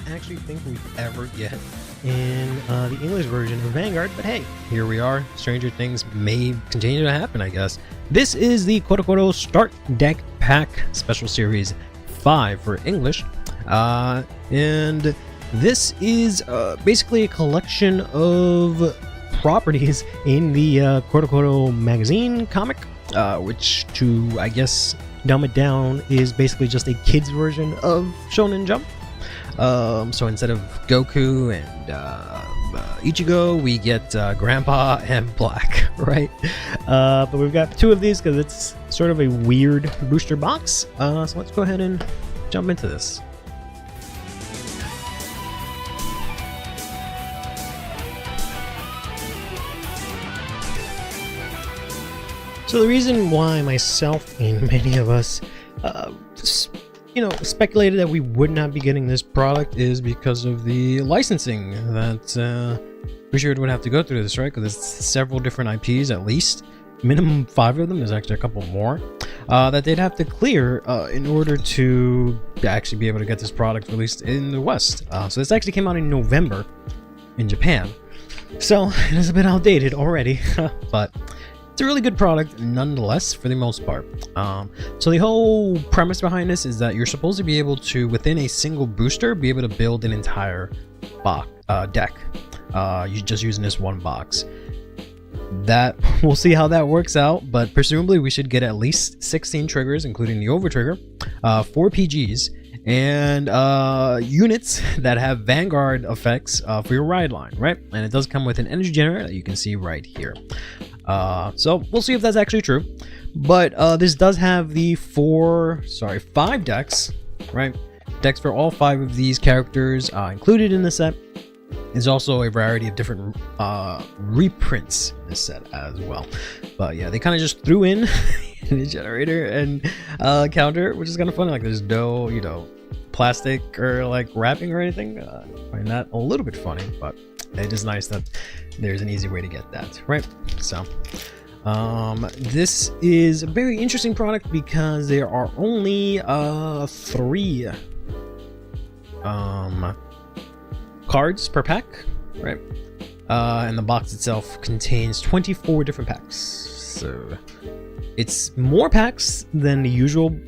actually think we'd ever get in the English version of Vanguard, but hey, here we are. Stranger things may continue to happen, I guess. This is the Koto Start Deck Pack Special Series 5 for English, and this is basically a collection of properties in the Koto magazine comic, which, to I guess dumb it down, is basically just a kid's version of Shonen Jump. So instead of Goku and Ichigo, we get Grandpa and Black, right? But we've got two of these because it's sort of a weird booster box. So let's go ahead and jump into this. So the reason why myself and many of us, speculated that we would not be getting this product is because of the licensing that Richard would have to go through this, right? Because there's several different IPs, at least minimum 5 of them. There's actually a couple more that they'd have to clear in order to actually be able to get this product released in the West. So this actually came out in November in Japan, so it is a bit outdated already, but it's a really good product nonetheless for the most part. So the whole premise behind this is that you're supposed to be able to, within a single booster, be able to build an entire deck. You just using this one box. That we'll see how that works out, but presumably we should get at least 16 triggers, including the over trigger, 4 PGs, and units that have Vanguard effects for your ride line, right? And it does come with an energy generator that you can see right here. So we'll see if that's actually true, but this does have the 5 decks, right? Decks for all 5 of these characters included in the set. There's also a variety of different reprints in this set as well. But yeah, they kind of just threw in the generator and counter, which is kind of funny. Like there's no, plastic or like wrapping or anything. I find that a little bit funny, but it is nice that there's an easy way to get that, right? So this is a very interesting product because there are only 3 cards per pack, right? And the box itself contains 24 different packs, so it's more packs than the usual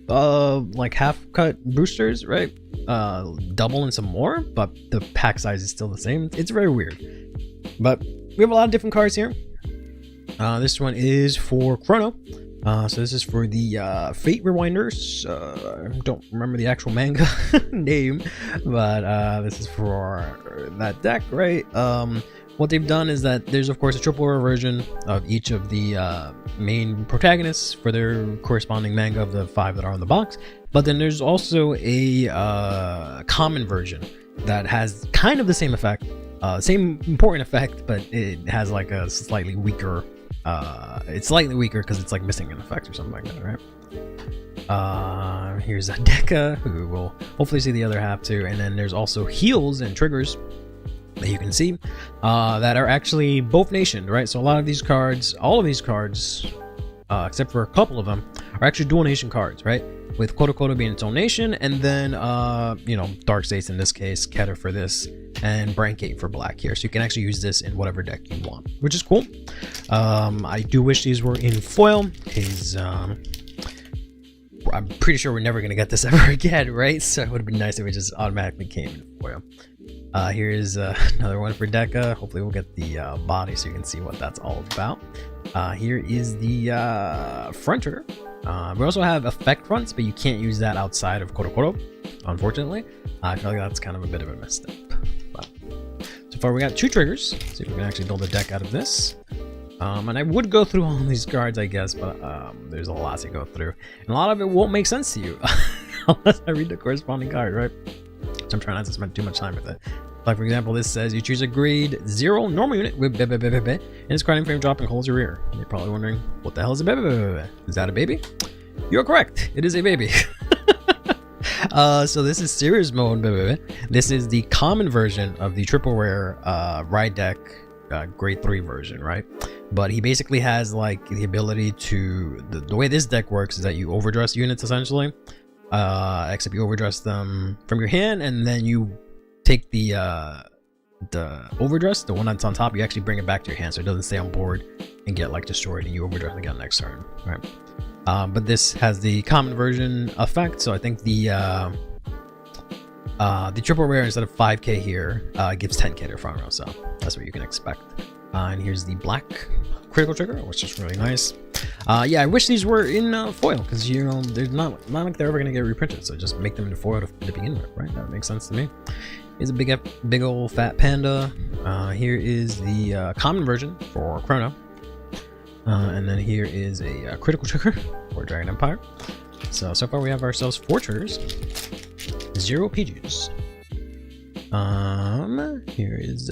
like half-cut boosters, right? Double and some more, but the pack size is still the same. It's very weird, but we have a lot of different cards here. This one is for Chrono. So this is for the Fate Rewinders. I don't remember the actual manga name, but this is for that deck, right? What they've done is that there's of course a triple rare version of each of the main protagonists for their corresponding manga of the 5 that are on the box, but then there's also a common version that has kind of the same effect, same important effect, but it has like a slightly weaker it's slightly weaker because it's like missing an effect or something like that, right? Here's a Deca, who will hopefully see the other half too, and then there's also heals and triggers that you can see that are actually both nationed, right? So a lot of these cards, all of these cards, except for a couple of them, are actually dual nation cards, right? With Koto being its own nation, and then Dark States in this case, Keter for this, and Brancate for Black here. So you can actually use this in whatever deck you want, which is cool. I do wish these were in foil, because I'm pretty sure we're never going to get this ever again, right? So it would have been nice if it just automatically came in foil. Here's another one for Deca. Hopefully we'll get the body so you can see what that's all about. Here is the front trigger. We also have effect fronts, but you can't use that outside of Koto, unfortunately. I feel like that's kind of a bit of a misstep. But so far we got 2 triggers. Let's see if we can actually build a deck out of this. And I would go through all these cards, I guess, but there's a lot to go through. And a lot of it won't make sense to you unless I read the corresponding card, right? So I'm trying not to spend too much time with it. Like, for example, this says you choose a grade 0 normal unit with and its card frame drop and holds your rear. You're probably wondering, what the hell is a baby? Is that a baby? You're correct. It is a baby. So this is Series Mode. This is the common version of the triple rare ride deck grade 3 version, right? But he basically has like the ability to, the way this deck works is that you overdress units essentially. except you overdress them from your hand, and then you take the overdress, the one that's on top, you actually bring it back to your hand so it doesn't stay on board and get like destroyed, and you overdress again next turn, right? But this has the common version effect, so I think the triple rare instead of 5k here gives 10k to front row, so that's what you can expect. And here's the black critical trigger, which is really nice. Yeah, I wish these were in foil, because you know they're not like they're ever gonna get reprinted, so just make them into foil to begin with, right? That makes sense to me. Here's a big old fat panda. Here is the common version for Chrono, and then here is a critical trigger for Dragon Empire. So far we have ourselves 4 triggers, 0 PGs. Here is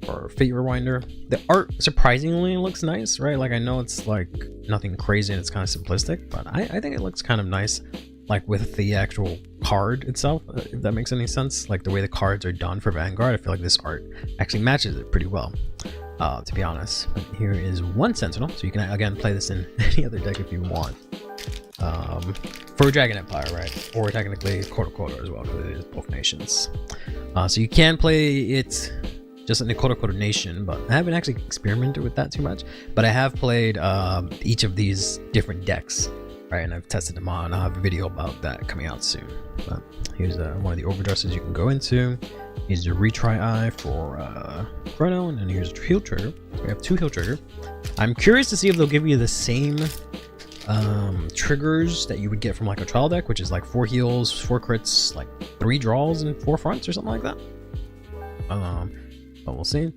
our Fate Rewinder. The art surprisingly looks nice, right? Like, I know it's like nothing crazy and it's kind of simplistic, but I think it looks kind of nice, like with the actual card itself, if that makes any sense. Like the way the cards are done for Vanguard, I feel like this art actually matches it pretty well, to be honest. But here is 1 Sentinel, so you can again play this in any other deck if you want. For Dragon Empire, right? Or technically Koto as well, because it is both nations. So you can play it just in the Koto Nation, but I haven't actually experimented with that too much. But I have played each of these different decks, right? And I've tested them out, and I'll have a video about that coming out soon. But here's one of the overdresses you can go into. Here's the retry eye for Chrono, and then here's a heal trigger. So we have 2 heal trigger. I'm curious to see if they'll give you the same triggers that you would get from like a trial deck, which is like 4 heals, 4 crits, like 3 draws, and 4 fronts or something like that. But we'll see.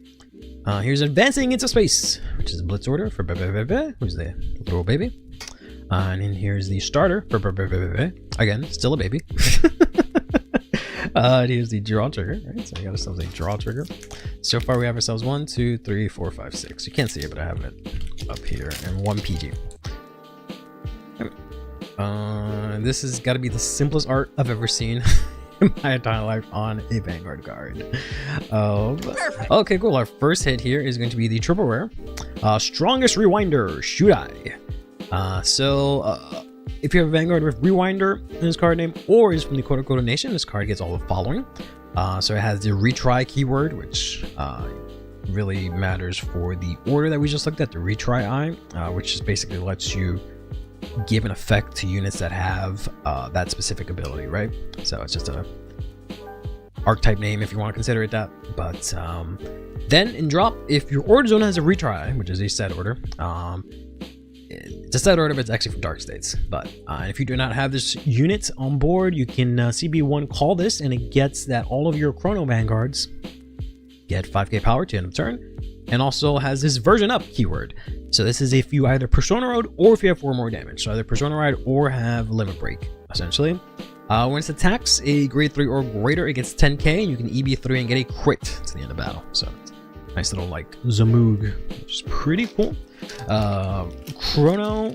Here's Advancing into Space, which is a Blitz Order for Bebe, who's the little baby. And then here's the starter for Bebe, again, still a baby. And here's the draw trigger, right? So we got ourselves a draw trigger. So far we have ourselves 1, 2, 3, 4, 5, 6. You can't see it, but I have it up here, and 1 PG. This has got to be the simplest art I've ever seen in my entire life on a Vanguard card. Okay, cool. Our first hit here is going to be the triple rare, Strongest Rewinder, Shoot Eye. If you have a Vanguard with Rewinder in this card name, or is from the Koto Nation, this card gets all the following. So it has the retry keyword, which really matters for the order that we just looked at, the retry eye, which just basically lets you give an effect to units that have that specific ability, right? So it's just a archetype name if you want to consider it that. But then in drop, if your order zone has a retry, which is a set order, it's a set order, but it's actually for dark states. But if you do not have this unit on board, you can CB1 call this, and it gets that all of your Chrono Vanguards get 5k power to end of turn, and also has this version up keyword. So this is if you either Persona Ride or if you have 4 more damage. So either Persona Ride or have Limit Break, essentially. When it attacks a grade 3 or greater, it gets 10k, and you can EB3 and get a crit to the end of battle. So nice little like Zamoog, which is pretty cool. Chrono,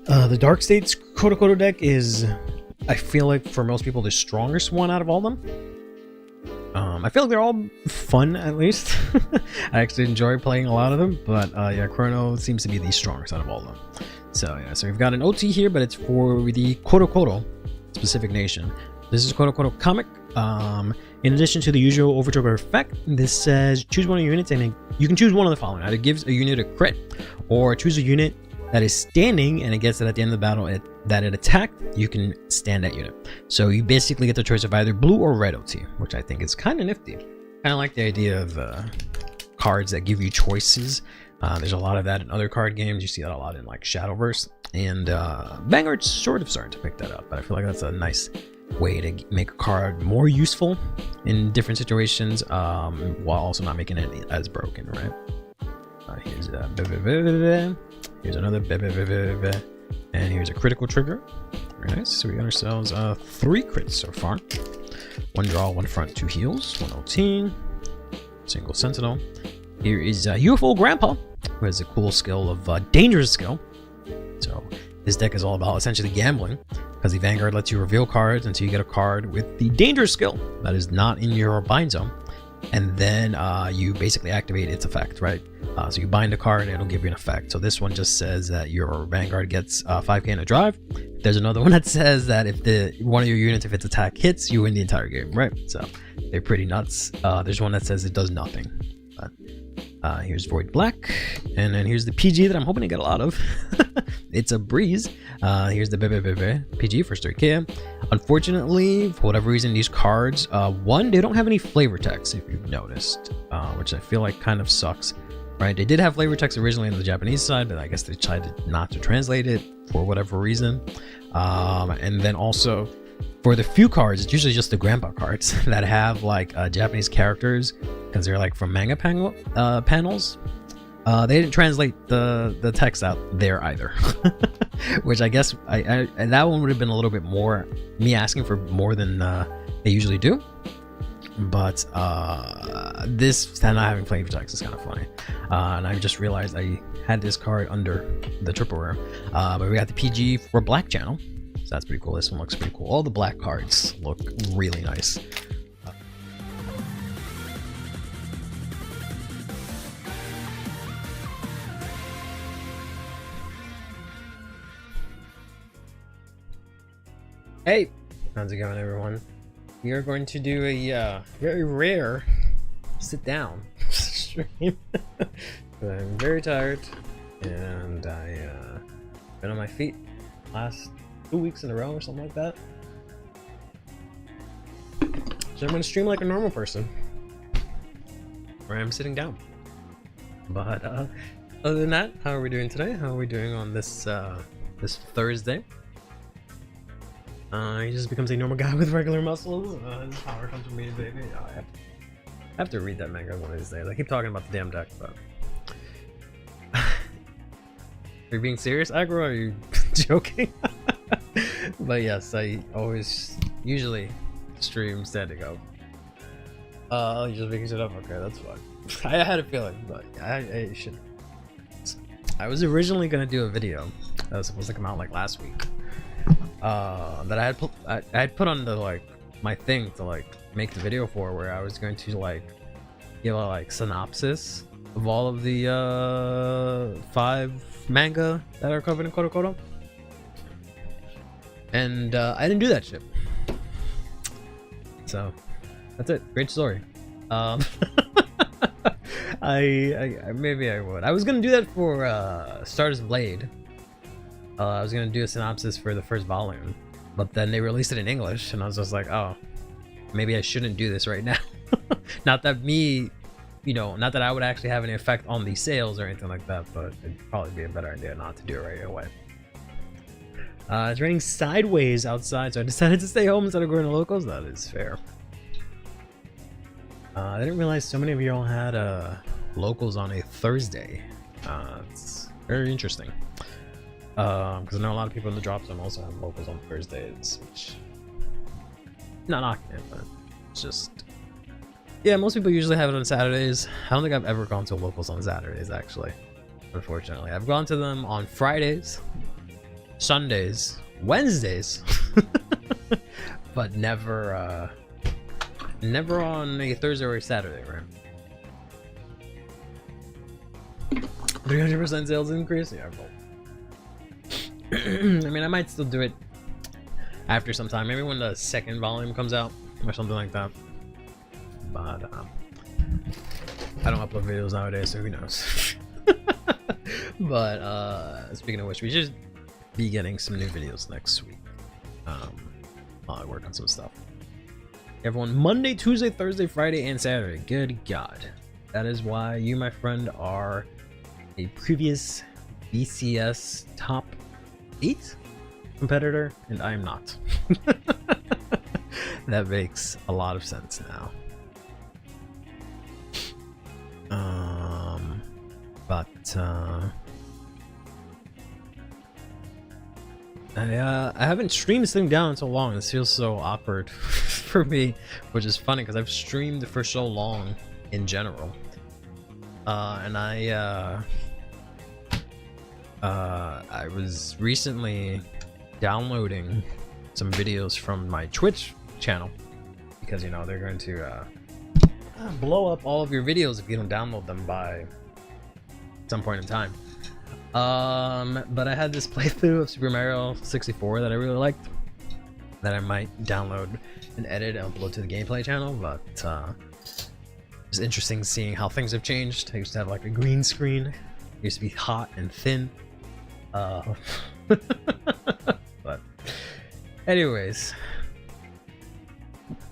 the Dark States Koto deck is, I feel like for most people, the strongest one out of all of them. I feel like they're all fun, at least. I actually enjoy playing a lot of them, but yeah, Chrono seems to be the strongest out of all of them. So yeah, so we've got an OT here, but it's for the Koto specific nation. This is Koto comic. In addition to the usual overtrigger effect, this says choose one of your units, and you can choose one of the following. Either gives a unit a crit, or choose a unit that is standing, and it gets it at the end of the battle that it attacked, you can stand that unit. So you basically get the choice of either blue or red OT, which I think is kind of nifty. Kind of like the idea of cards that give you choices. There's a lot of that in other card games. You see that a lot in like Shadowverse, and Vanguard's sort of starting to pick that up, but I feel like that's a nice way to make a card more useful in different situations, while also not making it as broken, right? Here's another and here's a critical trigger. Very nice. So we got ourselves 3 crits so far. 1 draw, 1 front, 2 heals, 1 OT, single sentinel. Here is UFO Grandpa, who has a cool skill of dangerous skill. So this deck is all about essentially gambling, because the Vanguard lets you reveal cards until you get a card with the dangerous skill that is not in your bind zone. and then you basically activate its effect, right? So you bind a card and it'll give you an effect. So this one just says that your Vanguard gets 5k in a drive. There's another one that says that if one of your units, if its attack hits, you win the entire game, right? So they're pretty nuts. There's one that says it does nothing. But here's Void Black, and then here's the PG that I'm hoping to get a lot of. It's a breeze. Here's the PG for 3k. Unfortunately, for whatever reason, these cards, one, they don't have any flavor text, if you've noticed, which I feel like kind of sucks. Right, they did have flavor text originally on the Japanese side, but I guess they tried not to translate it for whatever reason. And then also, for the few cards, it's usually just the grandpa cards that have like Japanese characters, because they're like from manga panels. They didn't translate the text out there either, which I guess and that one would have been a little bit more me asking for more than they usually do. But this not having flavor text is kind of funny, and I just realized I had this card under the triple rare. But we got the PG for black channel, so that's pretty cool. This one looks pretty cool. All the black cards look really nice. Hey, how's it going, everyone? We are going to do a very rare sit down stream. I'm very tired, and I've been on my feet last 2 weeks in a row or something like that. So I'm going to stream like a normal person, where I'm sitting down. But other than that, how are we doing today? How are we doing on this this Thursday? He just becomes a normal guy with regular muscles. His power comes from me, baby. Oh, I have to read that manga one of these days. I keep talking about the damn deck, but are you being serious, Aggro? Or are you joking? But yes, I usually stream standing up. You're just making shit up. Okay, that's fine. I had a feeling, but I should. I was originally gonna do a video that was supposed to come out like last week. That I had put on the like my thing to like make the video for, where I was going to like give a like synopsis of all of the 5 manga that are covered in Kodo. And I didn't do that shit. So that's it. Great story. I maybe I would. I was gonna do that for Stardust Blade. I was gonna do a synopsis for the first volume, but then they released it in English, and I was just like, oh, maybe I shouldn't do this right now. Not that not that I would actually have any effect on the sales or anything like that, but it'd probably be a better idea not to do it right away. It's raining sideways outside, so I decided to stay home instead of going to locals. That is fair. I didn't realize so many of you all had locals on a Thursday. It's very interesting. Because I know a lot of people in the drop zone also have locals on Thursdays, which not knocking it, but it's just, yeah, most people usually have it on Saturdays. I don't think I've ever gone to locals on Saturdays, actually, unfortunately. I've gone to them on Fridays, Sundays, Wednesdays, but never on a Thursday or a Saturday, right? 300% sales increase? Yeah, well. I mean, I might still do it after some time, maybe when the second volume comes out or something like that. But I don't upload videos nowadays, so who knows. But speaking of which, we should be getting some new videos next week while I work on some stuff. Everyone, Monday, Tuesday, Thursday, Friday, and Saturday. Good God, that is why you, my friend, are a previous BCS top 8 competitor, and I am not. That makes a lot of sense now. I haven't streamed this thing down in so long. This feels so awkward for me, which is funny because I've streamed for so long in general, and I was recently downloading some videos from my Twitch channel because they're going to blow up all of your videos if you don't download them by some point in time. But I had this playthrough of Super Mario 64 that I really liked, that I might download and edit and upload to the gameplay channel. But it's interesting seeing how things have changed. I used to have like a green screen. It used to be hot and thin. But anyways,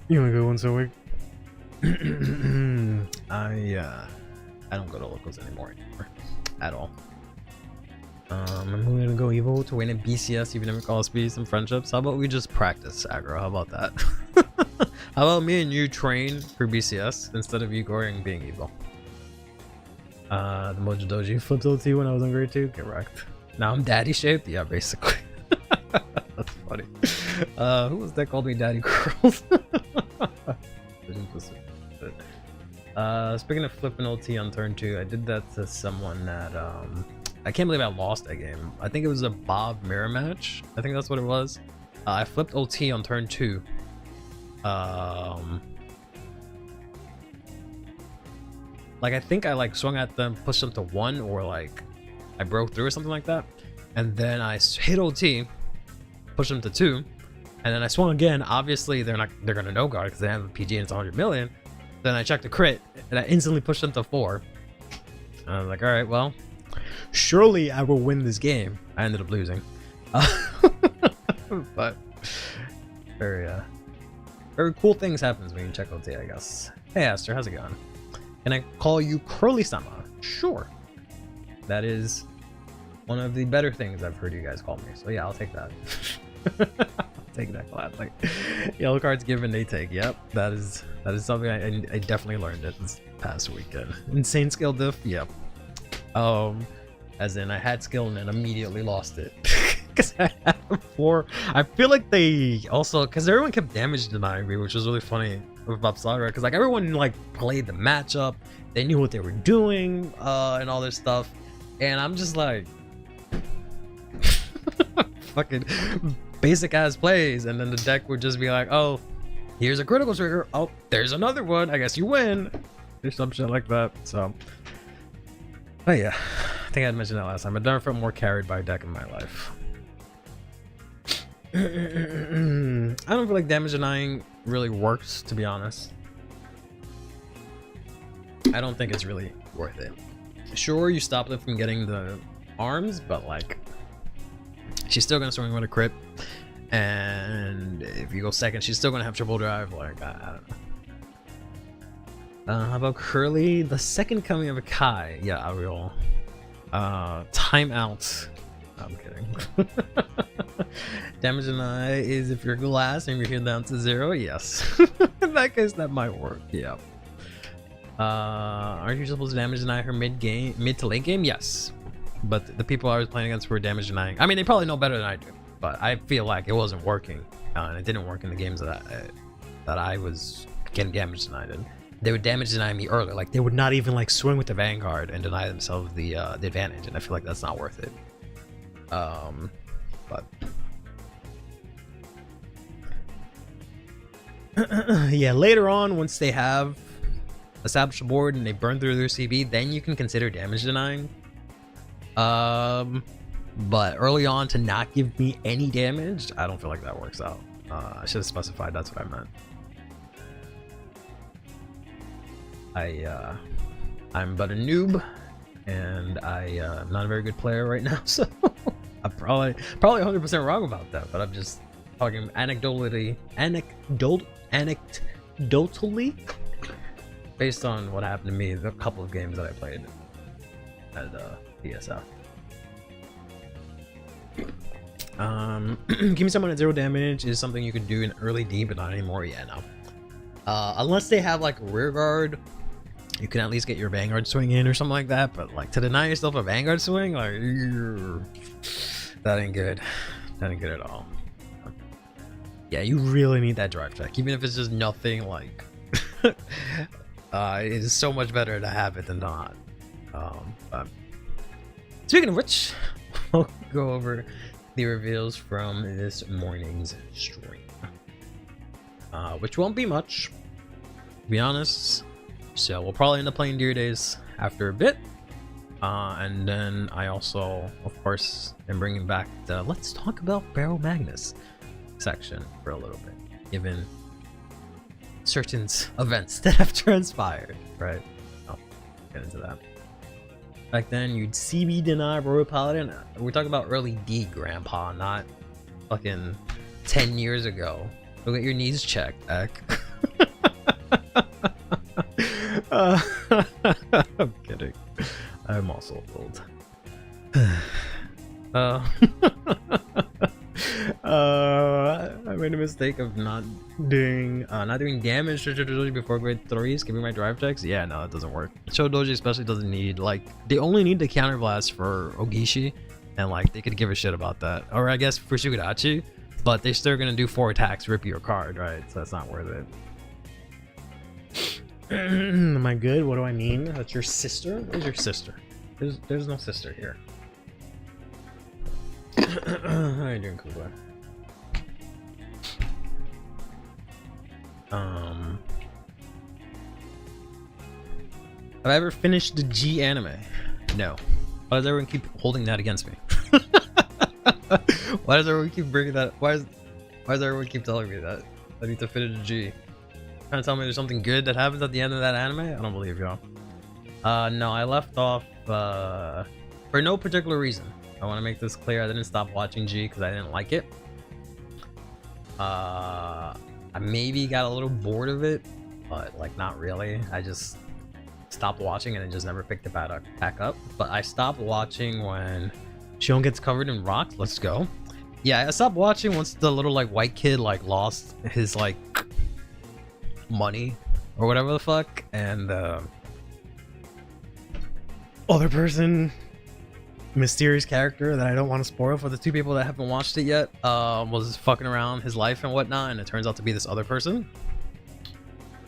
you wanna go once a week? I don't go to locals anymore at all. I'm gonna go evil to win at BCS, even if it costs me some friendships. How about we just practice aggro? How about that? How about me and you train for BCS instead of you going being evil? The Mojo Doji flipped OT when I was in grade 2. Correct. Now I'm daddy shaped? Yeah, basically. That's funny. Who was that called me daddy curls? Speaking of flipping OT on turn 2, I did that to someone that I can't believe I lost that game. I think it was a Bob mirror match. I think that's what it was. I flipped OT on turn 2. Like I think I like swung at them, pushed them to 1, or like I broke through or something like that, and then I hit OT, pushed them to 2, and then I swung again. Obviously they're gonna no guard because they have a PG and it's 100 million. Then I checked the crit and I instantly pushed them to 4. And I was like, all right, well, surely I will win this game. I ended up losing. But very cool things happens when you check OT, I guess. Hey Aster, how's it going? Can I call you Curly-sama? Sure. That is one of the better things I've heard you guys call me. So yeah, I'll take that. I'll take that class. Like yellow cards given, they take. Yep, that is something I definitely learned it this past weekend. Insane skill diff. Yep. As in I had skill and then immediately lost it. Because I had 4. I feel like they also, because everyone kept damage denying me, which was really funny with Bobsada, because like everyone like played the matchup, they knew what they were doing, and all this stuff, and I'm just like fucking basic ass plays, and then the deck would just be like, oh, here's a critical trigger, oh, there's another one, I guess you win, or some shit like that. So oh yeah, I think I had mentioned that last time. I've never felt more carried by a deck in my life. I don't feel like damage denying really works, to be honest. I don't think it's really worth it. Sure, you stop them from getting the arms, but like she's still gonna swing with a crit, and if you go second, she's still gonna have triple drive. Like I don't know. How about Curly, the second coming of a Kai? Yeah, I will. Timeout. No, I'm kidding. Damage deny is if you're glass and you're healed down to 0. Yes. In that case, that might work. Yeah. Aren't you supposed to damage deny her mid to late game? Yes. But the people I was playing against were damage denying. I mean, they probably know better than I do, but I feel like it wasn't working, and it didn't work in the games that I was getting damage denied in. They would damage deny me early. Like they would not even like swing with the Vanguard and deny themselves the advantage, and I feel like that's not worth it. But yeah, later on, once they have established a board and they burn through their CB, then you can consider damage denying. But early on, to not give me any damage, I don't feel like that works out. I should have specified that's what I meant. I'm but a noob, and I'm not a very good player right now, so I'm probably 100% wrong about that, but I'm just talking anecdotally based on what happened to me the couple of games that I played at DSF. Give me someone at 0 damage is something you could do in early D, but not anymore. Yeah, no. Unless they have like rear guard, you can at least get your Vanguard swing in or something like that, but like to deny yourself a Vanguard swing, like that ain't good. That ain't good at all. Yeah, you really need that drive check, even if it's just nothing. Like it is so much better to have it than not. But speaking of which, we'll go over the reveals from this morning's stream, which won't be much, to be honest. So we'll probably end up playing Deer Days after a bit. And then I also, of course, am bringing back the Let's Talk About Baro Magnus section for a little bit, given certain events that have transpired, right? I'll get into that. Back then, you'd CB deny Royal Paladin. We're talking about early D, Grandpa, not fucking 10 years ago. Go get your knees checked, Ek. I'm kidding. I'm also old. I made a mistake of not doing damage to Doji before grade 3, skipping my drive checks. Yeah, no, it doesn't work. Show Doji especially doesn't need, like, they only need the counter blast for Ogishi, and like they could give a shit about that. Or I guess for Shugadachi, but they're still gonna do 4 attacks, rip your card, right? So that's not worth it. Am I good? What do I mean? That's your sister? Where's your sister? There's no sister here. How are you doing, cool boy? Have I ever finished the G anime? No. Why does everyone keep holding that against me? Why does everyone keep bringing that? Why does everyone keep telling me that I need to finish the G? Trying to tell me there's something good that happens at the end of that anime? I don't believe y'all. No, I left off for no particular reason. I want to make this clear. I didn't stop watching G because I didn't like it. I maybe got a little bored of it, but like not really. I just stopped watching and it just never picked it back up. But I stopped watching when Shion gets covered in rocks. Let's go. Yeah, I stopped watching once the little like white kid like lost his like money or whatever the fuck, and other person, mysterious character that I don't want to spoil for the 2 people that haven't watched it yet, was fucking around his life and whatnot, and it turns out to be this other person.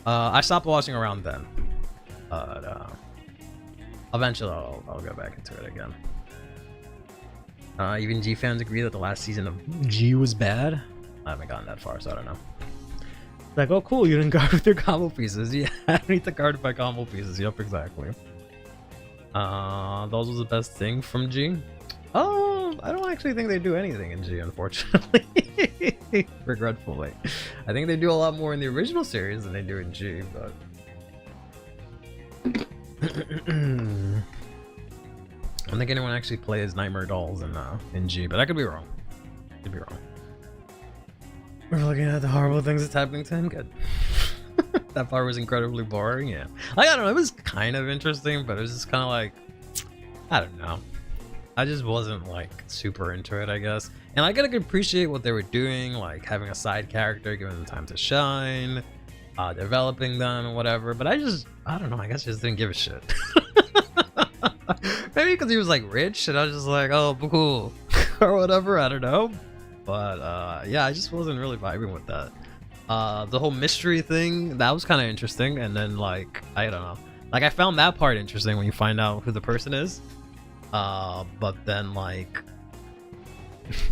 I stopped watching around then, but eventually I'll go back into it again. Even G fans agree that the last season of G was bad. I haven't gotten that far, so I don't know. Like, oh cool, you didn't guard with your combo pieces. Yeah, I don't need to guard with my combo pieces. Yep, exactly. Those was the best thing from G. Oh, I don't actually think they do anything in G, unfortunately. Regretfully. I think they do a lot more in the original series than they do in G, but... I don't think anyone actually plays Nightmare Dolls in G, but I could be wrong. Could be wrong. We're looking at the horrible things that's happening to him. Good. That part was incredibly boring. Yeah, like I don't know, it was kind of interesting, but it was just kind of like, I don't know, I just wasn't like super into it, I guess. And I gotta appreciate what they were doing, like having a side character, giving them time to shine, developing them and whatever. But I don't know, I guess I just didn't give a shit. Maybe because he was like rich and I was just like, oh cool or whatever, I don't know. But yeah, I just wasn't really vibing with that. The whole mystery thing, that was kind of interesting. And then like, I don't know, like I found that part interesting when you find out who the person is. But then like,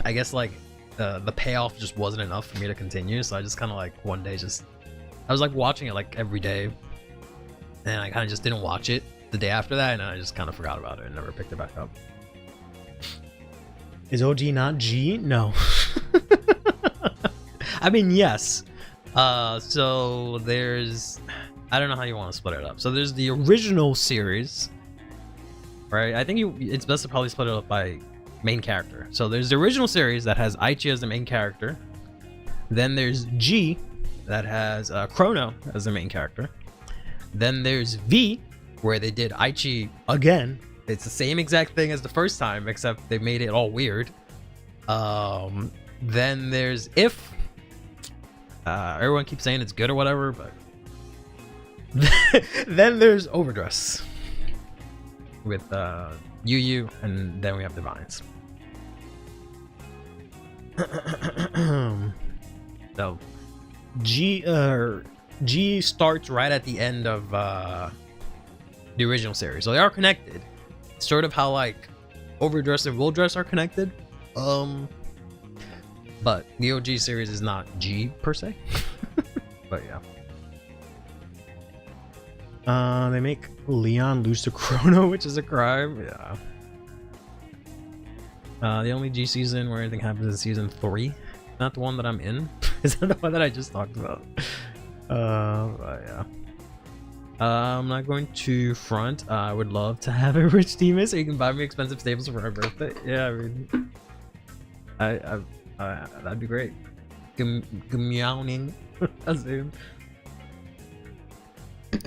I guess like the payoff just wasn't enough for me to continue. So I just kind of like one day I was like watching it like every day, and I kind of just didn't watch it the day after that, and I just kind of forgot about it and never picked it back up. Is OG not G? No. I mean, yes. So there's, I don't know how you want to split it up. So there's the original series, right? I think it's best to probably split it up by main character. So there's the original series that has Aichi as the main character. Then there's G that has Chrono as the main character. Then there's V, where they did Aichi again. It's the same exact thing as the first time, except they made it all weird. Then there's If. Everyone keeps saying it's good or whatever, but then there's Overdress with Yu, and then we have Divines. So G starts right at the end of the original series, so they are connected. Sort of how like Overdress and Will Dress are connected. But the OG series is not G per se. But yeah. They make Leon lose to Chrono, which is a crime. Yeah. The only G season where anything happens is season 3. Not the one that I'm in. Is that the one that I just talked about? But yeah. I'm not going to front. I would love to have a rich team so you can buy me expensive staples for my birthday. Yeah, I mean, that'd be great. Meowing.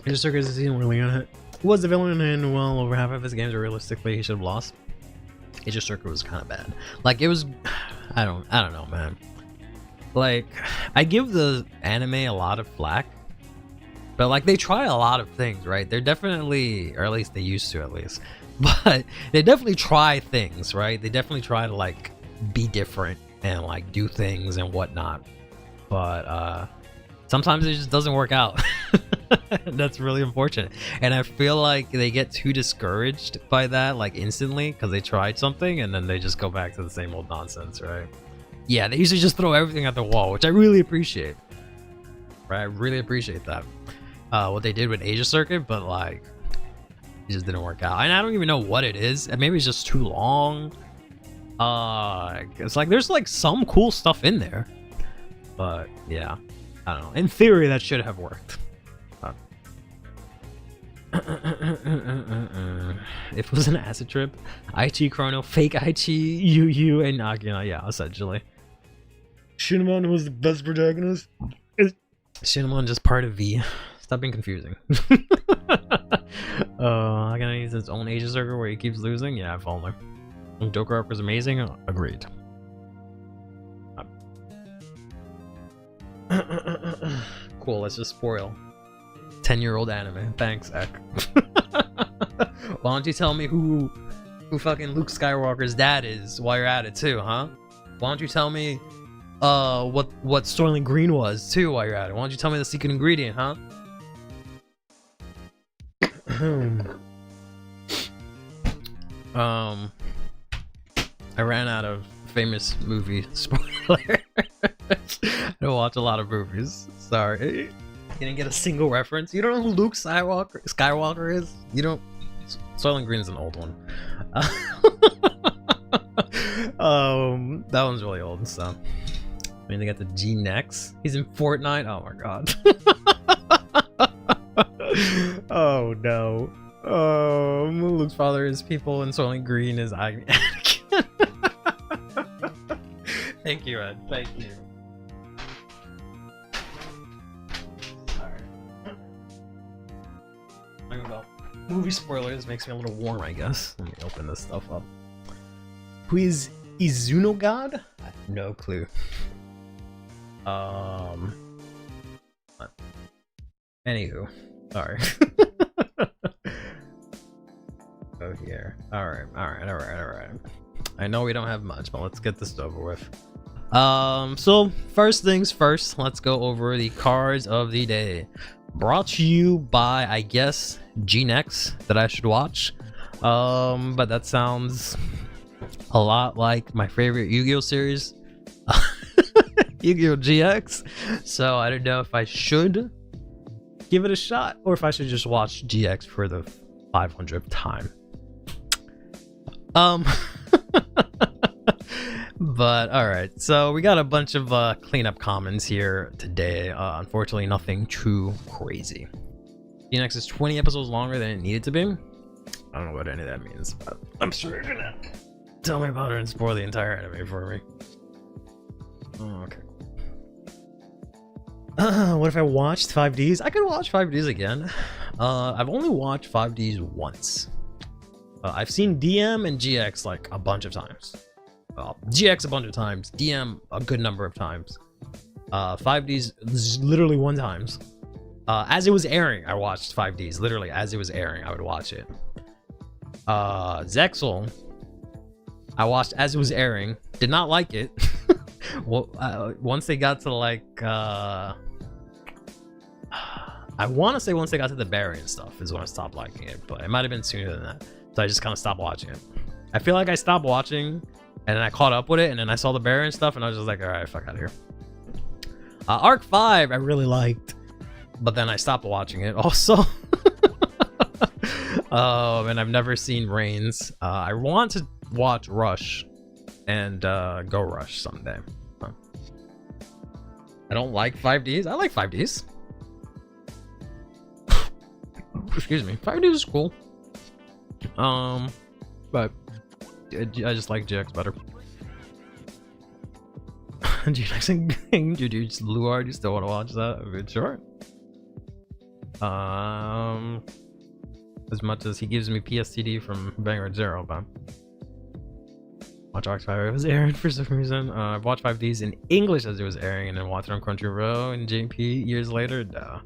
His circus is season where Leon was the villain in well over half of his games. Realistically, he should have lost. His circuit was kind of bad. Like it was, I don't know, man. Like I give the anime a lot of flack. But like they try a lot of things, right? They're definitely, or at least they used to at least, but they definitely try things, right? They definitely try to like be different and like do things and whatnot. But sometimes it just doesn't work out. That's really unfortunate. And I feel like they get too discouraged by that like instantly because they tried something and then they just go back to the same old nonsense, right? Yeah, they usually just throw everything at the wall, which I really appreciate. Right? I really appreciate that. What they did with Asia Circuit, but like it just didn't work out. And I don't even know what it is. Maybe it's just too long. It's like there's like some cool stuff in there, but yeah, I don't know. In theory, that should have worked. If it was an acid trip, Aichi, Chrono, fake Aichi, Yu, and Akina, yeah, essentially. Shinamon was the best protagonist. Shinamon just part of V. Stop being confusing. I gotta use its own Asia circle where he keeps losing. Yeah, if only. Joker arc was amazing. Agreed. Cool. Let's just spoil 10-year-old anime. Thanks, Ek. Why don't you tell me who fucking Luke Skywalker's dad is while you're at it too, huh? Why don't you tell me what Sterling Green was too while you're at it? Why don't you tell me the secret ingredient, huh? I ran out of famous movie spoilers. I don't watch a lot of movies. Sorry. Didn't get a single reference. You don't know who Luke Skywalker is? You don't. Sterling Green is an old one. That one's really old. So I mean, they got the G next. He's in Fortnite. Oh my god. Oh no. Luke's father is people, and Sterling Green is Anakin. Thank you, Ed. Thank you. Movie spoilers makes me a little warm, I guess. Let me open this stuff up. Who is Izuno God? I have no clue. Anywho, sorry. Go here. Alright. I know we don't have much, but let's get this over with. So first things first, let's go over the cards of the day. Brought to you by, I guess, G-Nex that I should watch. But that sounds a lot like my favorite Yu-Gi-Oh series, Yu-Gi-Oh GX. So I don't know if I should give it a shot or if I should just watch GX for the 500th time. But all right, so we got a bunch of cleanup comments here today. Unfortunately, nothing too crazy. GX is 20 episodes longer than it needed to be. I don't know what any of that means, but I'm sure you're gonna tell me about it and spoil the entire anime for me. Oh, okay. What if I watched 5Ds? I could watch 5Ds again. I've only watched 5Ds once. I've seen DM and GX like a bunch of times. GX a bunch of times, DM a good number of times. 5Ds literally one time. As it was airing, I watched 5Ds. Literally, as it was airing, I would watch it. Zexal, I watched as it was airing. Did not like it. Well, once they got to like, I want to say once they got to the Barry and stuff is when I stopped liking it, but it might have been sooner than that. So I just kind of stopped watching it. I feel like I stopped watching, and then I caught up with it, and then I saw the Barry and stuff, and I was just like, all right, fuck out of here. Arc 5, I really liked, but then I stopped watching it also. And I've never seen Reigns. I want to watch Rush and Go Rush someday. I don't like 5Ds. I like 5Ds. Excuse me. 5Ds is cool. But I just like GX better. GX and Dude, Luard, you still want to watch that? I mean, sure. As much as he gives me PSTD from Vanguard Zero, but watch Arc 5. It was airing for some reason. I've watched 5Ds in English as it was airing, and then watched it on Crunchyroll and JP years later. No,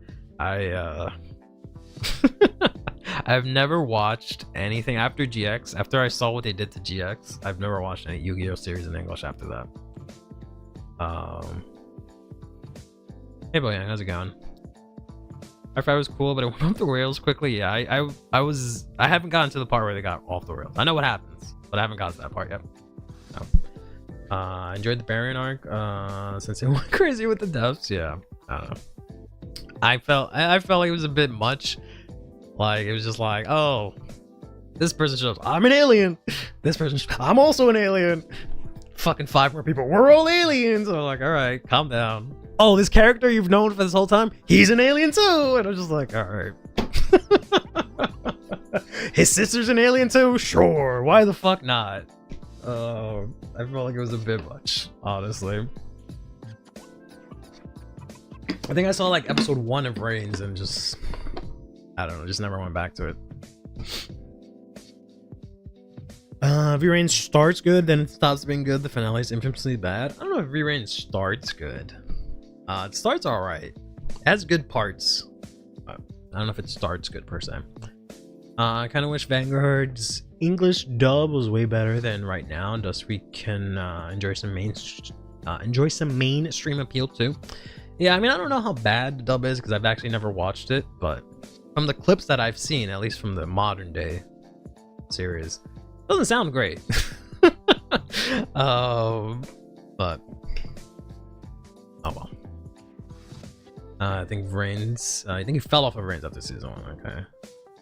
I've never watched anything after GX. After I saw what they did to GX, I've never watched any Yu-Gi-Oh series in English after that. Hey Boyang, how's it going? Arc 5 was cool, but it went off the rails quickly. Yeah, I haven't gotten to the part where they got off the rails. I know what happens, but I haven't gotten to that part yet. No. Enjoyed the Baron arc since it went crazy with the deaths. Yeah, I don't know. I felt like it was a bit much. Like it was just like, oh, this person shows I'm an alien. This person shows, I'm also an alien. Fucking 5 more people. We're all aliens. I'm like, all right, calm down. Oh, this character you've known for this whole time, he's an alien too. And I'm just like, all right. His sister's an alien too? Sure. Why the fuck not? I felt like it was a bit much, honestly. I think I saw like episode 1 of Reigns and just, I don't know, just never went back to it. V-Reigns starts good, then it stops being good. The finale is infamously bad. I don't know if V-Reigns starts good. It starts alright. It has good parts. I don't know if it starts good per se. I kind of wish Vanguard's English dub was way better than right now, thus we can enjoy some mainstream appeal too. Yeah, I mean, I don't know how bad the dub is because I've actually never watched it, but from the clips that I've seen, at least from the modern day series, it doesn't sound great. But oh well. I think Reigns, I think he fell off of Reigns after season 1. Okay.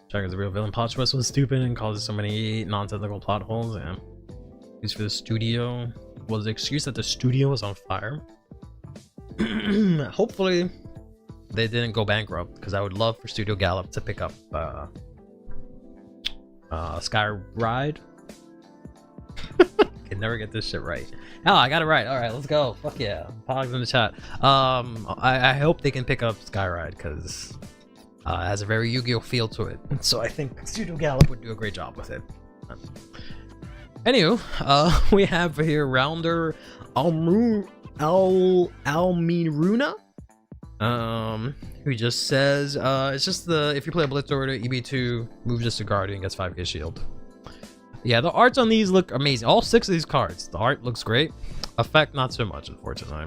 Checker's the real villain. Plot twist was stupid and causes so many non-technical plot holes. Yeah. Excuse for the studio. Was the excuse that the studio was on fire? Hopefully they didn't go bankrupt, because I would love for Studio Gallop to pick up Sky Ride. Can never get this shit right. Oh, I got it right. All right, let's go. Fuck yeah. Pogs in the chat. I hope they can pick up Skyride because it has a very Yu-Gi-Oh feel to it. So I think Studio Gallop would do a great job with it. Anywho, we have here Rounder Almiruna. Who just says it's just if you play a Blitz order, EB2 moves just to Guardian, gets 5k shield. Yeah, the arts on these look amazing. All 6 of these cards, the art looks great. Effect, not so much, unfortunately.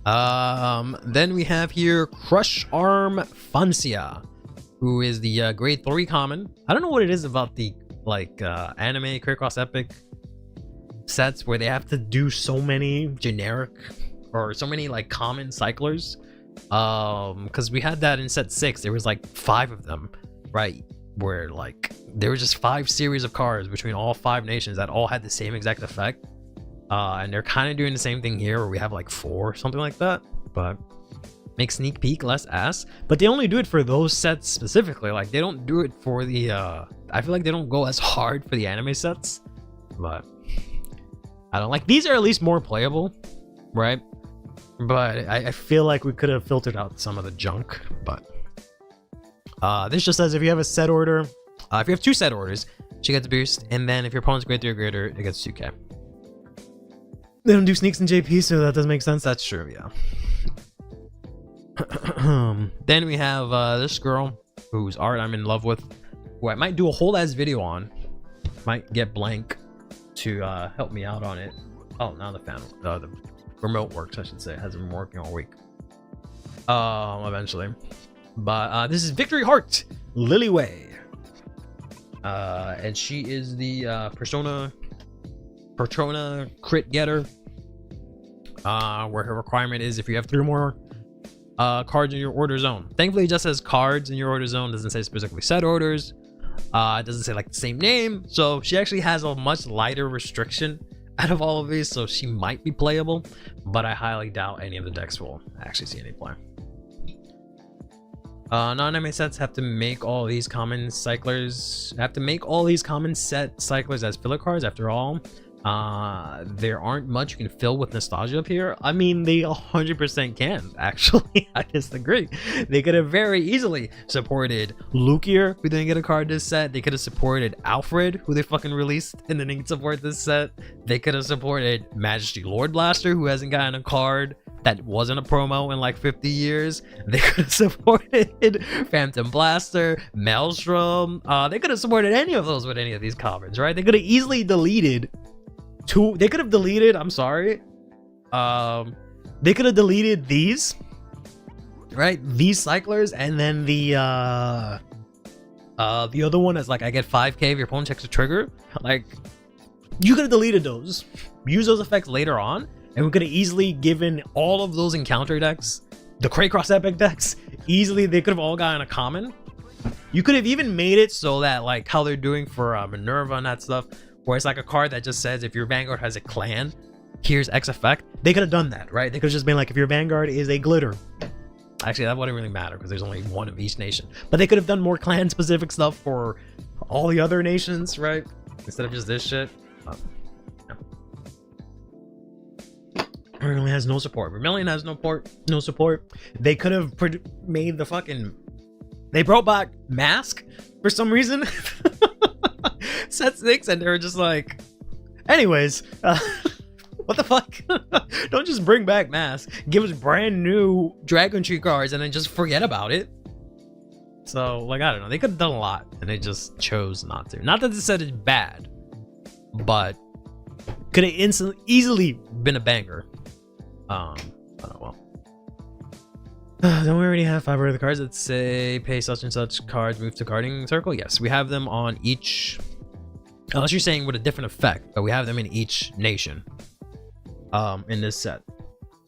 Then we have here Crush Arm Fancia, who is the grade 3 common. I don't know what it is about the anime Career Cross Epic sets where they have to do so many generic or so many like common cyclers. Because we had that in set 6. There was like 5 of them, right? Where like there were just 5 series of cards between all 5 nations that all had the same exact effect. And they're kind of doing the same thing here where we have like 4 or something like that, but make Sneak Peek less ass. But they only do it for those sets specifically. Like they don't do it for the I feel like they don't go as hard for the anime sets, but I don't like, these are at least more playable, right? But I feel like we could have filtered out some of the junk. But this just says if you have a set order, if you have 2 set orders, she gets a boost, and then if your opponent's grade 3 or greater, it gets 2k. They don't do sneaks in JP, so that doesn't make sense. That's true, yeah. Then we have this girl whose art I'm in love with, who I might do a whole ass video on. Might get Blank to help me out on it. Oh, now the fan, the remote works, I should say. It hasn't been working all week. Eventually. But this is Victory Heart Lilyway. And she is the Persona crit getter. Where her requirement is if you have 3 more cards in your order zone. Thankfully, it just says cards in your order zone. Doesn't say specifically set orders. It doesn't say like the same name. So she actually has a much lighter restriction out of all of these. So she might be playable, but I highly doubt any of the decks will actually see any play. Non-anime sets have to make all these common cyclers. As filler cards. After all, there aren't much you can fill with nostalgia up here. I mean, they 100% can. Actually, I disagree. They could have very easily supported Lukier, who didn't get a card this set. They could have supported Alfred, who they fucking released and didn't support this set. They could have supported Majesty Lord Blaster, who hasn't gotten a card that wasn't a promo in like 50 years. They could have supported Phantom Blaster, Maelstrom. They could have supported any of those with any of these commons, right? They could have easily deleted two. They could have deleted, I'm sorry. They could have deleted these, right? These cyclers, and then the other one is like, I get 5k if your opponent checks a trigger. Like, you could have deleted those, use those effects later on, and we could have easily given all of those encounter decks, the Craycross Epic decks, easily, they could have all gotten a common. You could have even made it so that, like how they're doing for Minerva and that stuff, where it's like a card that just says if your Vanguard has a clan, here's X effect. They could have done that, right? They could have just been like, if your Vanguard is a glitter. Actually, that wouldn't really matter because there's only one of each nation. But they could have done more clan specific stuff for all the other nations, right? Instead of just this shit. Vermilion has no support. Vermilion has no support. They could have made the fucking... They brought back Mask for some reason. Set 6, and they were just like... Anyways, what the fuck? Don't just bring back Mask. Give us brand new Dragon Tree cards and then just forget about it. So, like, I don't know. They could have done a lot, and they just chose not to. Not that this set is bad, but could have easily been a banger. Oh well. Don't we already have 5 other cards that say pay such and such cards move to carding circle? Yes, we have them on each, unless you're saying with a different effect, but we have them in each nation in this set.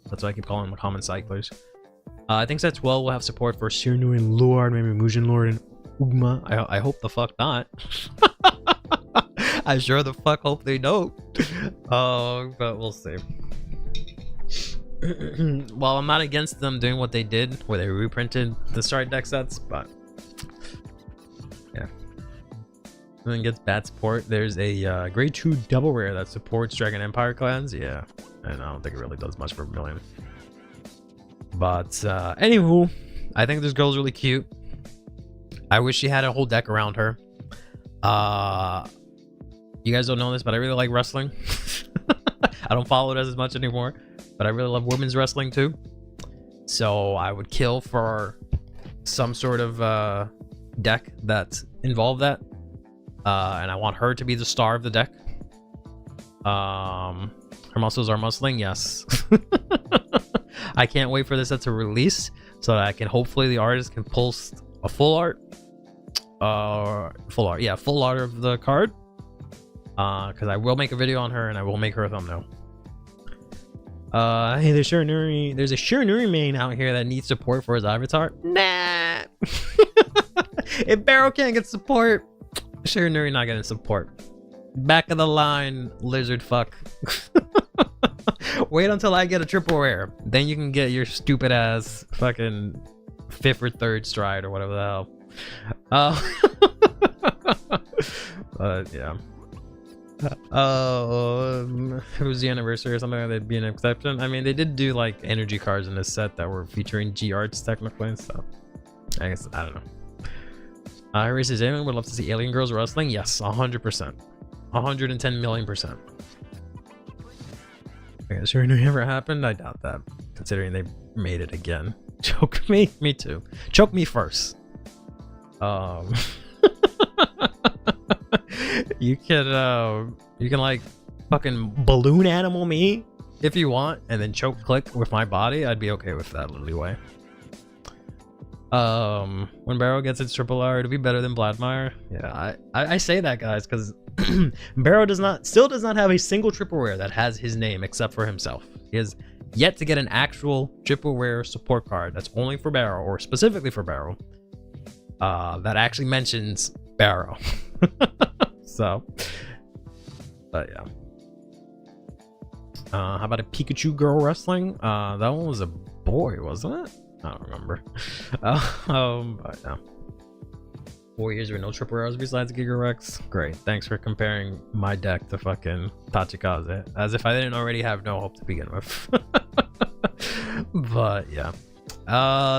That's why I keep calling them common cyclers. I think set 12 will have support for Shirnu and Lord, maybe Mujin Lord and Ugma. I hope the fuck not. I sure the fuck hope they don't. But we'll see. Well, I'm not against them doing what they did, where they reprinted the start deck sets, but yeah. And then gets bad support. There's a grade 2 double rare that supports Dragon Empire clans. Yeah, and I don't think it really does much for Vermilion. But anywho, I think this girl's really cute. I wish she had a whole deck around her. You guys don't know this, but I really like wrestling. I don't follow it as much anymore, but I really love women's wrestling too. So I would kill for some sort of deck that involved that. And I want her to be the star of the deck. Her muscles are muscling, yes. I can't wait for this set to release so that I can, hopefully the artist can post a full art. Full art of the card. Because I will make a video on her and I will make her a thumbnail. Hey, there's a Shiranuri main out here that needs support for his avatar. Nah. If Baro can't get support, Shiranuri not getting support. Back of the line, lizard fuck. Wait until I get a triple rare, then you can get your stupid ass fucking 5th or 3rd stride or whatever the hell. But yeah. It was the anniversary or something, that'd be an exception. I mean, they did do like energy cards in this set that were featuring G arts technically, so I guess I don't know. Races Alien would love to see alien girls wrestling. Yes, 100%, 110 million%. I guess sure never happened. I doubt that, considering they made it again. Choke me, me too. Choke me first. You can like fucking balloon animal me if you want, and then choke click with my body. I'd be okay with that leeway. When Baro gets its triple R, it'll be better than Vladimir. Yeah, I say that, guys, because Baro still does not have a single triple rare that has his name except for himself. He has yet to get an actual triple rare support card that's only for Baro, or specifically for Baro, that actually mentions Baro. So, but yeah. How about a Pikachu girl wrestling? That one was a boy, wasn't it? I don't remember. But yeah. 4 years with no triple rares besides Giga Rex. Great. Thanks for comparing my deck to fucking Tachikaze, as if I didn't already have no hope to begin with. But yeah.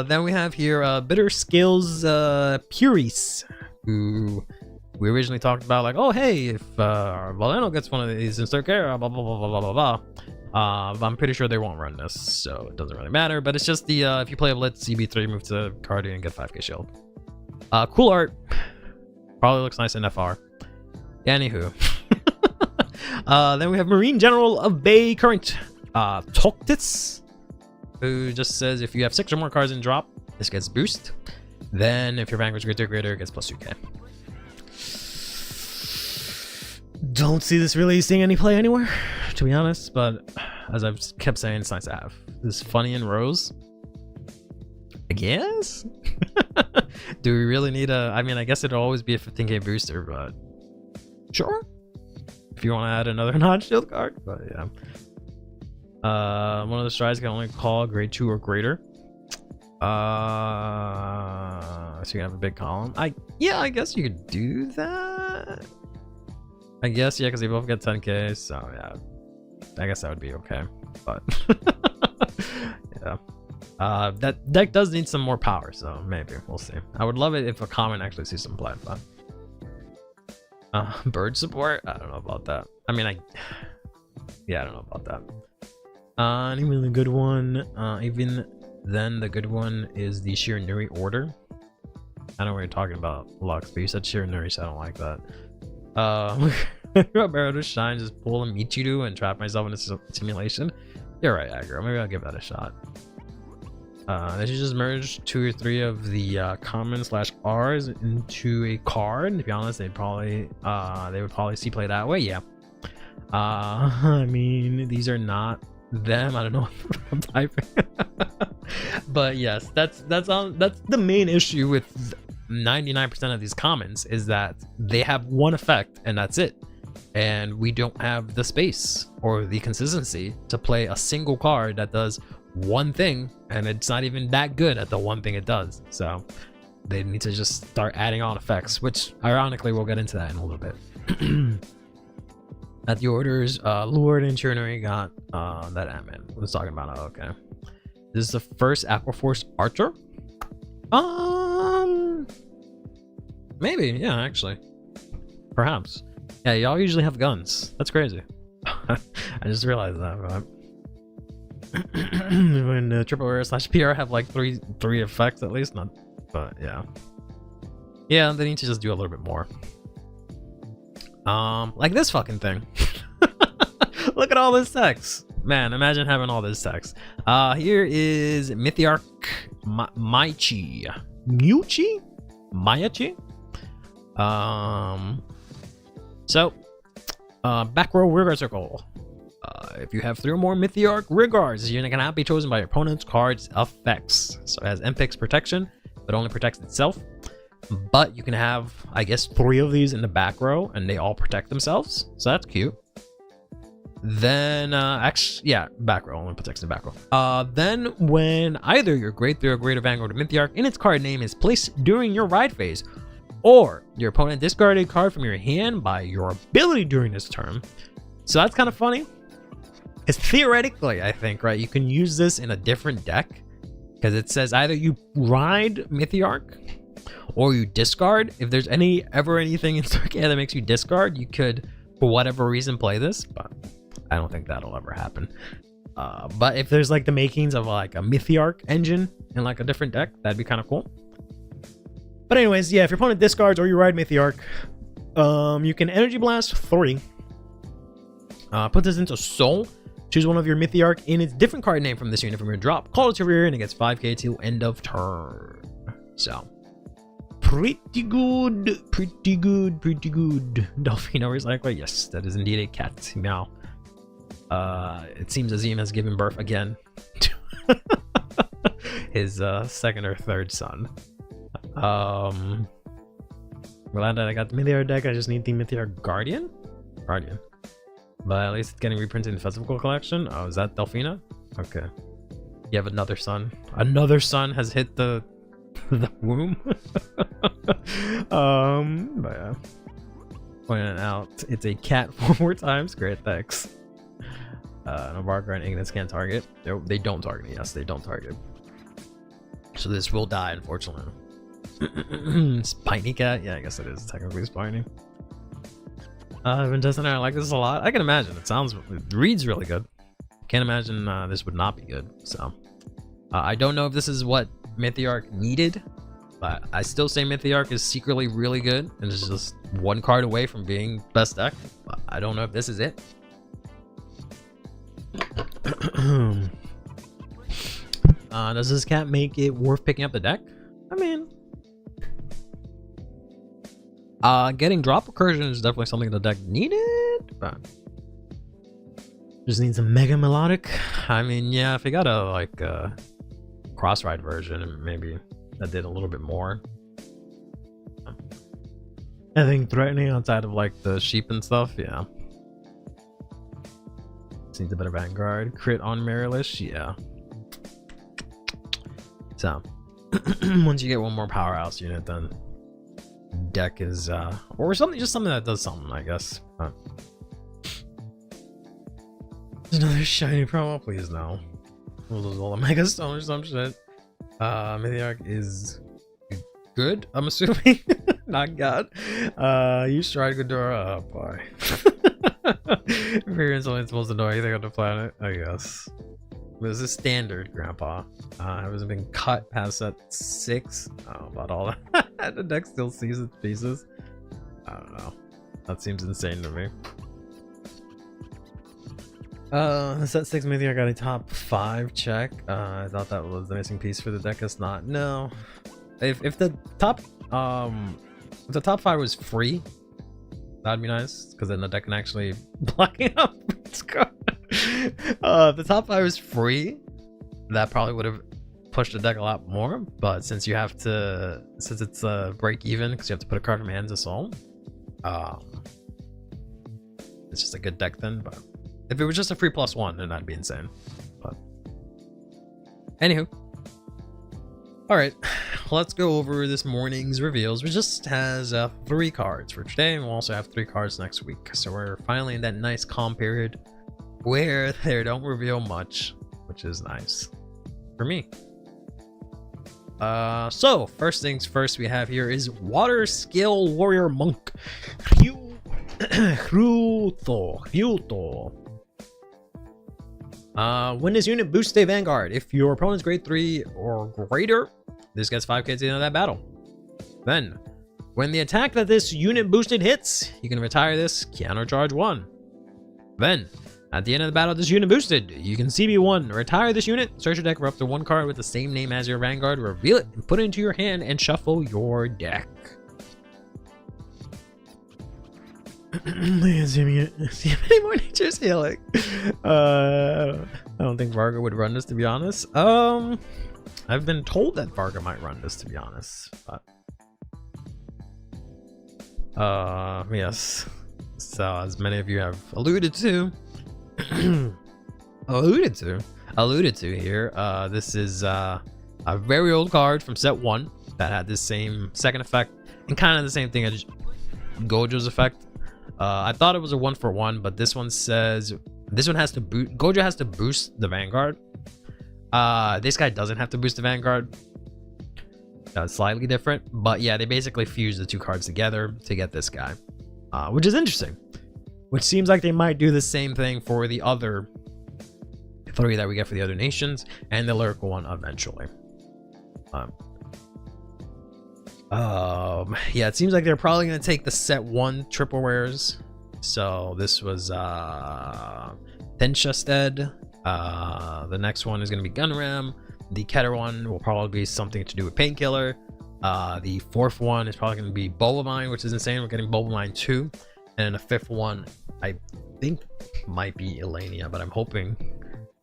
Then we have here Bitter Skills Puris, who we originally talked about, like, oh hey, if Valeno gets one of these in Circara, blah blah blah blah blah blah. But I'm pretty sure they won't run this, so it doesn't really matter. But it's just the if you play a Blitz, CB3, move to Cardi and get 5k shield. Cool art. Probably looks nice in FR. Anywho. Then we have Marine General of Bay Current, Toctis, who just says if you have 6 or more cards in drop, this gets boost. Then if your Vanguard's greater, it gets plus 2k. Don't see this really seeing any play anywhere, to be honest, but as I've kept saying, it's nice to have. This is funny in Rose, I guess. Do we really need a, I mean, I guess it'll always be a 15k booster, but sure, if you want to add another non-shield card. But yeah, one of the strides can only call grade 2 or greater. So you can have a big column. I guess you could do that. I guess, yeah, because they both get 10k, so yeah, I guess that would be okay. But yeah, that deck does need some more power, so maybe we'll see. I would love it if a common actually sees some play, but bird support, I don't know about that. I mean, I don't know about that. And even the good one, even then the good one is the Shiranui order. I know what you're talking about, Lux, but you said Shiranui, so I don't like that. Baro to shine, just pull a Michiru and trap myself in a simulation. You're right, aggro. Maybe I'll give that a shot. They should just merge 2 or 3 of the common / R's into a card. To be honest, they would probably see play that way. Yeah. I mean, these are not them. I don't know what I'm typing. But yes, that's the main issue with 99% of these commons, is that they have one effect and that's it, and we don't have the space or the consistency to play a single card that does one thing, and it's not even that good at the one thing it does. So they need to just start adding on effects, which ironically we'll get into that in a little bit. At the orders, Lord and Shiranui got that Ant-Man was talking about. Oh, okay, this is the first Aquaforce Archer. Maybe, yeah, actually, perhaps. Yeah, y'all usually have guns. That's crazy. I just realized that. But when triple rare / PR have like three effects at least, not, but yeah, they need to just do a little bit more. Like this fucking thing. Look at all this text, man. Imagine having all this text. Here is Mythiarch Mayachi. Back row rearguard circle. If you have 3 or more Mythiarch rearguards, you're gonna be chosen by your opponent's card's effects. So it has MPX protection, but only protects itself. But you can have, I guess, 3 of these in the back row, and they all protect themselves. So that's cute. Then, back row only protects the back row. Then when either your grade 3 or greater Vanguard or Mythiarch in its card name is placed during your ride phase, or your opponent discarded a card from your hand by your ability during this turn. So that's kind of funny. It's theoretically, I think, right, you can use this in a different deck, because it says either you ride Mythiarch or you discard. If there's anything in Circuit that makes you discard, you could, for whatever reason, play this, but I don't think that'll ever happen. But if there's like the makings of like a Mythiarch engine in like a different deck, that'd be kind of cool. But anyways, yeah, if your opponent discards or you ride Mythiarch, you can Energy Blast 3. Put this into Soul. Choose one of your Mythiarch in its different card name from this unit from your drop. Call it to rear and it gets 5k till end of turn. So, pretty good. Delphino Recycler. Yes, that is indeed a cat. Meow. It seems Azim has given birth again to his second or third son. Glad that I got the Meteor deck. I just need the Meteor Guardian. But at least it's getting reprinted in the Festival Collection. Oh, is that Delphina? Okay. You have another son. Another son has hit the womb. But yeah. Pointing out, it's a cat 4 times. Great, thanks. No Barker and Ignis can't target. They don't target. Yes, they don't target. So this will die, unfortunately. Spiny cat? Yeah, I guess it is technically spiny. Vincenzo and I like this a lot. I can imagine. It reads really good. Can't imagine this would not be good. So I don't know if this is what Mythiarch needed, but I still say Mythiarch is secretly really good and it's just one card away from being best deck. But I don't know if this is it. Does this cat make it worth picking up the deck? I mean, getting drop recursion is definitely something the deck needed, but just needs a mega melodic. I mean, yeah, if you got a like cross ride version, maybe that did a little bit more. I think threatening outside of like the sheep and stuff, yeah. This needs a better Vanguard. Crit on Mirrorless, yeah. So once you get one more powerhouse unit, then deck is or something, just something that does something, I guess. There's another shiny promo, please no. We'll lose all the Mega Stone or some shit. Mythiarch is good, I'm assuming. Not God. You tried Ghidorah. Oh boy. Appearance only supposed to know anything on the planet, I guess. This is standard, Grandpa. Hasn't been cut past that 6. I don't know about all that. The deck still sees its pieces. I don't know. That seems insane to me. Set 6 Mythiarch got a top 5 check. I thought that was the missing piece for the deck. It's not. No. If the top 5 was free, that'd be nice, because then the deck can actually block it up. If the top 5 is free, that probably would have pushed the deck a lot more, but since you have to, since it's break even because you have to put a card from hand to soul, it's just a good deck then. But if it was just a free +1, then that'd be insane. But anywho, all right, let's go over this morning's reveals, which just has 3 cards for today, and we'll also have 3 cards next week. So we're finally in that nice calm period where they don't reveal much, which is nice for me. So first things first, we have here is Water Skill Warrior Monk Hyuto. When this unit boosts a Vanguard, if your opponent's grade 3 or greater, this gets 5k at the end of that battle. Then, when the attack that this unit boosted hits, you can retire this, countercharge 1. Then, at the end of the battle this unit boosted, you can CB1, retire this unit, search your deck for up to 1 card with the same name as your Vanguard, reveal it, and put it into your hand and shuffle your deck. See many more Nature's Healing. I don't think Varga would run this, to be honest. I've been told that Varga might run this, to be honest, but yes. So as many of you have alluded to here, this is a very old card from set 1 that had this same second effect and kind of the same thing as Gojo's effect. I thought it was a 1-for-1, but this one says this one has to boost. Gojo has to boost the Vanguard. This guy doesn't have to boost the Vanguard. Slightly different, but yeah, they basically fuse the 2 cards together to get this guy, which is interesting. Which seems like they might do the same thing for the other 3 that we get for the other nations and the lyrical one eventually. Yeah, it seems like they're probably going to take the set 1 triple rares. So this was Tenshasted. The next one is going to be Gunram. The Keter one will probably be something to do with Painkiller. The 4th one is probably going to be Bulbamine, which is insane. We're getting Bulbamine 2. And the 5th one, I think might be Elenia, but I'm hoping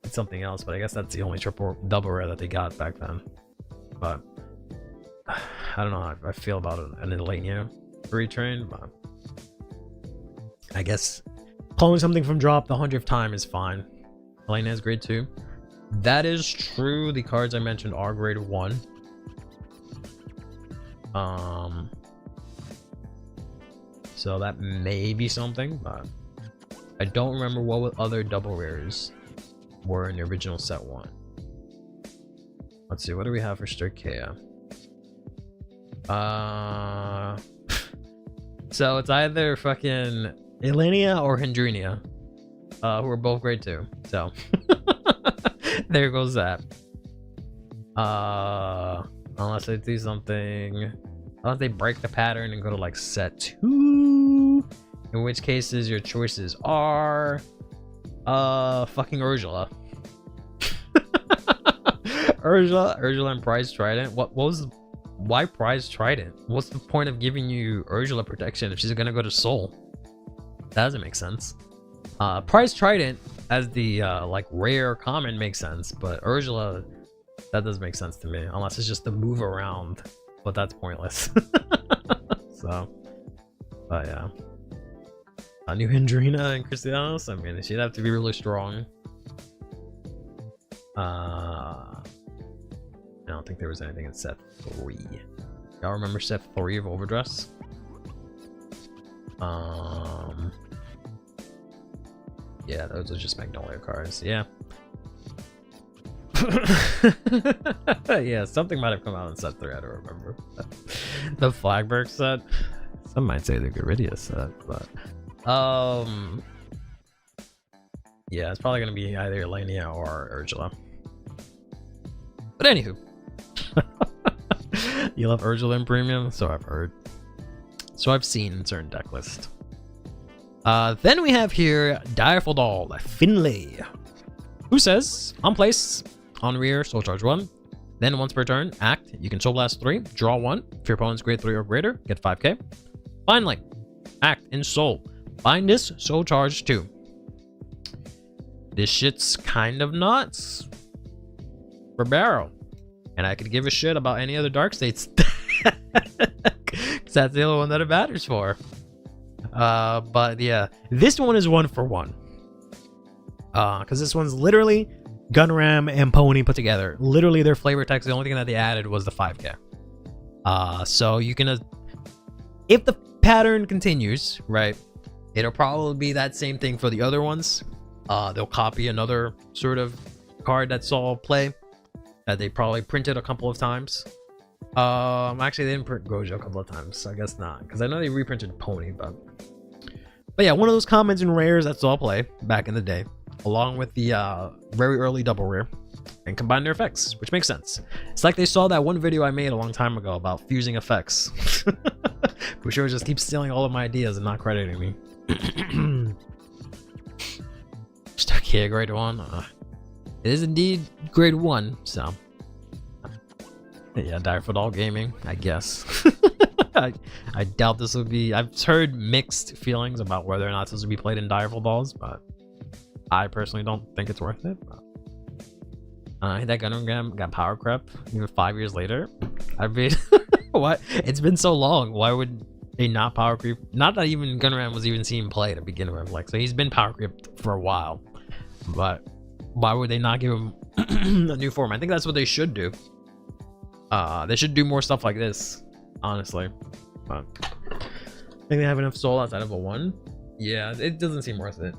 it's something else. But I guess that's the only triple double rare that they got back then. But I don't know how I feel about an Elenia retrain, but I guess pulling something from drop the 100th time is fine. Elenia is grade 2. That is true. The cards I mentioned are grade 1. So that may be something, but I don't remember what other double rares were in the original set 1. Let's see, what do we have for Sturkea? So it's either fucking Elenia or Hendrinia, who are both grade 2. So there goes that. Unless they do something, unless they break the pattern and go to like set 2, in which cases your choices are fucking Ursula. Ursula and Prize Trident. Why Prize Trident? What's the point of giving you Ursula protection if she's gonna go to Soul? That doesn't make sense. Prize Trident as the like rare common makes sense, but Ursula, that doesn't make sense to me unless it's just to move around, but that's pointless. So, but yeah, a new Hendrina and Cristianos. I mean, she'd have to be really strong. I don't think there was anything in set 3. Y'all remember set 3 of Overdress? Yeah, those are just Magnolia cards. Yeah. Yeah, something might have come out in set 3. I don't remember. The Flagberg set. Some might say the Garidia set, but yeah, it's probably gonna be either Elenia or Ursula. But anywho, you love Ursula in premium, so I've heard. So I've seen in certain deck lists. Then we have here Direful Doll Finlay, who says on place, on rear, soul charge 1. Then once per turn, act. You can soul blast 3, draw 1. If your opponent's grade 3 or greater, get 5k. Finally, act in soul. Bind this, soul charge 2. This shit's kind of nuts for Baro, and I could give a shit about any other dark states. Cause that's the only one that it matters for. But yeah, this one is 1 for 1. Cause this one's literally Gunram and Pony put together. Literally their flavor text, the only thing that they added was the 5k. So you can, if the pattern continues, right, it'll probably be that same thing for the other ones. They'll copy another sort of card that saw play that they probably printed a couple of times. Actually they didn't print Gojo a couple of times, so I guess not, because I know they reprinted Pony, but yeah, one of those commons and rares that saw play back in the day, along with the very early double rare, and combine their effects, which makes sense. It's like they saw that one video I made a long time ago about fusing effects. For sure, just keep stealing all of my ideas and not crediting me. Stuck here, grade 1. It is indeed grade 1, so yeah, Direful Doll Gaming, I guess. I doubt this will be. I've heard mixed feelings about whether or not this will be played in Direful Dolls, but I personally don't think it's worth it. But that Gunram got power creep even 5 years later. I mean, what? It's been so long. Why would they not power creep? Not that even Gunram was even seen play to begin with. Like, so he's been power creeped for a while, but why would they not give him a new form? I think that's what they should do. They should do more stuff like this, honestly. But I think they have enough soul outside of a 1. Yeah, it doesn't seem worth it.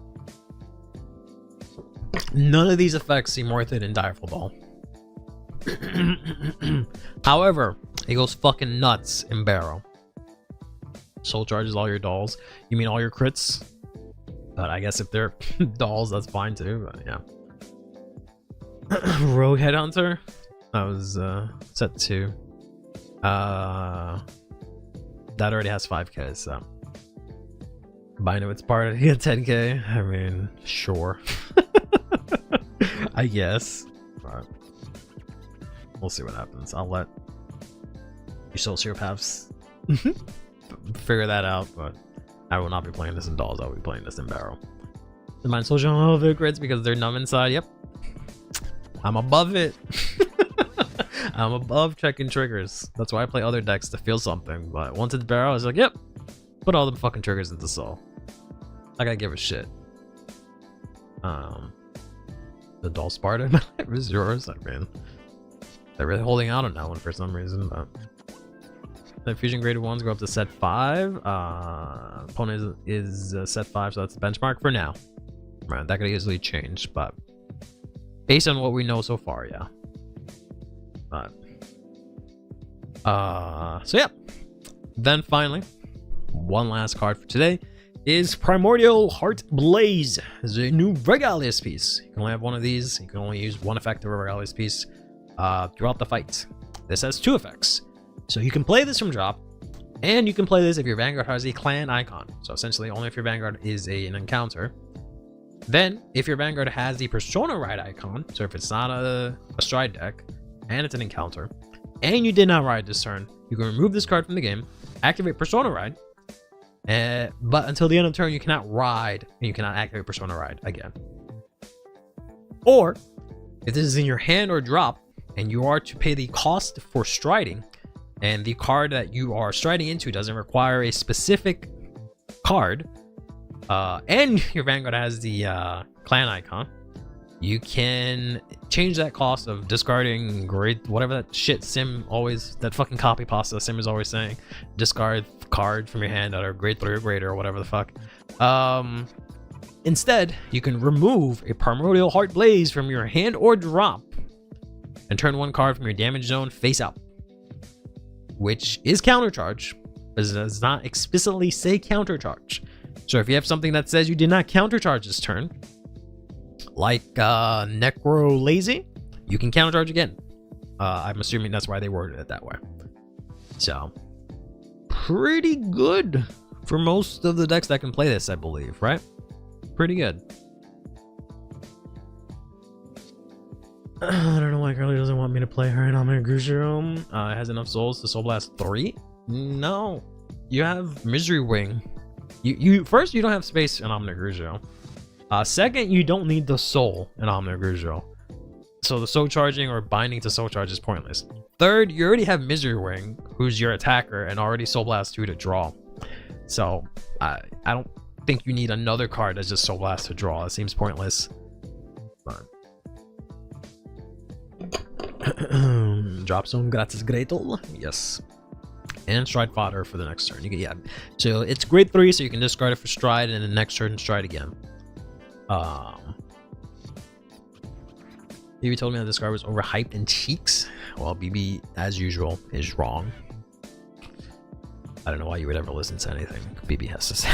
None of these effects seem worth it in Direful Doll. However, it goes fucking nuts in Baro. Soul charges all your dolls. You mean all your crits? But I guess if they're dolls, that's fine too. But yeah. Rogue Headhunter. That was set 2. That already has 5k, so combine it with Sparta to get 10k. I mean, sure. I guess. But we'll see what happens. I'll let you sociopaths figure that out, but I will not be playing this in Dolls. I'll be playing this in Baro. My social media crits because they're numb inside. Yep. I'm above it. I'm above checking triggers. That's why I play other decks to feel something. But once it's Baro, I was like, yep, put all the fucking triggers into Soul. I gotta give a shit. The Doll Sparta is yours. I mean, they're really holding out on that one for some reason. But the fusion graded ones go up to set 5. Opponent is set 5, so that's the benchmark for now. Right, that could easily change, but based on what we know so far, yeah. But so yeah. Then finally, one last card for today is Primordial Heart Blaze. It's a new Regalius piece. You can only have one of these. You can only use one effect of a Regalius piece throughout the fight. This has 2 effects. So you can play this from drop, and you can play this if your Vanguard has a clan icon. So essentially, only if your Vanguard is an encounter. Then, if your Vanguard has the Persona Ride icon, so if it's not a stride deck, and it's an encounter, and you did not ride this turn, you can remove this card from the game, activate Persona Ride, but until the end of the turn, you cannot ride, and you cannot activate Persona Ride again. Or, if this is in your hand or drop, and you are to pay the cost for striding, and the card that you are striding into doesn't require a specific card, and your Vanguard has the clan icon, you can change that cost of discarding whatever that shit Sim always, that fucking copy pasta Sim is always saying, discard card from your hand that are grade 3 or greater or whatever the fuck. Instead, you can remove a Primordial Heart Blaze from your hand or drop and turn one card from your damage zone face out, which is countercharge, but it does not explicitly say countercharge. So if you have something that says you did not countercharge this turn, like Necro Lazy, you can countercharge again. I'm assuming that's why they worded it that way. So pretty good for most of the decks that can play this, I believe, right? Pretty good. I don't know why Curly doesn't want me to play her in Omni Grushiro. It has enough souls to Soul Blast 3? No. You have Misery Wing. You first, you don't have space in Omni Grushiro. Second, you don't need the soul in Omni Grushiro. So the soul charging or binding to soul charge is pointless. Third, you already have Misery Wing, who's your attacker, and already Soul Blast 2 to draw. So I don't think you need another card that's just Soul Blast to draw. It seems pointless. But drop zone gratis Gretel, yes, and stride fodder for the next turn. You get, yeah, so it's grade 3, so you can discard it for stride, and then the next turn stride again. BB told me that this card was overhyped in cheeks. Well, BB, as usual, is wrong. I don't know why you would ever listen to anything BB has to say.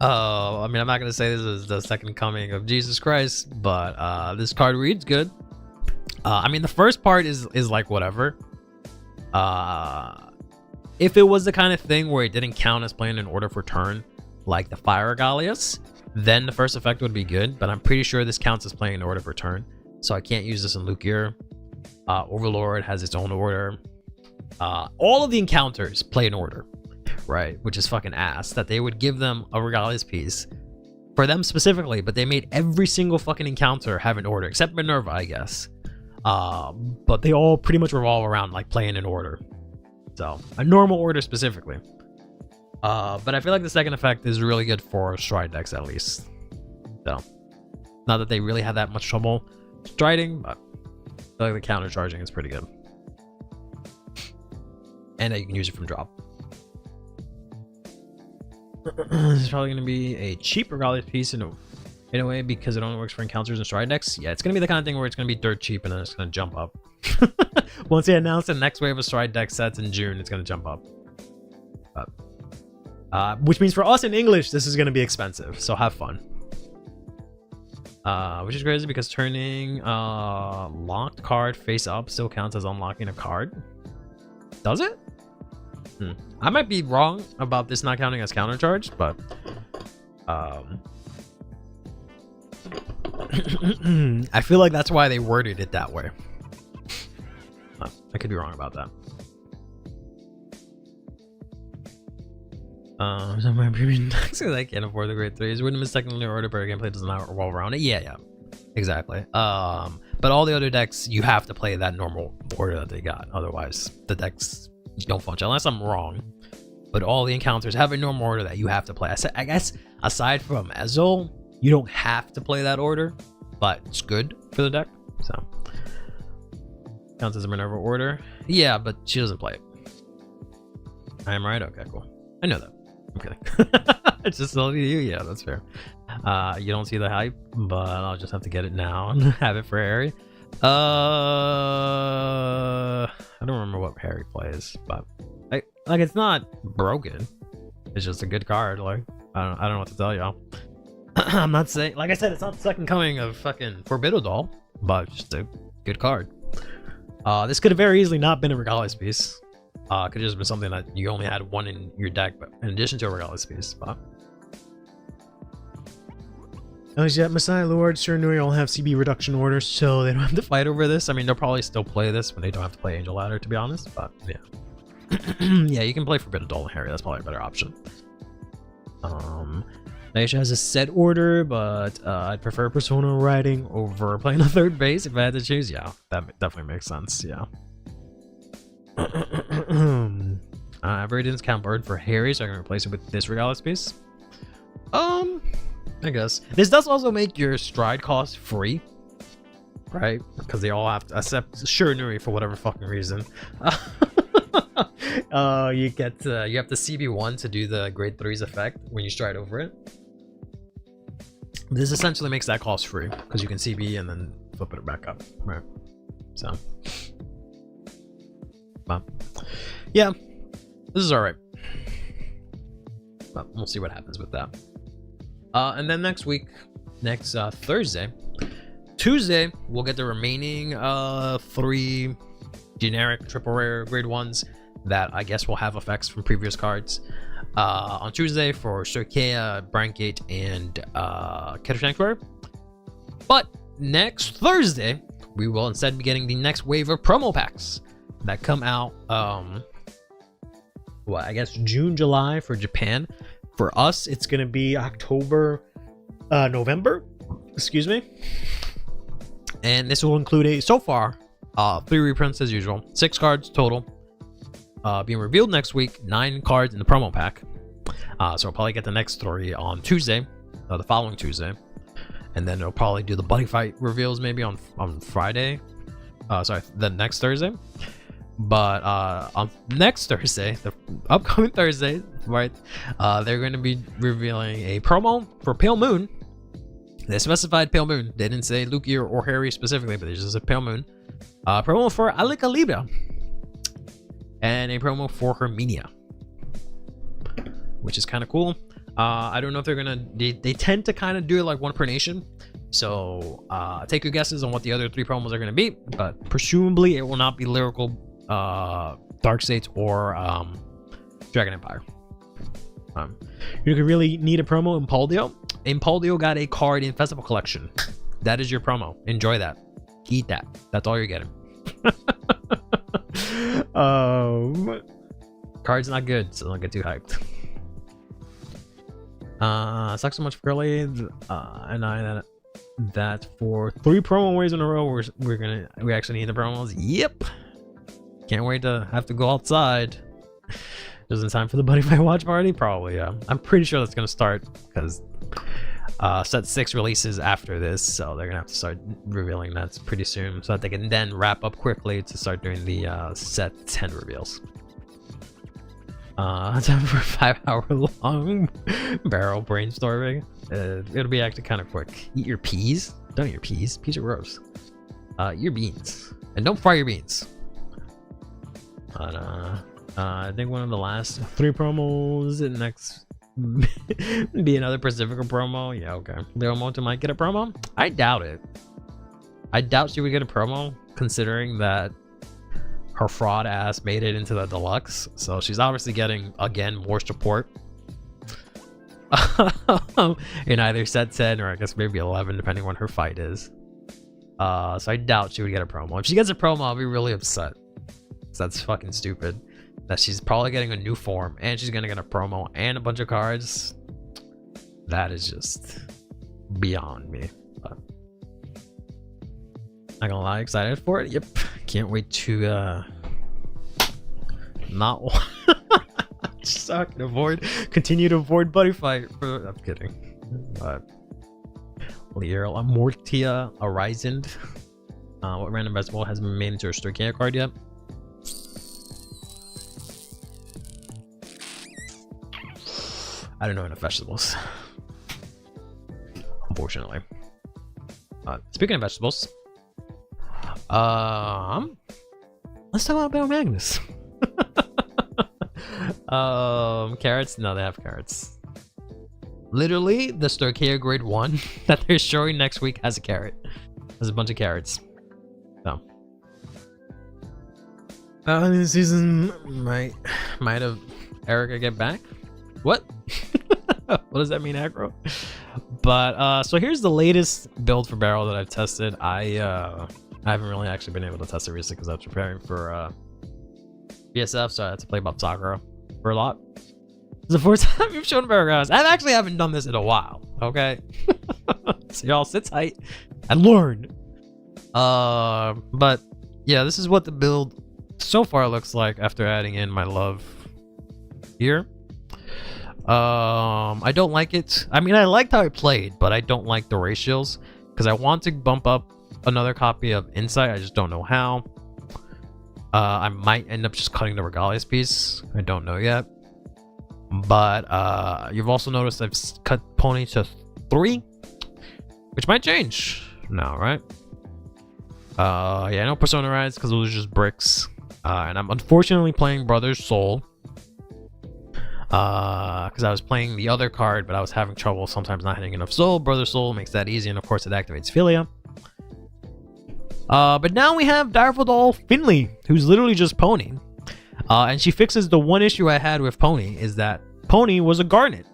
I mean, I'm not gonna say this is the second coming of Jesus Christ, but this card reads good. I mean, the first part is like whatever. If it was the kind of thing where it didn't count as playing in order for turn, like the Fire Regalius, then the first effect would be good. But I'm pretty sure this counts as playing in order for turn, so I can't use this in Lukier. Overlord has its own order. All of the encounters play in order, right? Which is fucking ass that they would give them a Regalius piece for them specifically, but they made every single fucking encounter have an order, except Minerva, I guess. But they all pretty much revolve around like playing in order, so a normal order specifically. But I feel like the second effect is really good for stride decks, at least. So not that they really have that much trouble striding, but I feel like the counter charging is pretty good, and you can use it from drop. This is probably going to be a cheap Regalius piece in a way, because it only works for encounters and stride decks. Yeah, it's going to be the kind of thing where it's going to be dirt cheap and then it's going to jump up. Once they announce the next wave of stride deck sets in June, it's going to jump up. Which means for us in English, this is going to be expensive, so have fun. Which is crazy because turning locked card face up still counts as unlocking a card. Does it? I might be wrong about this not counting as countercharge, but I feel like that's why they worded it that way. I could be wrong about that. Some of my premium decks because I can't afford the grade 3s. Wouldn't miss technically order, but gameplay does not revolve around it. Yeah, exactly. But all the other decks, you have to play that normal order that they got. Otherwise, the decks don't function, unless I'm wrong. But all the encounters have a normal order that you have to play. I guess aside from Ezel, you don't have to play that order, but it's good for the deck. So counts as a Minerva order. Yeah, but she doesn't play it. I am right. Okay, cool. I know that. I'm kidding. It's just telling you. Yeah, that's fair. You don't see the hype, but I'll just have to get it now and have it for Harry. I don't remember what Harry plays, but like it's not broken. It's just a good card. Like I don't know what to tell y'all. I'm not saying, like I said, it's not the second coming of fucking Forbidodal, but just a good card. This could have very easily not been a Regalias piece. Could have just been something that you only had one in your deck, but in addition to a Regalias piece. But Messiah Lord, Sir Nui all have CB reduction orders, so they don't have to fight over this. I mean, they'll probably still play this when they don't have to play Angel Ladder, to be honest. But yeah, yeah, you can play Forbidodal and Harry. That's probably a better option. Naisha has a set order, but I'd prefer Persona riding over playing a third base if I had to choose. Yeah, that definitely makes sense. Yeah. Viridian's count bird for Harry, so I can replace it with this Regalias piece. I guess this does also make your stride cost free, right? Because they all have to, except Shiranui for whatever fucking reason. You have to CB1 to do the grade 3's effect when you stride over it. This essentially makes that cost free because you can CB and then flip it back up, right? So, but yeah, this is all right. But we'll see what happens with that. And then next Tuesday, we'll get the remaining 3 generic triple rare grade 1s that I guess will have effects from previous cards. On Tuesday for Sirkea, Brandgate, and Keter Sanctuary. But next Thursday, we will instead be getting the next wave of promo packs that come out, I guess June, July for Japan. For us, it's going to be November, excuse me. And this will include so far, 3 reprints as usual, 6 cards total. Being revealed next week, 9 cards in the promo pack. So I'll probably get the next 3 on Tuesday, the following Tuesday, and then it'll probably do the buddy fight reveals maybe on Friday. The next Thursday. But on next Thursday, the upcoming Thursday, right? They're going to be revealing a promo for Pale Moon. They specified Pale Moon. They didn't say Luki or Harry specifically, but they just said Pale Moon. Promo for Alika Libra. And a promo for Herminia, which is kind of cool. I don't know if they're gonna. They tend to kind of do it like one per nation. So take your guesses on what the other 3 promos are gonna be. But presumably it will not be Lyrical, Dark States, or Dragon Empire. You could really need a promo in Impaldio. Impaldio got a card in Festival Collection. That is your promo. Enjoy that. Eat that. That's all you're getting. Card's not good, so don't get too hyped. Sucks so much for Curly and I that for 3 promo waves in a row we actually need the promos. Yep. Can't wait to have to go outside. Just in time for the Buddy Fight watch party? Probably, yeah. I'm pretty sure that's gonna start because set 6 releases after this, so they're gonna have to start revealing that pretty soon so that they can then wrap up quickly to start doing the set 10 reveals. Time for a 5-hour-long barrel brainstorming. It'll be actually kind of quick. Eat your peas. Don't eat your peas. Peas are gross. Eat your beans. And don't fry your beans. But, I think one of the last 3 promos next be another Pacifica promo. Yeah, okay. Leo Mota might get a promo. I doubt it. I doubt she would get a promo, considering that her fraud ass made it into the deluxe. So she's obviously getting, again, more support. In either set 10 or I guess maybe 11, depending on when her fight is. So I doubt she would get a promo. If she gets a promo, I'll be really upset. That's fucking stupid. that she's probably getting a new form and she's gonna get a promo and a bunch of cards. That is just beyond me. But not gonna lie, excited for it. Yep, can't wait to not so I can continue to avoid buddy fight. I'm kidding. But Lear Mortia Horizon. What random vegetable hasn't been made into a Storkia card yet? I don't know enough vegetables, unfortunately. Speaking of vegetables, let's talk about Baro Magnus. Carrots? No, they have carrots. Literally, the Storkia grade 1 that they're showing next week has a carrot. There's a bunch of carrots. So, this season might have Erica get back. What? What does that mean, aggro? But so here's the latest build for Baro that I've tested. I haven't really actually been able to test it recently because I was preparing for BSF, so I had to play Bob Sakura for a lot. It's the first time you've shown Baro, guys. I actually haven't done this in a while. Okay, so y'all sit tight and learn. But yeah, this is what the build so far looks like after adding in my love here. I don't like it. I mean, I liked how I played, but I don't like the ratios because I want to bump up another copy of Insight. I just don't know how. I might end up just cutting the Regalias piece. I don't know yet. But you've also noticed I've cut Pony to 3, which might change now, right? Yeah, no Persona rides because those are just bricks. And I'm unfortunately playing Brother's Soul. Because I was playing the other card, but I was having trouble sometimes not hitting enough soul. Brother Soul makes that easy, and of course it activates Philia. But now we have Direful Doll Finley, who's literally just Pony. And she fixes the one issue I had with Pony, is that Pony was a Garnet.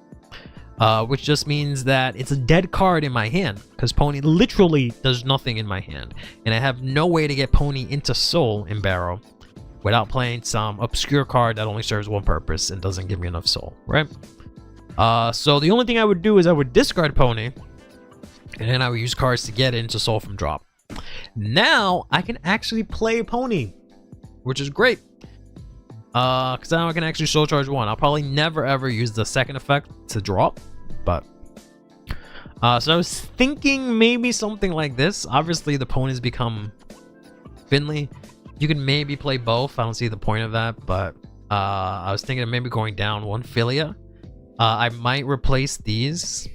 Which just means that it's a dead card in my hand, because Pony literally does nothing in my hand. And I have no way to get Pony into Soul in Baro without playing some obscure card that only serves one purpose and doesn't give me enough soul, right? So the only thing I would do is I would discard Pony, and then I would use cards to get into soul from drop. Now I can actually play Pony, which is great. Because now I can actually soul charge 1. I'll probably never ever use the second effect to drop, but so I was thinking maybe something like this. Obviously the Ponies become Finley. You can maybe play both. I don't see the point of that, but I was thinking of maybe going down 1 Philia. I might replace these,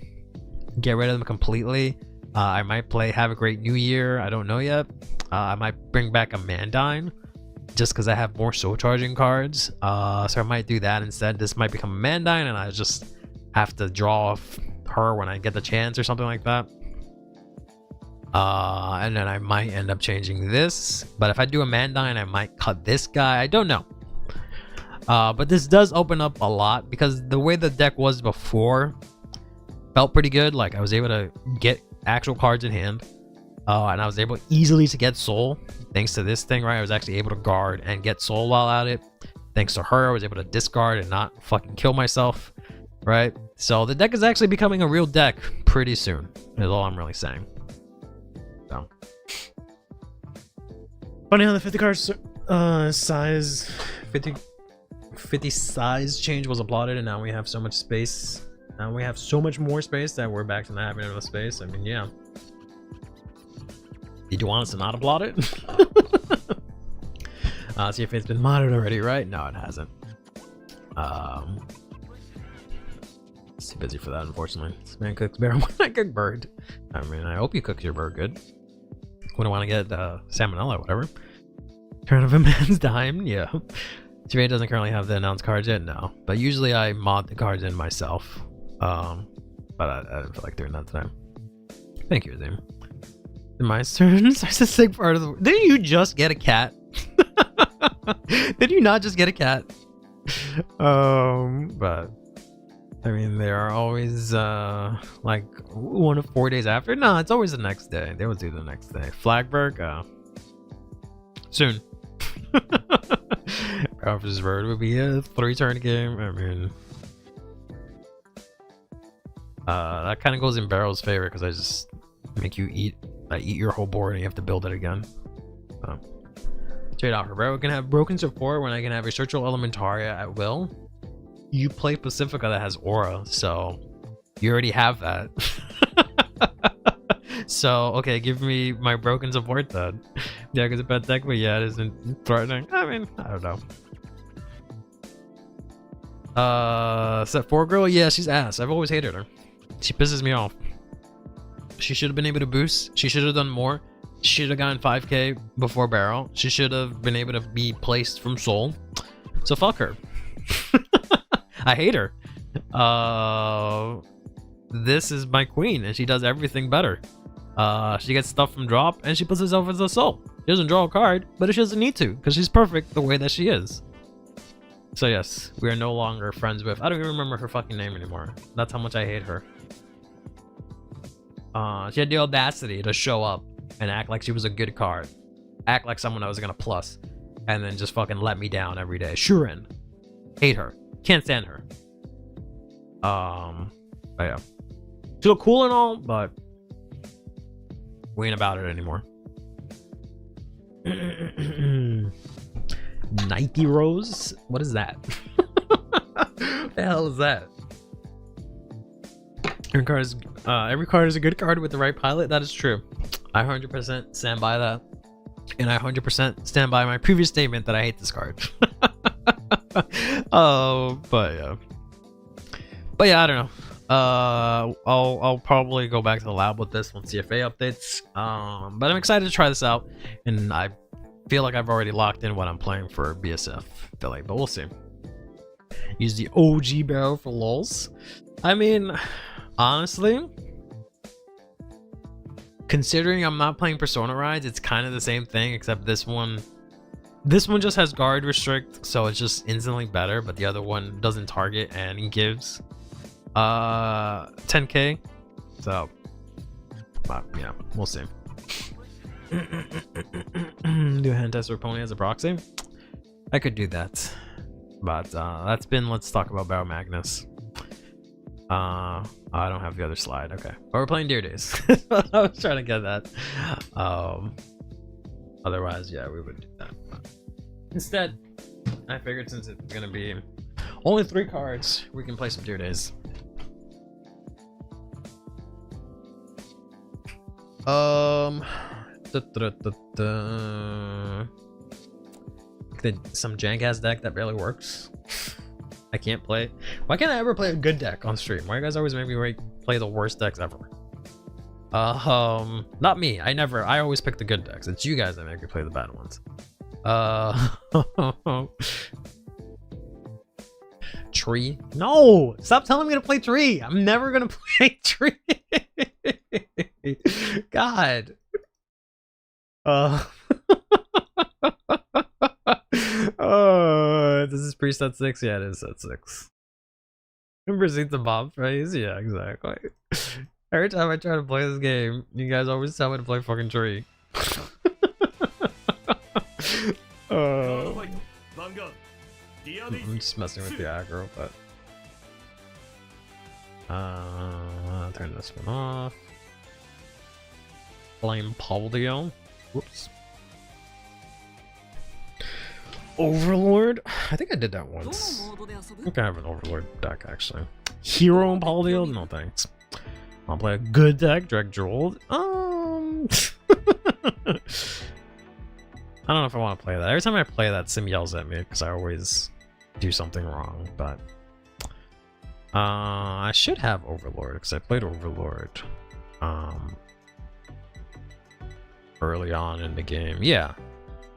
get rid of them completely. I might play Have a Great New Year. I don't know yet. I might bring back a Mandine just because I have more soul charging cards. So I might do that instead. This might become a Mandine and I just have to draw off her when I get the chance or something like that. And then I might end up changing this, but if I do a Mandine, I might cut this guy. I don't know. But this does open up a lot because the way the deck was before felt pretty good. Like I was able to get actual cards in hand, and I was able easily to get soul thanks to this thing, right? I was actually able to guard and get soul while at it. Thanks to her, I was able to discard and not fucking kill myself, right? So the deck is actually becoming a real deck pretty soon, is all I'm really saying. So funny how the 50 cards size 50 size change was applauded, and now we have so much space. Now we have so much more space that we're back to not having enough space. I mean, yeah. Did you want us to not applaud it? See if it's been modded already, right? No, it hasn't. It's too busy for that, unfortunately. This man cooks bear when I cook bird. I mean, I hope you cook your bird good. Wouldn't want to get salmonella or whatever. Turn of a man's dime, yeah. Jermaine doesn't currently have the announced cards yet, no. But usually I mod the cards in myself. But I didn't feel like doing that today. Thank you, Azim. My turn starts a sick part of the. Didn't you just get a cat? Did you not just get a cat? But I mean, they are always like 1 to 4 days after. No, it's always the next day. They will do the next day. Flagberg, soon. Officer's Bird would be a 3-turn game. I mean, that kind of goes in Baro's favor because I just make you eat. I eat your whole board and you have to build it again. So, trade offer. Baro can have broken support when I can have a Searchable Elementaria at will. You play Pacifica that has aura, so you already have that. So, okay, give me my broken support then. Yeah, because a bad deck, but yeah, it isn't threatening. I mean, I don't know. Set 4 girl? Yeah, she's ass. I've always hated her. She pisses me off. She should have been able to boost. She should have done more. She should have gotten 5k before Baro. She should have been able to be placed from Soul. So fuck her. I hate her. This is my queen, and she does everything better. She gets stuff from drop, and she puts herself as a soul. She doesn't draw a card, but she doesn't need to, because she's perfect the way that she is. So yes, we are no longer friends with... I don't even remember her fucking name anymore. That's how much I hate her. She had the audacity to show up and act like she was a good card. Act like someone I was gonna plus, and then just fucking let me down every day. Shuren. Hate her. Can't stand her. But yeah. She look cool and all, but we ain't about it anymore. Nike Rose? What is that? What the hell is that? Every card is a good card with the right pilot. That is true. I 100% stand by that. And I 100% stand by my previous statement that I hate this card. Oh, but yeah. But yeah, I don't know. I'll probably go back to the lab with this once CFA updates. But I'm excited to try this out, and I feel like I've already locked in what I'm playing for BSF Philly, but we'll see. Use the OG Baro for lulz. I mean, honestly, considering I'm not playing Persona Rides, it's kind of the same thing, except this one just has guard restrict, so it's just instantly better, but the other one doesn't target and gives 10k, so yeah, we'll see. Do a hand test for Pony as a proxy? I could do that, but that's been... Let's talk about Baro Magnus. I don't have the other slide. Okay, but we're playing Deer Days. I was trying to get that. Otherwise, yeah, we would do that, but instead I figured since it's gonna be only 3 cards, we can play some Deer Days. Some jank ass deck that barely works. I can't play. Why can't I ever play a good deck on stream? Why you guys always make me play the worst decks ever? Not me. I always pick the good decks. It's you guys that make me play the bad ones. Tree? No! Stop telling me to play Tree! I'm never gonna play Tree! God. This is pre-set 6? Yeah, it is set 6. Proceed the Bob phrase? Yeah, exactly. Every time I try to play this game, you guys always tell me to play fucking Tree. I'm just messing with the aggro, but turn this one off. Flame Paldio. Whoops. Overlord? I think I did that once. I think I have an Overlord deck actually. Hero and Paldio? No thanks. I'll play a good deck, Drag Jold. I don't know if I want to play that. Every time I play that, Sim yells at me because I always do something wrong, but I should have Overlord because I played Overlord early on in the game. Yeah,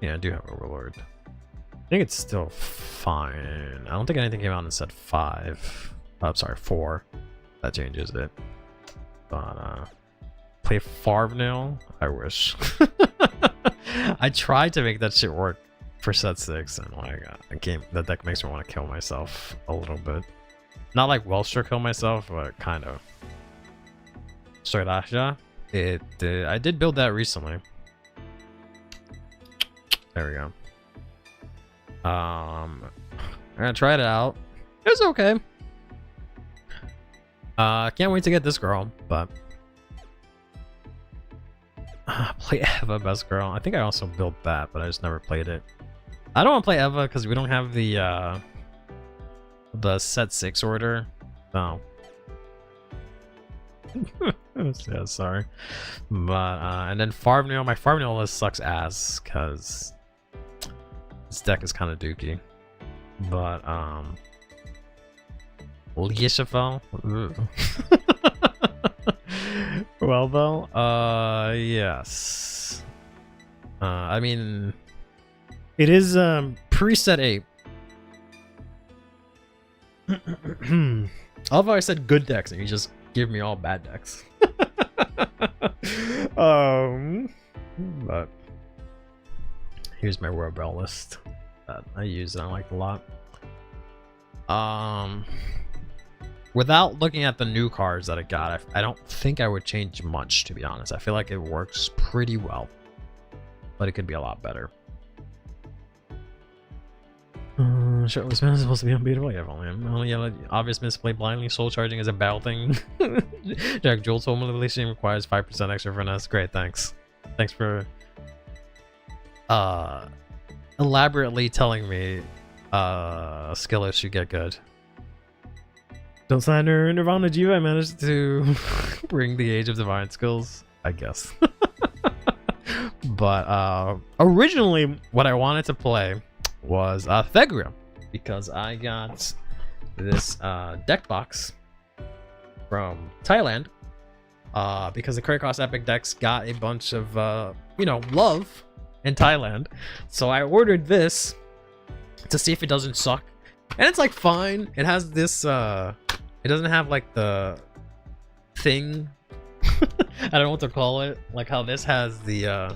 I do have Overlord. I think it's still fine. I don't think anything came out in set 5. I'm sorry, 4. That changes it. But play Farvnail? I wish. I tried to make that shit work for set 6, and like that deck makes me want to kill myself a little bit. Not like Welster kill myself, but kind of. Sorasha? I did build that recently. There we go. I'm gonna try it out. It's okay. Can't wait to get this girl, but play Eva best girl. I think I also built that, but I just never played it. I don't want to play Eva because we don't have the set 6 order. No. Yeah, sorry. But and then Farmnail, my Farmnail list sucks ass because this deck is kind of dookie. But Lieshafel. Well though, yes. I mean, it is preset 8. Although I said good decks and you just give me all bad decks. But here's my World Bell list that I use and I like a lot. Without looking at the new cards that I got, I don't think I would change much, to be honest. I feel like it works pretty well, but it could be a lot better. Shirtless man is supposed to be unbeatable. Yeah, only obvious misplay blindly. Soul charging is a battle thing. Jack Joel soul manipulation requires 5% extra finesse. Great, thanks. Thanks for elaborately telling me skill issue get good. Don't sign her Nirvana Jiva. I managed to bring the Age of Divine skills, I guess. But originally what I wanted to play was Thegria, because I got this deck box from Thailand because the Credit Cost Epic decks got a bunch of you know, love in Thailand. So I ordered this to see if it doesn't suck, and it's like fine. It has this it doesn't have like the thing I don't know what to call it, like how this has the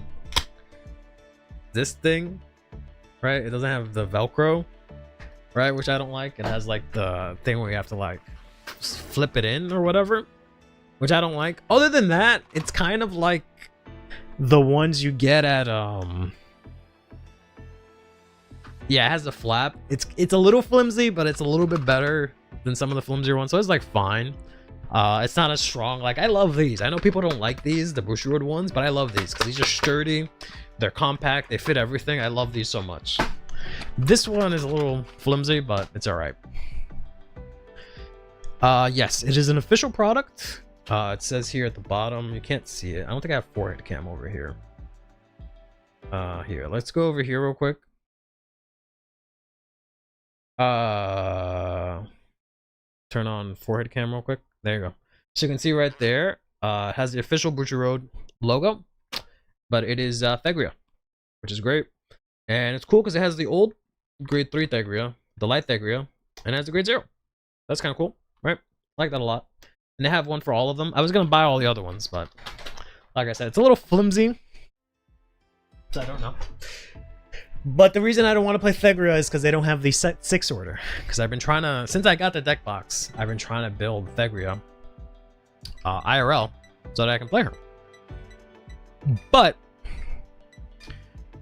this thing, right? It doesn't have the Velcro, right? Which I don't like. It has like the thing where you have to like flip it in or whatever, which I don't like. Other than that, it's kind of like the ones you get at yeah, it has the flap. It's a little flimsy, but it's a little bit better than some of the flimsier ones, so it's like fine. It's not as strong. Like, I love these. I know people don't like these, the Bushiroad ones, but I love these because these are sturdy, they're compact, they fit everything. I love these so much. This one is a little flimsy, but it's all right. Yes, it is an official product. It says here at the bottom, you can't see it. I don't think I have forehead cam over here. Here, let's go over here real quick. Turn on forehead cam real quick. There you go. So you can see right there, it has the official Bushiroad logo, but it is Thegria, which is great. And it's cool because it has the old grade 3 Thegria, the light Thegria, and it has the grade 0. That's kind of cool, right? I like that a lot. And they have one for all of them. I was going to buy all the other ones, but like I said, it's a little flimsy, so I don't know. But the reason I don't want to play Thegria is because they don't have the set 6 order. Because I've been trying to, since I got the deck box, I've been trying to build Thegria IRL so that I can play her. But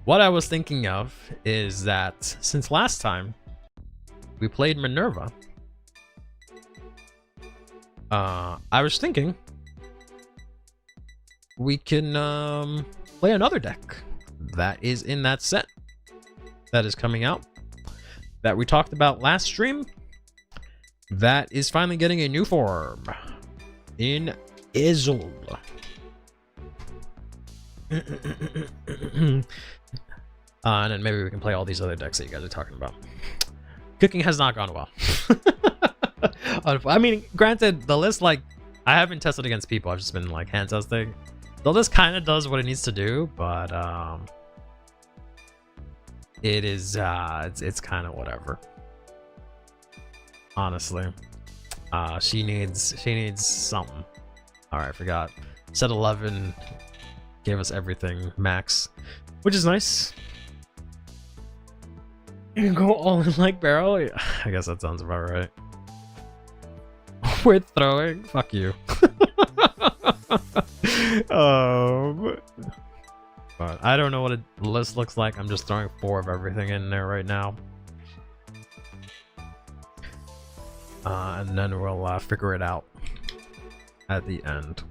what I was thinking of is that since last time we played Minerva, I was thinking we can play another deck that is in that set that is coming out, that we talked about last stream, that is finally getting a new form in Izzle. And then maybe we can play all these other decks that you guys are talking about. Cooking has not gone well. I mean, granted, the list, like, I haven't tested against people, I've just been like hand testing. The list kind of does what it needs to do, but it is it's kind of whatever, honestly. She needs something. All right, I forgot. Set 11 gave us everything max, which is nice. You can go all in like Baro. I guess that sounds about right. We're throwing. Fuck you. But I don't know what a list looks like. I'm just throwing 4 of everything in there right now. And then we'll figure it out at the end.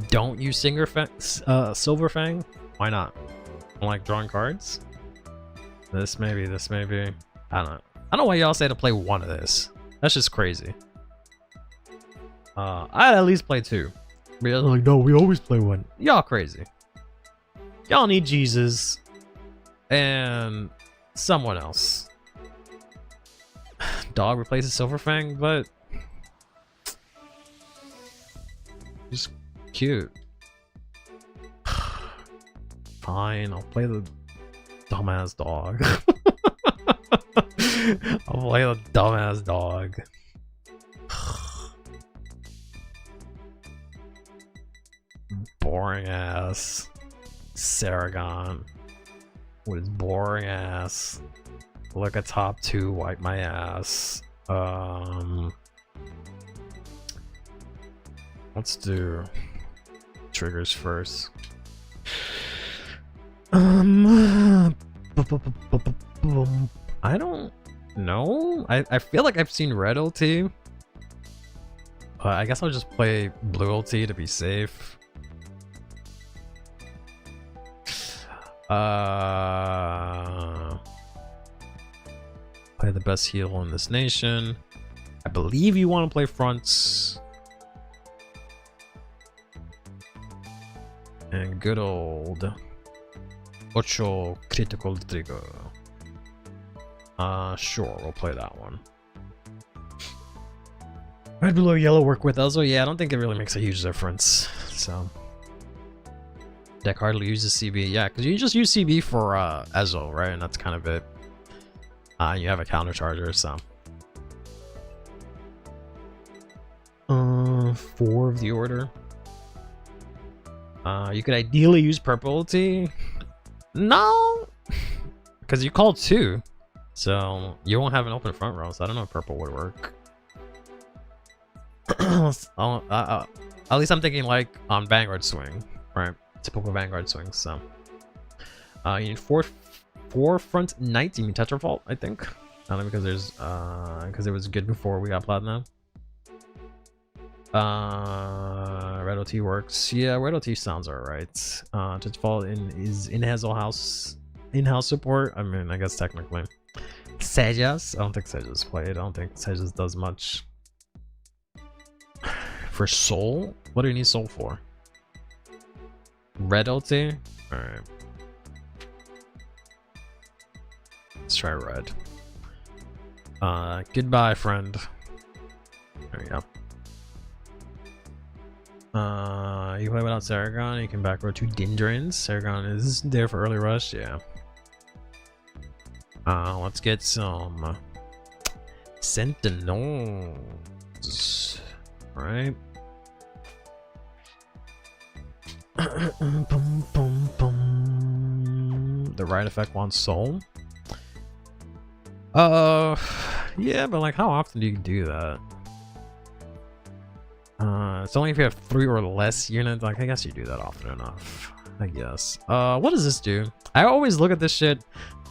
Don't use Silverfang? Why not? I like drawing cards. This maybe. I don't know. I don't know why y'all say to play one of this. That's just crazy. I'd at least play two. But like, no, we always play one. Y'all crazy. Y'all need Jesus and someone else. Dog replaces Silverfang, but he's cute. Fine, I'll play the dumbass dog. I'll play the dumbass dog. Boring ass Saragon with his boring ass. Look at top 2, wipe my ass. Let's do triggers first. I don't know. I feel like I've seen red LT. I guess I'll just play blue LT to be safe. Play the best heal in this nation. I believe you want to play fronts. And good old Ocho critical trigger. Sure, we'll play that one. Red, blue, or yellow work with also. Yeah, I don't think it really makes a huge difference. So deck hardly uses CB. Yeah, because you just use CB for Ezo, right? And that's kind of it. You have a counter charger, so 4 of the order. You could ideally use purple LT. No, because you called 2, so you won't have an open front row. So I don't know if purple would work. At least I'm thinking like on Vanguard swing, right? Typical Vanguard swing. So you need four front knights. You mean Tetravault, I think. Not because there's because it was good before we got platinum. Red OT works. Yeah, Red OT sounds alright. Tetravault is in-house support. I mean, I guess technically. Sejas? I don't think Sejas played. I don't think Sejas does much. For soul? What do you need soul for? Red LT? Alright. Let's try red. Goodbye, friend. There we go. You play without Saragon, you can back row 2 Dindrans. Saragon is there for early rush, yeah. Let's get some Sentinels. Right? The right effect wants soul. Yeah, but like, how often do you do that? It's only if you have 3 or less units. Like, I guess you do that often enough. I guess. What does this do? I always look at this shit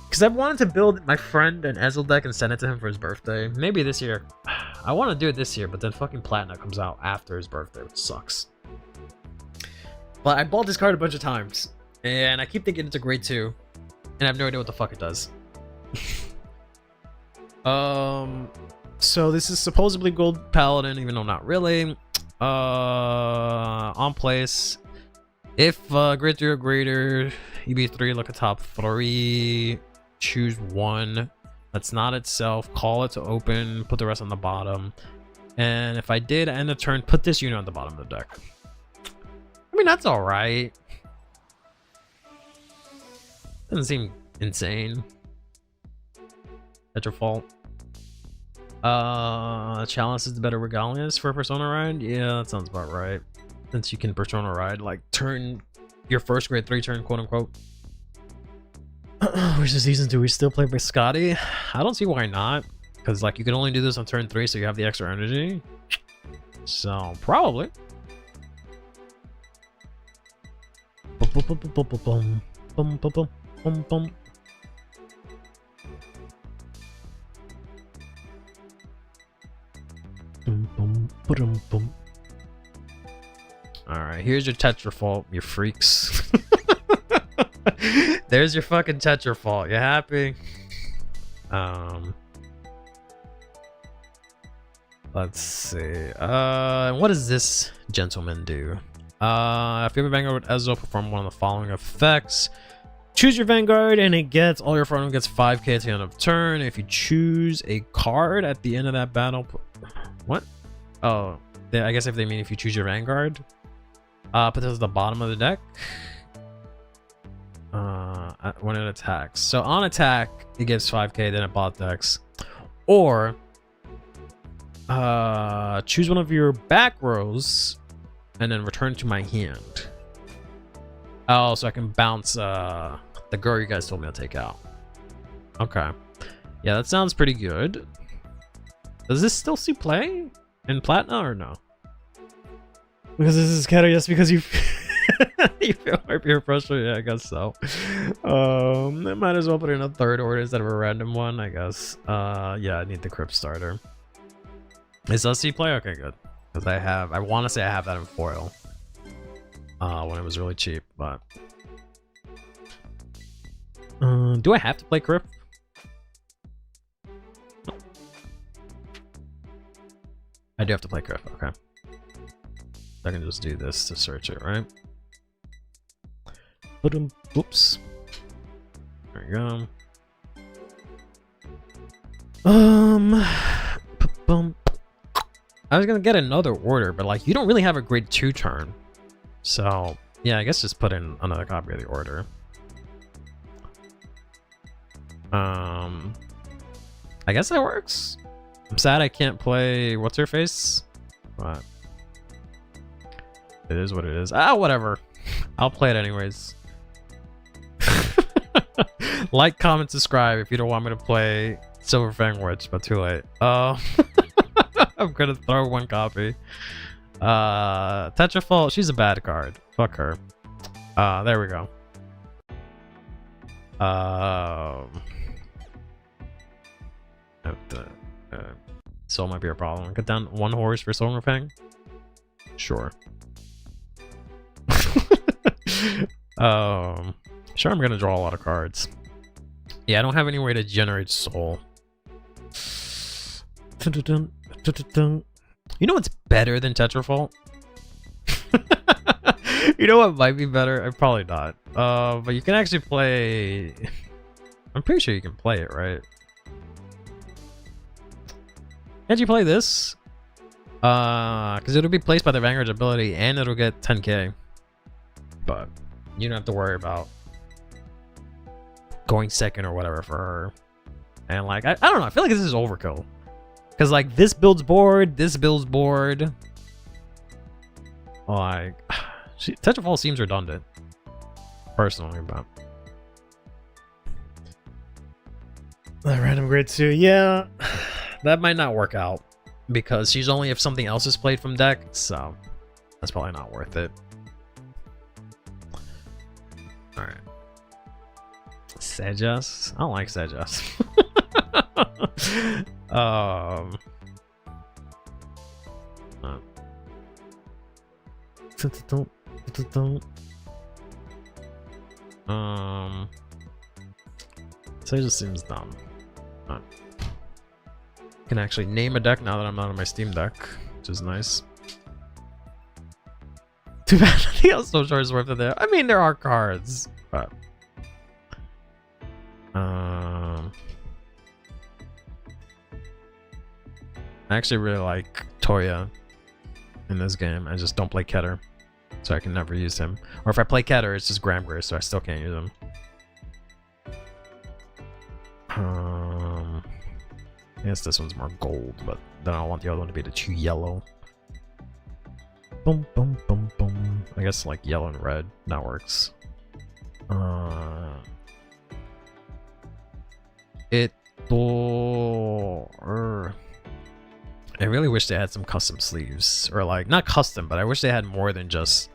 because I've wanted to build my friend an Ezel deck and send it to him for his birthday. Maybe this year. I want to do it this year, but then fucking Platinum comes out after his birthday, which sucks. But I bought this card a bunch of times, and I keep thinking it's a grade 2, and I have no idea what the fuck it does. So this is supposedly Gold Paladin, even though not really. On place. If grade 3 or greater, EB3, look at top 3, choose 1. That's not itself. Call it to open. Put the rest on the bottom. And if I did end the turn, put this unit on the bottom of the deck. I mean, that's alright. Doesn't seem insane. That's your fault. Chalice is the better Regalius for Persona Ride? Yeah, that sounds about right. Since you can Persona Ride, like, turn your first grade 3 turn, quote unquote. Which is season 2, we still play Biscotti? I don't see why not. Because, like, you can only do this on turn 3, so you have the extra energy. So, probably. here's your Tetrafault, you freaks. There's your fucking Tetrafault. You happy? Let's see. What does this gentleman do? If you have a Vanguard with Ezo, perform one of the following effects. Choose your Vanguard and it gets all your front gets 5k at the end of turn. If you choose a card at the end of that battle, what? Oh, I guess if they mean if you choose your Vanguard, put this at the bottom of the deck. When it attacks. So on attack, it gives 5k, then it bot decks. Or choose one of your back rows and then return to my hand. Oh, so I can bounce the girl you guys told me to take out. Okay. Yeah, that sounds pretty good. Does this still see play in Platinum or no? Because this is kind of just because you you feel like you're frustrated. Yeah, I guess so. I might as well put in a third order instead of a random one, I guess. Yeah, I need the Crypt starter. It does see play? Okay, good. Because I want to say I have that in foil. When it was really cheap, but do I have to play Crypt? I do have to play Crypt, okay. I can just do this to search it, right? Oops. There you go. I was gonna get another order, but like you don't really have a grade 2 turn. So yeah, I guess just put in another copy of the order. I guess that works. I'm sad I can't play what's her face, but it is what it is. Ah, whatever. I'll play it anyways. Like, comment, subscribe if you don't want me to play Silver Fang Witch, but too late. I'm gonna throw one copy. Tetrafault, she's a bad card. Fuck her. There we go. Soul might be a problem. Cut down one horse for Silver Fang? Sure. Sure, I'm gonna draw a lot of cards. Yeah, I don't have any way to generate soul. You know what's better than Tetrafault? You know what might be better? Probably not. But you can actually play... I'm pretty sure you can play it, right? Can't you play this? Because it'll be placed by the Vanguard's ability and it'll get 10k. But you don't have to worry about going second or whatever for her. And like, I don't know, I feel like this is overkill. Because like, this builds board, this builds board. Like, Tetrafault seems redundant. Personally, but... The random grade 2, yeah. That might not work out. Because she's only if something else is played from deck, so... That's probably not worth it. Alright. Sejas? I don't like Sejas. Sejas seems dumb. Can actually name a deck now that I'm not on my Steam Deck, which is nice. Too bad nothing else so short is worth it there. I mean, there are cards, but I actually really like Toya in this game. I just don't play Keter, so I can never use him. Or if I play Keter, it's just Gramgray, so I still can't use him. I guess this one's more gold, but then I want the other one to be the 2 yellow. Boom, boom, boom, boom. I guess like yellow and red, that works. I really wish they had some custom sleeves, or like not custom, but I wish they had more than just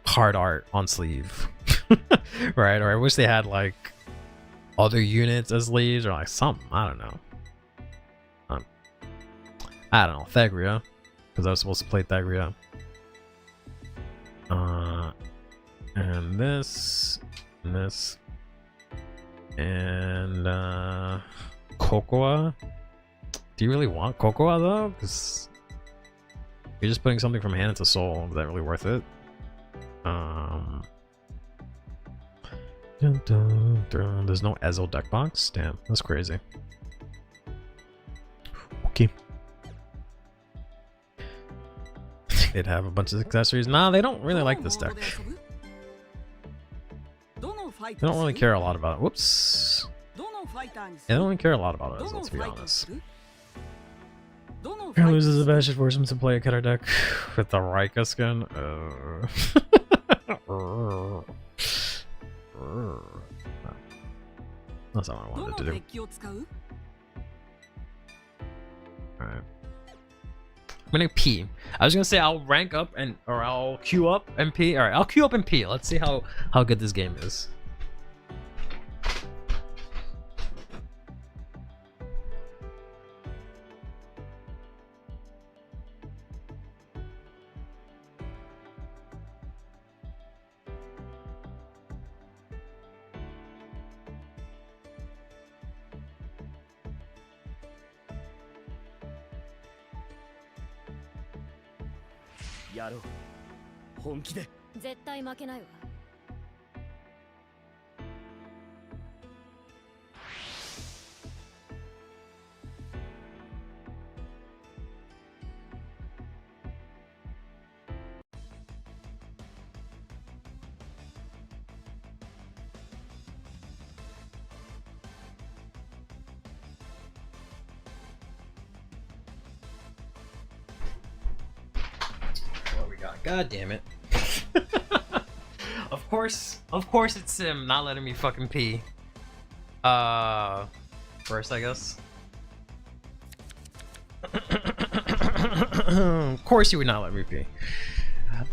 hard art on sleeve. Right? Or I wish they had like other units as sleeves, or like something. I don't know. I don't know. Thagria, because I was supposed to play Thagria. And this, and this, and Cocoa. Do you really want Cocoa though? Because you're just putting something from hand to soul. Is that really worth it? There's no Ezel deck box? Damn, that's crazy. Okay. They'd have a bunch of accessories. Nah, they don't really like this deck. They don't really care a lot about it. Whoops. They don't really care a lot about it, let's be honest. Who loses a badge should force him to play a cutter deck with the Rika skin. That's not what I wanted to do. Alright. I'm gonna P. I was gonna say I'll rank up or I'll queue up and P. Alright, I'll queue up and P. Let's see how good this game is. God damn it. Of course it's Sim not letting me fucking pee. First I guess. Of course you would not let me pee.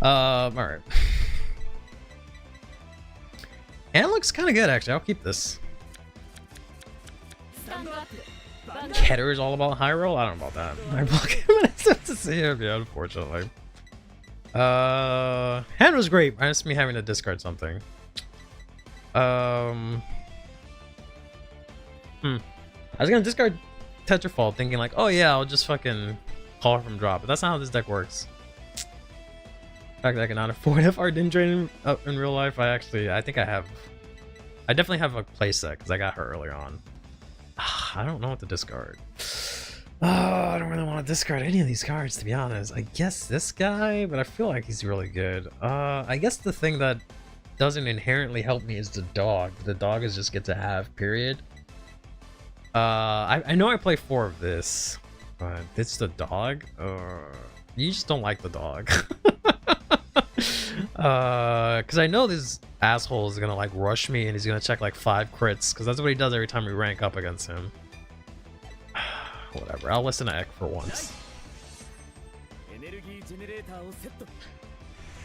Alright. And it looks kinda good actually, I'll keep this. Keter is all about high roll? I don't know about that. I block him and I have to see him, yeah, unfortunately. Hand was great, minus me having to discard something. I was gonna discard Tetrafall thinking like, oh yeah, I'll just fucking call from drop, but that's not how this deck works. The fact that I cannot afford FR Dendron in real life, I think I definitely have a playset because I got her earlier on. I don't know what to discard. Oh, I don't really want to discard any of these cards, to be honest. I guess this guy, but I feel like he's really good. I guess the thing that doesn't inherently help me is the dog. The dog is just get to have, period. I know I play 4 of this, but it's the dog. You just don't like the dog. Because I know this asshole is gonna like rush me and he's gonna check like 5 crits, because that's what he does every time we rank up against him. Whatever, I'll listen to Ek for once.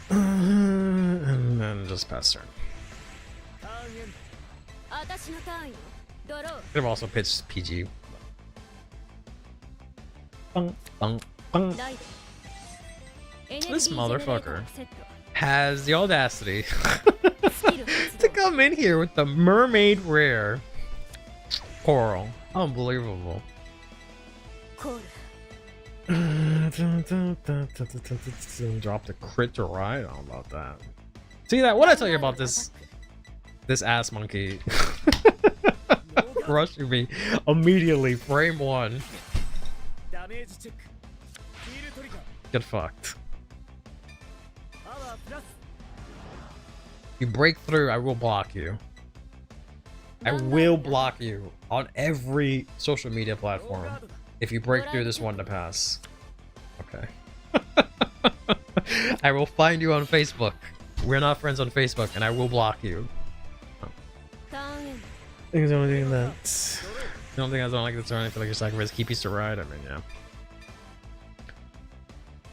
And then just pass turn. Could have also pitched PG. Bung, bung, bung. This motherfucker has the audacity to come in here with the mermaid rare coral. Unbelievable. Drop the crit to ride. I don't know about that. See that? What did I tell you about this ass monkey? Rushing me immediately, frame 1. Get fucked. You break through, I will block you. I will block you on every social media platform if you break through this one to pass. Okay. I will find you on Facebook. We're not friends on Facebook, and I will block you. I think it's the only thing that. I don't think I don't like this turn. I feel like you're sacrificing keepies to ride. I mean, yeah.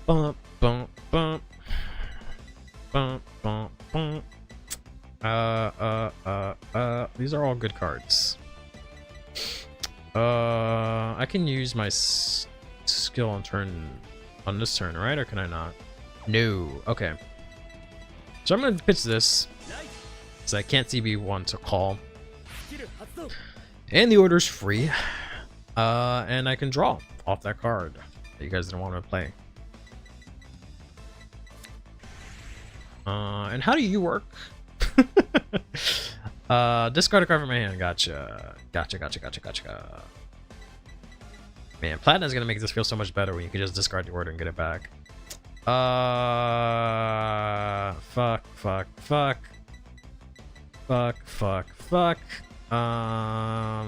Bump, bump, bump. Bump, bump, bump. These are all good cards. I can use my skill on this turn, right? Or can I not? No. Okay. So I'm gonna pitch this. So I can't CB1 to call. And the order's free. And I can draw off that card that you guys didn't want to play. And how do you work? Discard a card from my hand. Gotcha. Gotcha. Man, Platinum is gonna make this feel so much better when you can just discard the order and get it back. Fuck.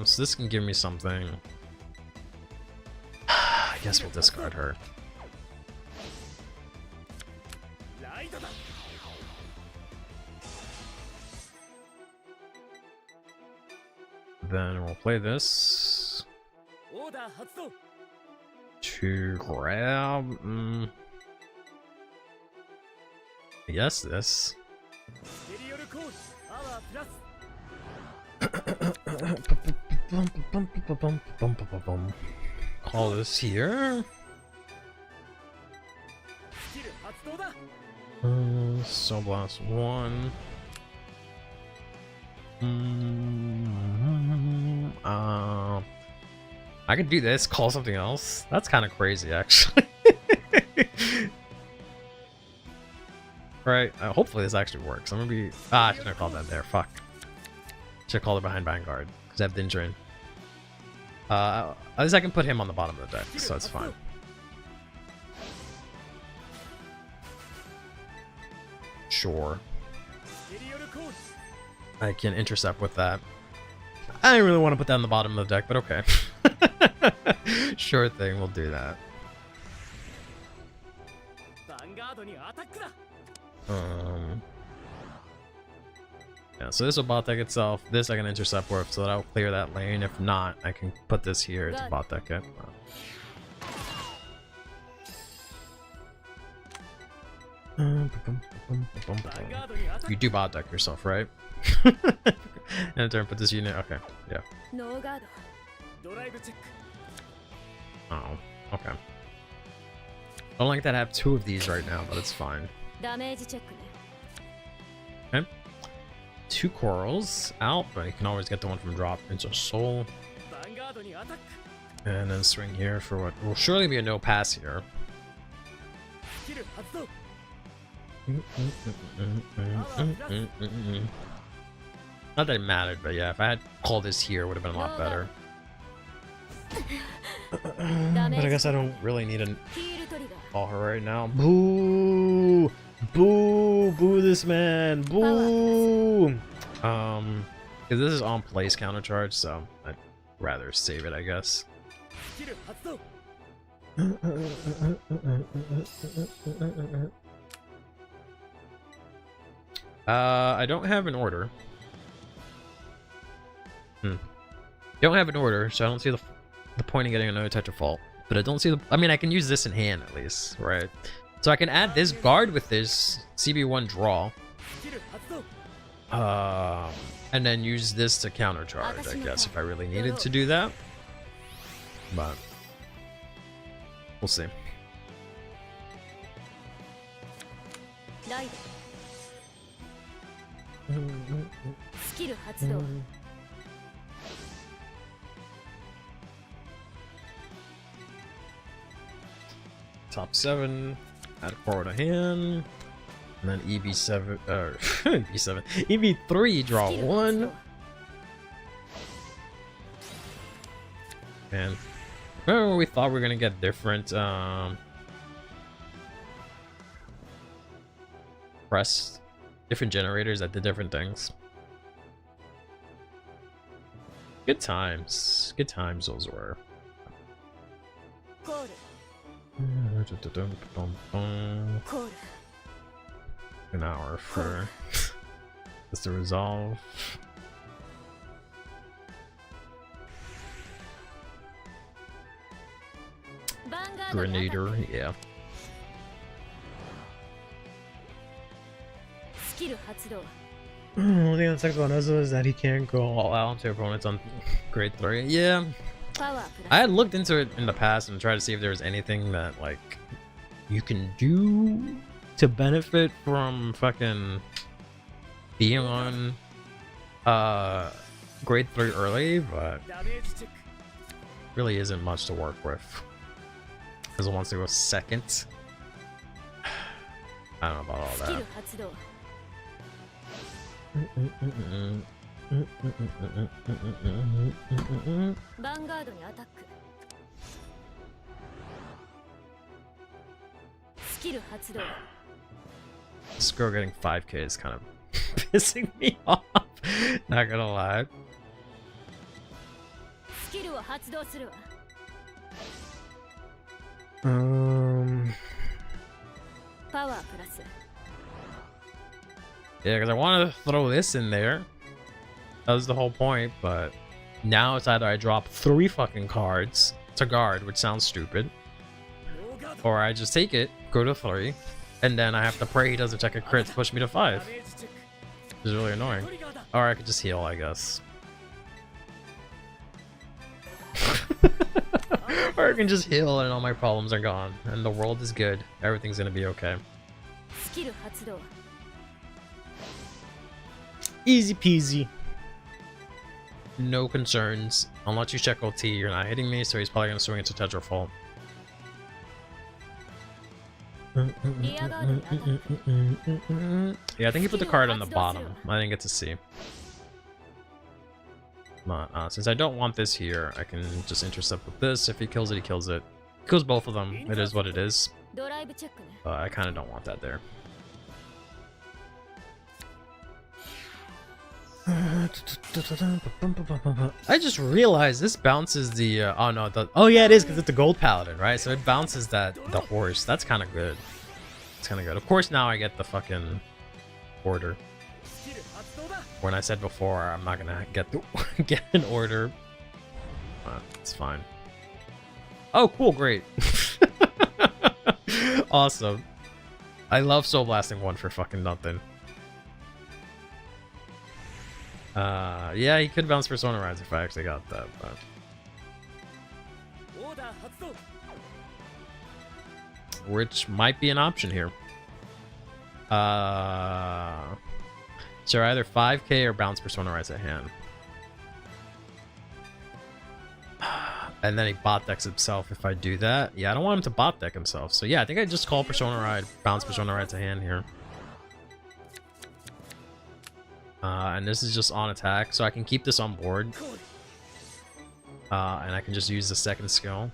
So this can give me something. I guess we'll discard her. Then we'll play this to grab. I guess this. Call this here. Soul Blast 1. I could do this, call something else. That's kind of crazy, actually. Right, hopefully this actually works. I'm gonna be... I shouldn't have called that there, fuck. Should've called it behind Vanguard, because I have Dingerin. At least I can put him on the bottom of the deck, so that's fine. Sure. I can intercept with that. I didn't really want to put that on the bottom of the deck, but okay. Sure thing, we'll do that. Yeah, so this will bot deck itself. This I can intercept with, so that I'll clear that lane. If not, I can put this here to bot deck it. You do bot deck yourself, right? And turn, put this unit. Okay, yeah. Oh, okay. Don't like that I have 2 of these right now, but it's fine. Okay. 2 corals out, but you can always get the one from drop into soul. And then swing here for what will surely be a no pass here. Not that it mattered, but yeah, if I had called this here, it would have been a lot better. But I guess I don't really need to call her right now. Boo! Boo! Boo this man! Boo! Because this is on place counter charge, so I'd rather save it, I guess. I don't have an order. Don't have an order, so I don't see the point in getting another Tetrafault. But I don't see the... I mean, I can use this in hand, at least, right? So I can add this guard with this CB1 draw. And then use this to countercharge, I guess, if I really needed to do that. But... we'll see. Top 7, add a forward a hand, and then EV7, EV7, EV3, draw 1. And remember we thought we were gonna get different press, different generators that did different things. Good times those were. An hour for just to resolve. Grenader, yeah. One thing that's technical on Ozo is that he can't go all out into opponents on grade 3. Yeah. I had looked into it in the past and tried to see if there was anything that like you can do to benefit from fucking being on grade 3 early, but really isn't much to work with. Because it wants to go second. I don't know about all that. This girl getting 5k is kind of pissing me off. Not gonna lie. Yeah, because I wanted to throw this in there. That was the whole point, but now it's either I drop 3 fucking cards to guard, which sounds stupid, or I just take it, go to 3, and then I have to pray he doesn't check a crit to push me to 5. Which is really annoying. Or I could just heal, I guess. Or I can just heal and all my problems are gone. And the world is good. Everything's gonna be okay. Easy peasy. No concerns. Unless you check OT, you're not hitting me, so he's probably gonna swing into Tetrafall. Yeah, I think he put the card on the bottom. I didn't get to see. But since I don't want this here, I can just intercept with this. If he kills it, he kills it. Kills both of them. It is what it is. I kind of don't want that there. I just realized this bounces the oh no, oh yeah, it is because it's the gold paladin, right? So it bounces the horse. That's kind of good. It's kind of good. Of course, now I get the fucking order. When I said before, I'm not gonna get an order. It's fine. Oh, cool, great. Awesome. I love soul blasting 1 for fucking nothing. Yeah, he could bounce Persona Rise if I actually got that, but... which might be an option here. So either 5k or bounce Persona Rise at hand. And then he bot decks himself if I do that. Yeah, I don't want him to bot deck himself. So yeah, I think I just call Persona Ride, bounce Persona Ride to hand here. And this is just on attack, so I can keep this on board. And I can just use the second skill.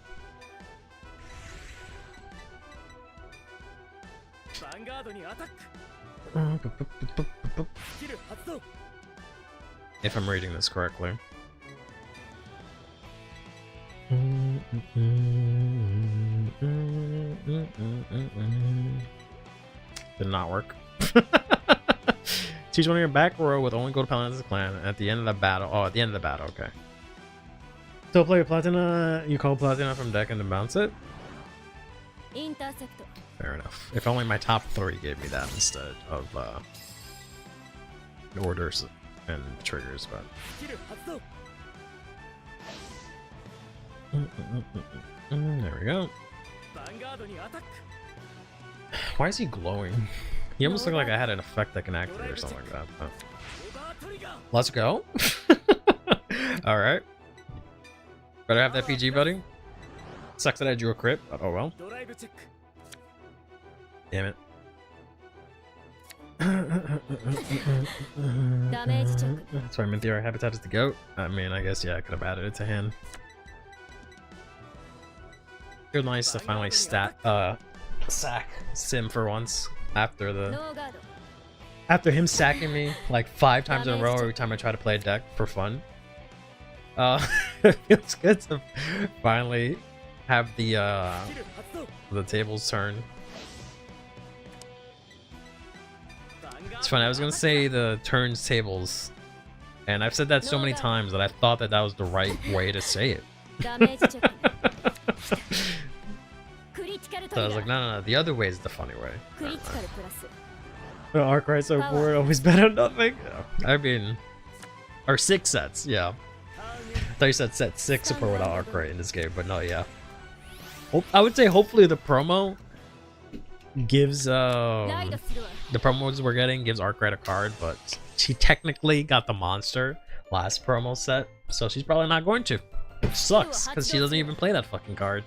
If I'm reading this correctly. Did not work. Choose one of your back row with only gold paladins as a clan at the end of the battle. Oh, at the end of the battle, okay. So play your Platina, you call Platina from deck and then bounce it? Fair enough. If only my top 3 gave me that instead of orders and triggers, but... there we go. Why is he glowing? He almost looked like I had an effect that can activate or something like that. But... let's go. Alright. Better have that PG, buddy. Sucks that I drew a crit, but oh well. Damn it. That's why Minthia Habitat is the GOAT. I mean, I guess, yeah, I could have added it to hand. Feel nice to finally sack Sim for once after him sacking me like 5 times in a row every time I try to play a deck for fun. It feels good to finally have the tables turn. It's funny, I was gonna say the turns tables, and I've said that so many times that I thought that was the right way to say it. So I was like, no, the other way is the funny way. The Arkwright support always better than nothing. Yeah. I mean, or 6 sets, yeah. I thought you said set 6 support without Arkwright in this game, but no, yeah. I would say hopefully the promo gives the promos we're getting gives Arkwright a card, but she technically got the monster last promo set, so she's probably not going to. Which sucks, because she doesn't even play that fucking card.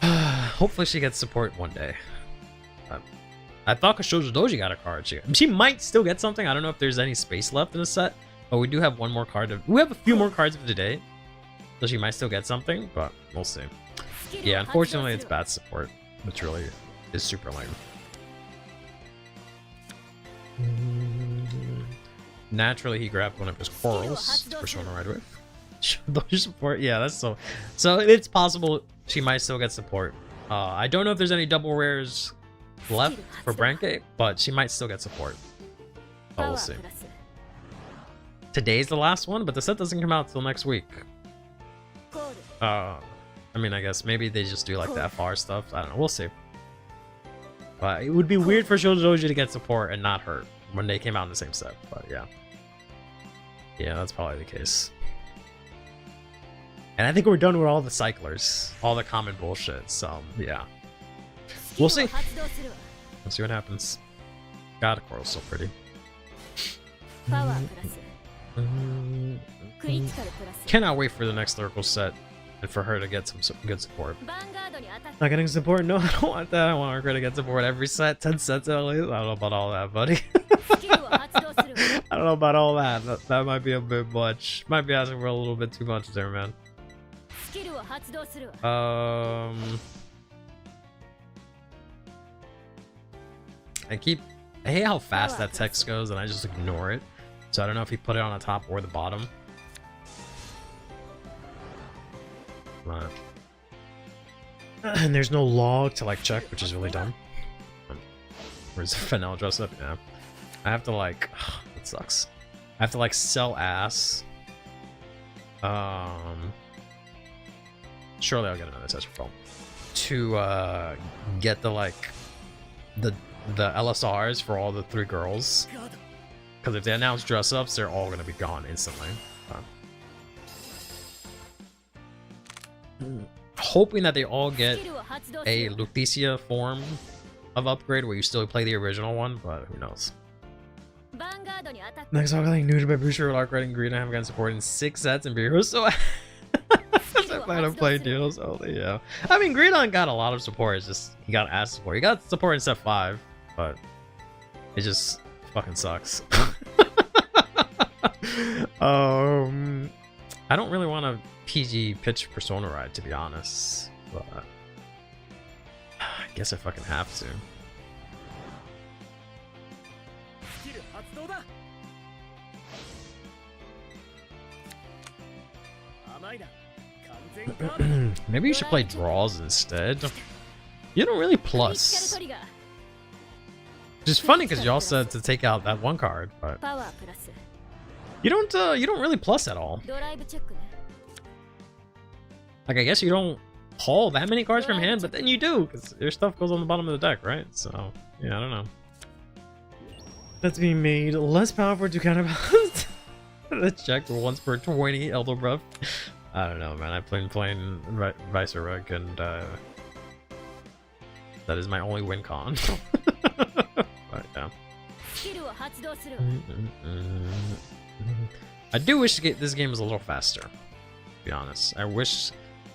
Hopefully she gets support one day. I thought Koshojo Doji got a card. She might still get something. I don't know if there's any space left in the set, but we do have one more card. We have a few more cards of the day, so she might still get something, but we'll see. Yeah, unfortunately it's bad support, which really is super lame. Naturally, he grabbed one of his corals for Persona right away. Doji support, yeah, that's so it's possible she might still get support. I don't know if there's any double rares left for Branke, but she might still get support. But we'll see. Today's the last one, but the set doesn't come out till next week. I mean, I guess maybe they just do like the FR stuff. I don't know. We'll see. But it would be weird for Shodoji to get support and not hurt when they came out in the same set. But yeah. Yeah, that's probably the case. And I think we're done with all the cyclers. All the common bullshit. So, yeah. We'll see. We'll see what happens. God, the coral's so pretty. Cannot wait for the next lyrical set and for her to get some good support. Not getting support? No, I don't want that. I want her to get support every set, 10 sets at least. I don't know about all that, buddy. I don't know about all that. That might be a bit much. Might be asking for a little bit too much there, man. I hate how fast that text goes and I just ignore it. So I don't know if he put it on the top or the bottom. But... and there's no log to like check, which is really dumb. Where's the Fennel dress up? Yeah. I have to like... it sucks. I have to like sell ass. Surely I'll get another test phone. To get the like... the LSRs for all the 3 girls. Because if they announce dress-ups, they're all going to be gone instantly. Hoping that they all get a Lutetia form of upgrade where you still play the original one, but who knows. Next I'm getting neutered by Busher, Lark Red and Green. I haven't gotten support in 6 sets in Baro, so I plan to play deals only, yeah. I mean, Greedon got a lot of support, it's just he got ass support. He got support in set 5, but it just fucking sucks. I don't really want to PG pitch Persona ride, to be honest, but I guess I fucking have to. Maybe you should play draws instead. You don't really plus. Which is funny because y'all said to take out that one card, but you don't really plus at all. Like, I guess you don't haul that many cards from hand, but then you do, because your stuff goes on the bottom of the deck, right? So, yeah, I don't know. That's being made less powerful to counterbalance the check for once per 20 Elder Breath. I don't know, man. I've been playing Vicerug, and that is my only win con. But, yeah. I do wish this game was a little faster, to be honest. I wish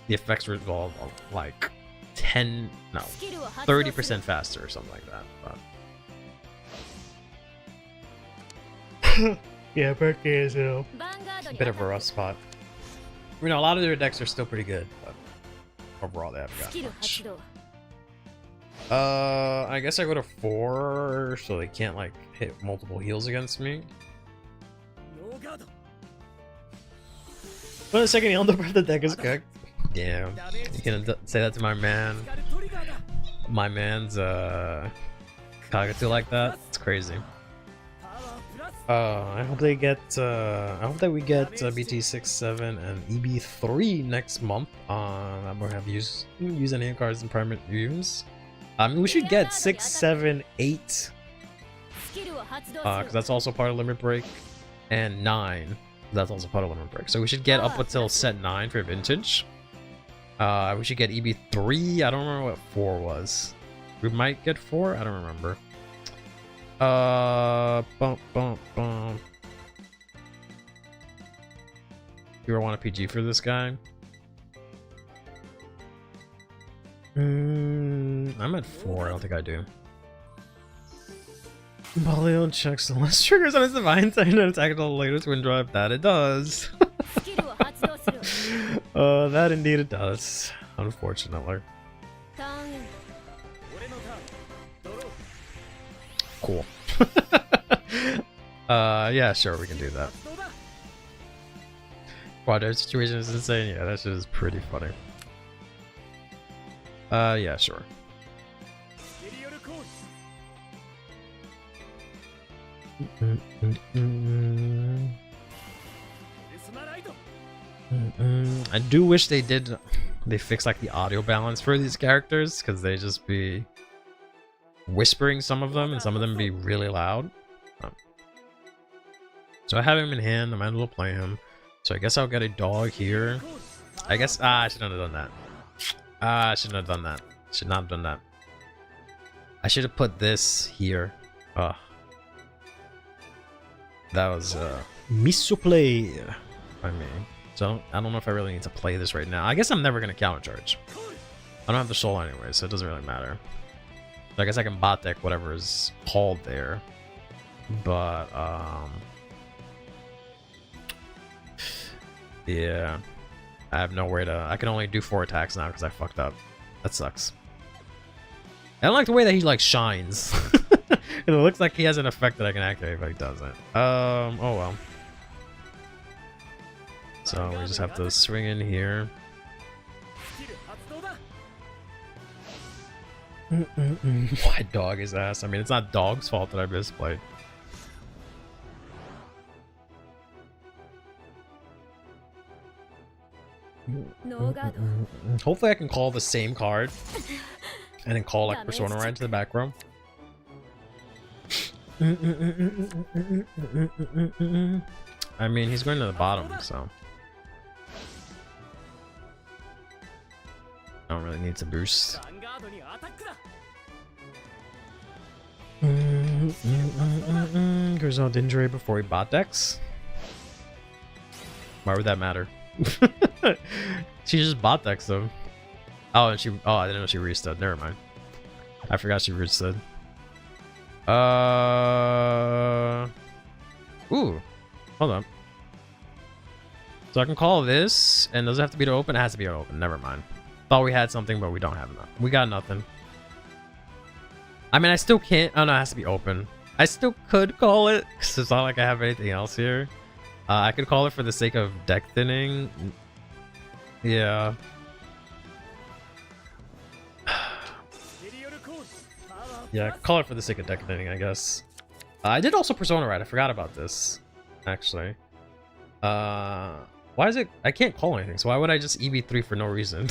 the effects were all like 30% faster or something like that. But yeah, Berkey is a bit of a rough spot. You know, a lot of their decks are still pretty good, but overall they haven't got much. I guess I go to 4 so they can't like hit multiple heals against me. But the second Elder Breath, the deck is cooked. Damn, you can say that to my man. My man's Kagatu like that. It's crazy. I hope they get. I hope that we get BT6, 7, and EB3 next month. I'm gonna have use any cards in permanent use. I mean, we should get 6, 7, 8. Because that's also part of Limit Break, and 9. That's also part of Limit Break. So we should get up until set 9 for Vintage. We should get EB3. I don't remember what 4 was. We might get 4. I don't remember. Bump, bump, bump. You ever want a PG for this guy? I'm at 4. I don't think I do. Baleo checks the less triggers on his divine side and attack until the latest wind drive. That it does. That indeed it does. Unfortunately. Cool. Yeah, sure, we can do that. Wow, their situation is insane. Yeah, that shit is pretty funny. Yeah, sure. I do wish they fix like the audio balance for these characters, because they just be whispering some of them and some of them be really loud. So I have him in hand. I might as well play him. So I guess I'll get a dog here. I guess I shouldn't have done that. I shouldn't have done that. Should not have done that. I should have put this here. That was misplay by me. So I don't know if I really need to play this right now. I guess I'm never gonna countercharge. I don't have the soul anyway, so it doesn't really matter. So I guess I can bot deck whatever is called there. But yeah. I have nowhere to... I can only do 4 attacks now because I fucked up. That sucks. I don't like the way that he like shines. It looks like he has an effect that I can activate, but he doesn't. Oh well. So we just have to swing in here. Why dog his ass? I mean, it's not dog's fault that I misplayed. Hopefully I can call the same card and then call like Persona right into the back row. I mean, he's going to the bottom, so I don't really need to boost. Goes on injury before he bot decks. Why would that matter? She just bot decks them. Oh, and I didn't know she restood. Never mind. I forgot she restood. Ooh. Hold on. So I can call this, and does it have to be to open? It has to be to open. Never mind. Thought we had something, but we don't have enough. We got nothing. I mean, I still can't. Oh no, it has to be open. I still could call it, because it's not like I have anything else here. I could call it for the sake of deck thinning. Yeah. Yeah, call it for the sake of deck thinning, I guess. I did also Persona right. I forgot about this, actually. Why is it... I can't call anything, so why would I just EV3 for no reason?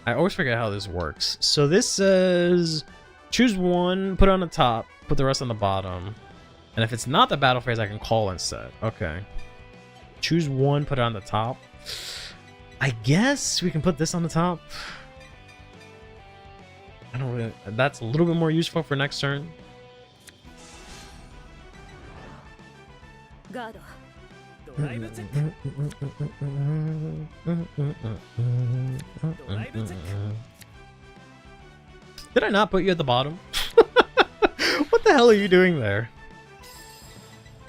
I always forget how this works. So this says... choose one, put it on the top, put the rest on the bottom. And if it's not the battle phase, I can call instead. Okay. Choose one, put it on the top. I guess we can put this on the top. I don't really... That's a little bit more useful for next turn. Did I not put you at the bottom? What the hell are you doing there?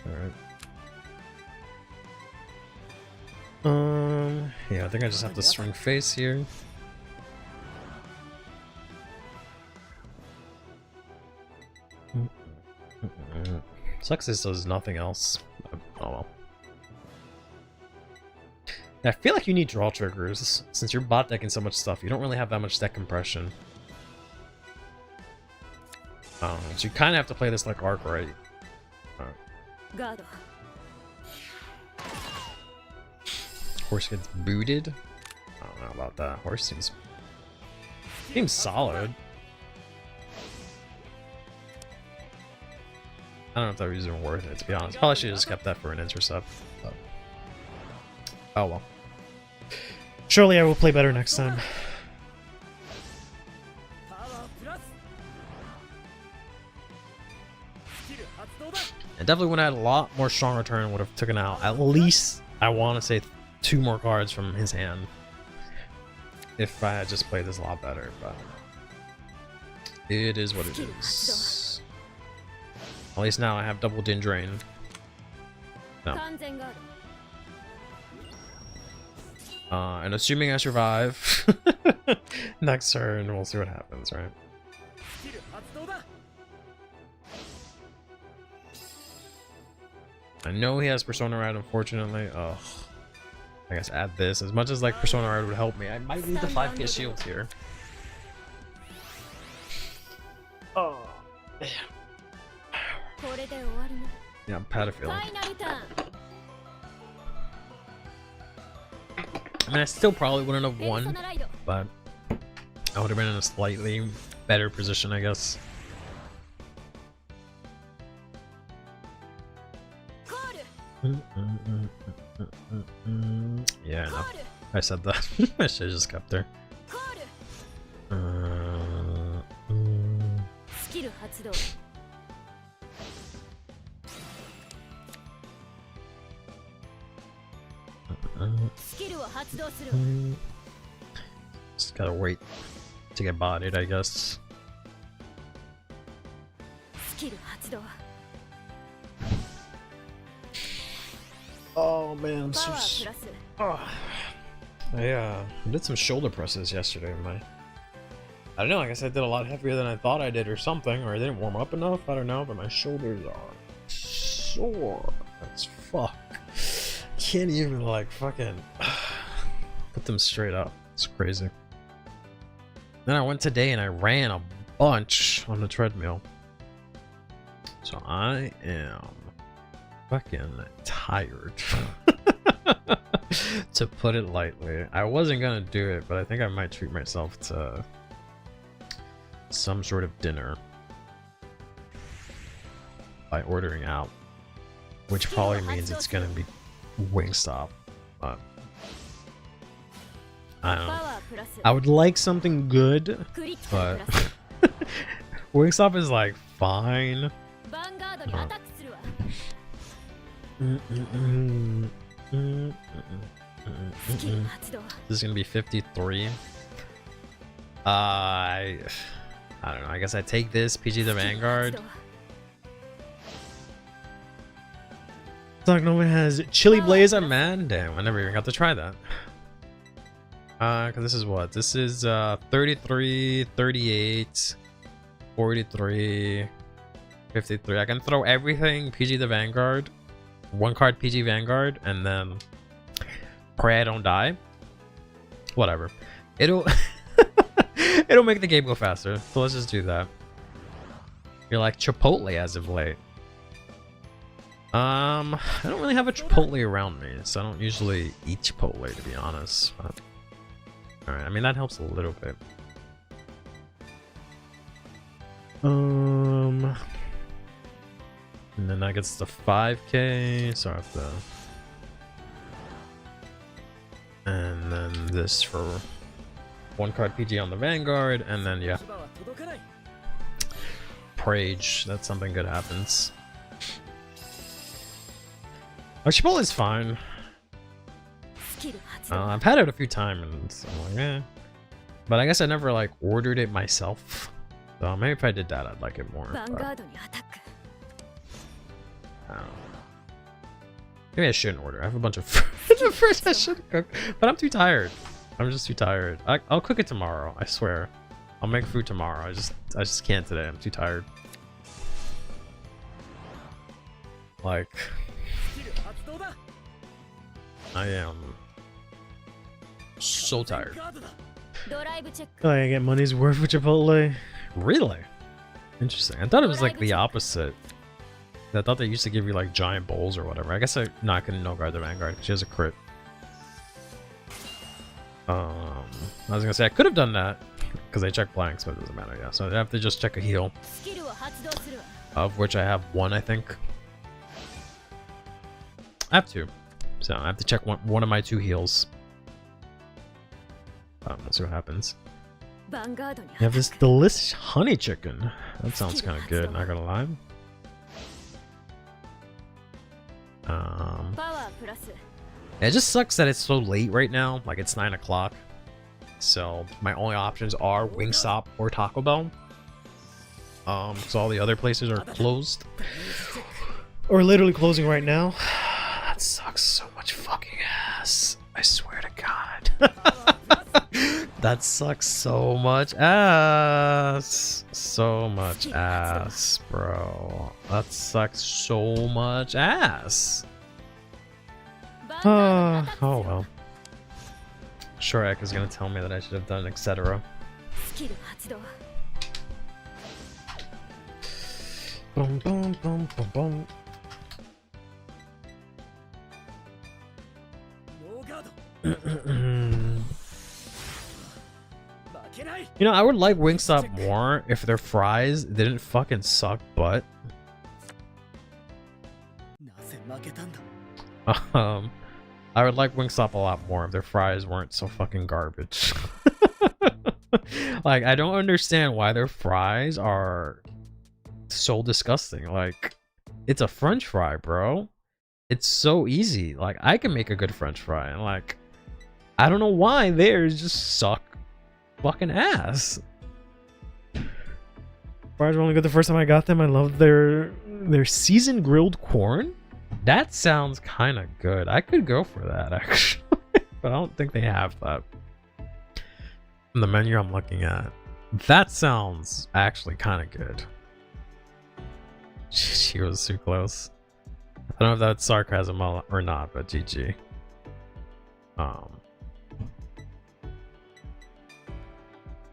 Alright. Yeah, I think I just have to swing face here. Sucks this does nothing else. Oh well. I feel like you need draw triggers. Since you're bot decking so much stuff, you don't really have that much deck compression. So you kind of have to play this like Arc right. Horse gets booted. I don't know about that. Horse seems solid. I don't know if that was even worth it, to be honest. Probably should have just kept that for an intercept. But... oh well. Surely I will play better next time. I definitely would have had a lot more strong return, would have taken out at least, I want to say, 2 more cards from his hand. If I had just played this a lot better, but it is what it is. At least now I have double Din Drain. No. And assuming I survive next turn, we'll see what happens, right? I know he has Persona Ride, unfortunately. Ugh. I guess add this. As much as like Persona Ride would help me, I might need the 5k shields here. Oh. Yeah, I've had a feeling. I mean, I still probably wouldn't have won, but I would have been in a slightly better position, I guess. Yeah, no. I said that. I should have just kept her. Just gotta wait to get bodied, I guess. Oh man, I did some shoulder presses yesterday. I don't know, I guess I did a lot heavier than I thought I did or something, or I didn't warm up enough, I don't know, but my shoulders are sore as fuck. Can't even like fucking put them straight up. It's crazy. Then I went today and I ran a bunch on the treadmill. So I am fucking tired. To put it lightly. I wasn't gonna do it, but I think I might treat myself to some sort of dinner by ordering out, which probably means it's gonna be Wingstop, but I don't know. I would like something good, but Wingstop is like fine. This is gonna be 53. I don't know. I guess I take this PG the Vanguard. Dark Nova has Chili Blaze. I'm mad. Damn, I never even got to try that. Cause this is what? This is 33, 38, 43, 53. I can throw everything PG the Vanguard, 1 card PG Vanguard, and then pray I don't die. Whatever. It'll it'll make the game go faster. So let's just do that. You're like Chipotle as of late. I don't really have a Chipotle around me, so I don't usually eat Chipotle, to be honest. But... alright, I mean that helps a little bit. And then that gets the 5k, so I have to... and then this for 1 card PG on the Vanguard, and then yeah. Prage, that something good happens. Chipotle is fine. I've had it a few times, and I'm like, eh. But I guess I never like ordered it myself. So maybe if I did that, I'd like it more. But, I don't know. Maybe I shouldn't order. I have a bunch of fruit I should cook, but I'm too tired. I'm just too tired. I'll cook it tomorrow. I swear. I'll make food tomorrow. I just can't today. I'm too tired. Like, I am so tired. Oh, I get money's worth with Chipotle. Really? Interesting. I thought it was like the opposite. I thought they used to give you like giant bowls or whatever. I guess I'm not gonna no guard the Vanguard. She has a crit. I was gonna say I could have done that because I checked blanks, but it doesn't matter. Yeah, so I have to just check a heal. of which I have one, I think. I have two, so I have to check one of my 2 heals. Let's see what happens. You have this delicious honey chicken. That sounds kind of good, not gonna lie. It just sucks that it's so late right now. Like, it's 9 o'clock. So my only options are Wingstop or Taco Bell. So all the other places are closed. Or literally closing right now. That sucks so much fucking ass. I swear to God. That sucks so much ass. So much ass, bro. That sucks so much ass. Oh well. Shrek is gonna tell me that I should have done etc. Boom, boom, boom, boom, boom. You know, I would like Wingstop more if their fries didn't fucking suck butt. I would like Wingstop a lot more if their fries weren't so fucking garbage. Like, I don't understand why their fries are so disgusting. Like, it's a French fry, bro. It's so easy. Like, I can make a good French fry, and like, I don't know why theirs just suck fucking ass. Fries were only good the first time I got them. I love their seasoned grilled corn. That sounds kind of good. I could go for that, actually. But I don't think they have that. From the menu I'm looking at, that sounds actually kind of good. She was too close. I don't know if that's sarcasm or not, but GG.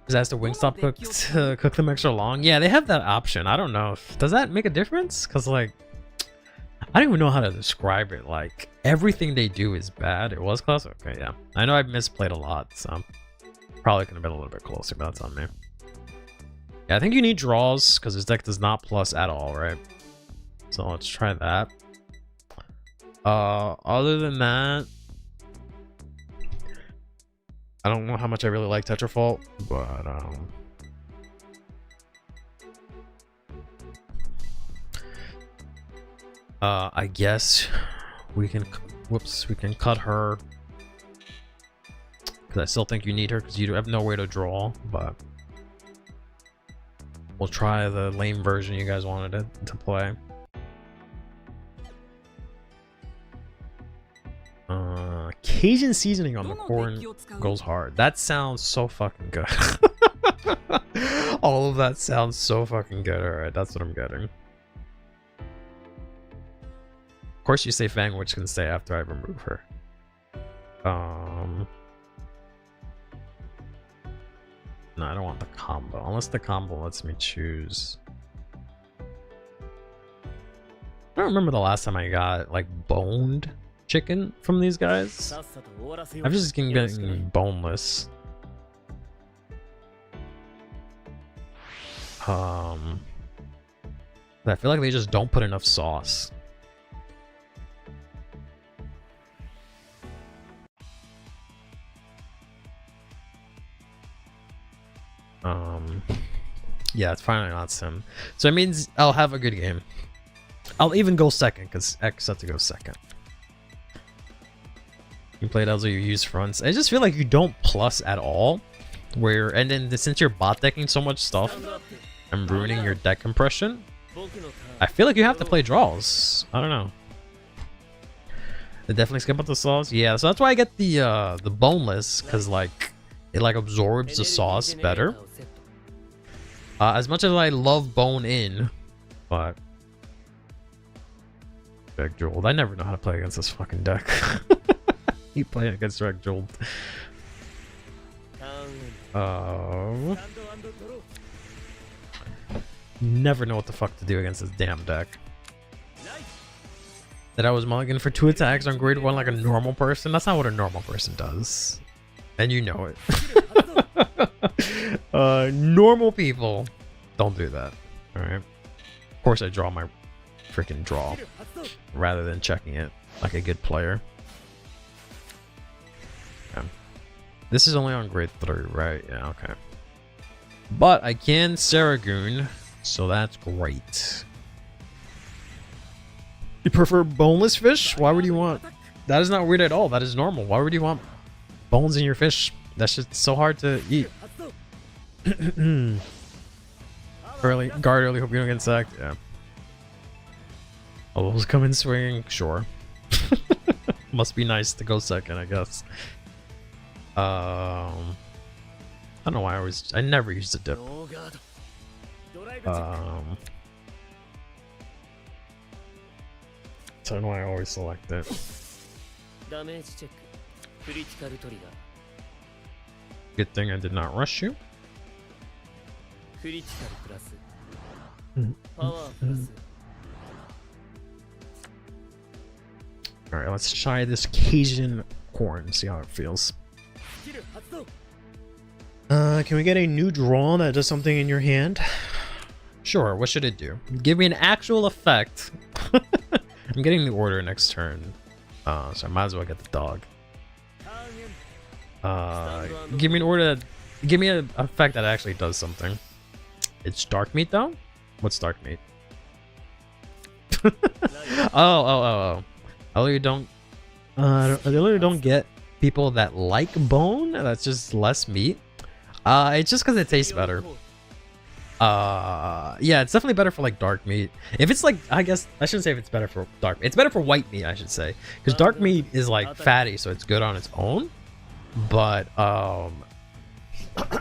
Is that the Wingstop cook them extra long? Yeah, they have that option. I don't know. Does that make a difference? Because, like, I don't even know how to describe it. Like, everything they do is bad. It was close? Okay, yeah. I know I misplayed a lot, so probably could have been a little bit closer, but that's on me. Yeah, I think you need draws, because this deck does not plus at all, right? So let's try that. Other than that, I don't know how much I really like Tetrafault, but I guess we can cut her, because I still think you need her because you have no way to draw, but we'll try the lame version you guys wanted to play. Cajun seasoning on the corn goes hard. That sounds so fucking good. All of that sounds so fucking good. Alright, that's what I'm getting. Of course you say Fang, which can stay after I remove her. No, I don't want the combo. Unless the combo lets me choose. I don't remember the last time I got, like, boned chicken from these guys. I've just been getting boneless. I feel like they just don't put enough sauce. Yeah, it's finally not Sim. So it means I'll have a good game. I'll even go second, because X had to go second. You played Elzo, you use fronts. I just feel like you don't plus at all. And then since you're bot decking so much stuff and ruining your deck compression, I feel like you have to play draws. I don't know. They definitely skip out the sauce. Yeah, so that's why I get the boneless, because like it like absorbs the sauce better. As much as I love bone in, but Drag Jeweled. I never know how to play against this fucking deck. Keep playing against Drag Jeweled. Never know what the fuck to do against this damn deck. That I was mulligan for 2 attacks on grade 1 like a normal person? That's not what a normal person does. And you know it. Normal people don't do that. Alright. Of course, I draw my freaking draw rather than checking it like a good player. Okay. This is only on grade 3, right? Yeah, okay. But I can Saragoon, so that's great. You prefer boneless fish? Why would you want? That is not weird at all. That is normal. Why would you want bones in your fish? That's just so hard to eat. Guard early. Hope you don't get sacked. Yeah. Always come in swinging. Sure. Must be nice to go second, I guess. I don't know why I never used to dip. So I don't know why I always select it. Good thing I did not rush you. Alright, let's try this Cajun corn, see how it feels. Can we get a new draw that does something in your hand? Sure, what should it do? Give me an actual effect. I'm getting the order next turn. So I might as well get the dog. Give me an order that... Give me an effect that actually does something. It's dark meat though? What's dark meat? oh. I literally don't get people that like bone. That's just less meat. It's just because it tastes better. Yeah, it's definitely better for like dark meat. If it's like, I guess I shouldn't say if it's better for dark meat. It's better for white meat, I should say, because dark meat is like fatty, so it's good on its own. But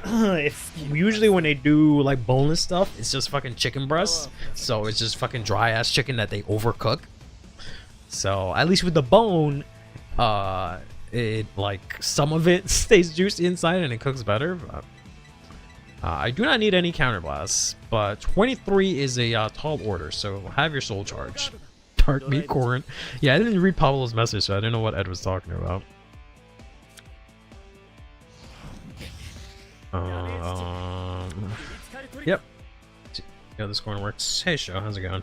if usually when they do like boneless stuff, it's just fucking chicken breasts, so it's just fucking dry ass chicken that they overcook. So at least with the bone, it like some of it stays juicy inside and it cooks better. But, I do not need any counterblasts, but 23 is a tall order, so have your soul charge. Dark meat corn. Yeah, I didn't read Pablo's message, so I didn't know what Ed was talking about. Yep. Yeah, this corn works. Hey, Sho, how's it going?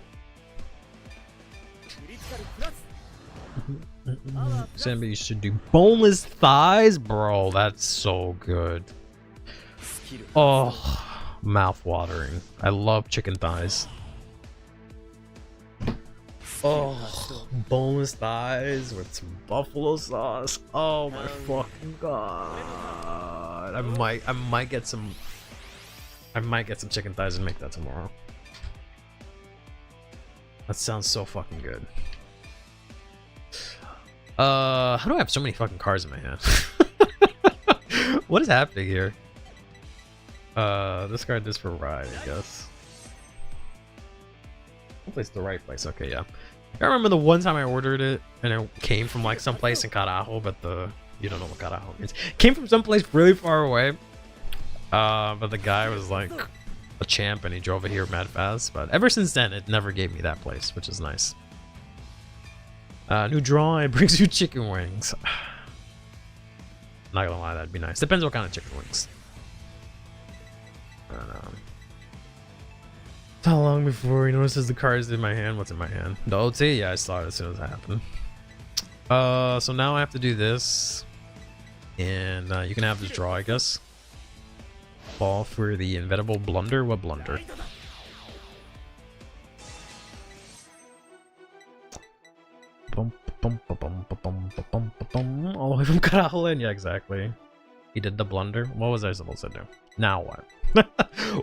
Somebody should do boneless thighs, bro. That's so good. Oh, mouth watering. I love chicken thighs. Oh, boneless thighs with some buffalo sauce. Oh my fucking god! I might get some chicken thighs and make that tomorrow. That sounds so fucking good. How do I have so many fucking cards in my hand? What is happening here? Discard this for ride, I guess. Place the right place. Okay, yeah. I remember the one time I ordered it and it came from like someplace in Carajo, but you don't know what Carajo means. Came from someplace really far away. But the guy was like a champ and he drove it here mad fast. But ever since then, it never gave me that place, which is nice. New draw, it brings you chicken wings. Not gonna lie, that'd be nice. Depends what kind of chicken wings. How long before he notices the cards in my hand? What's in my hand? The OT? Yeah, I saw it as soon as it happened. So now I have to do this. And you can have this draw, I guess. Fall for the inevitable blunder. What blunder? All the way from Karaholan? Yeah, exactly. He did the blunder. What was I supposed to do? Now what?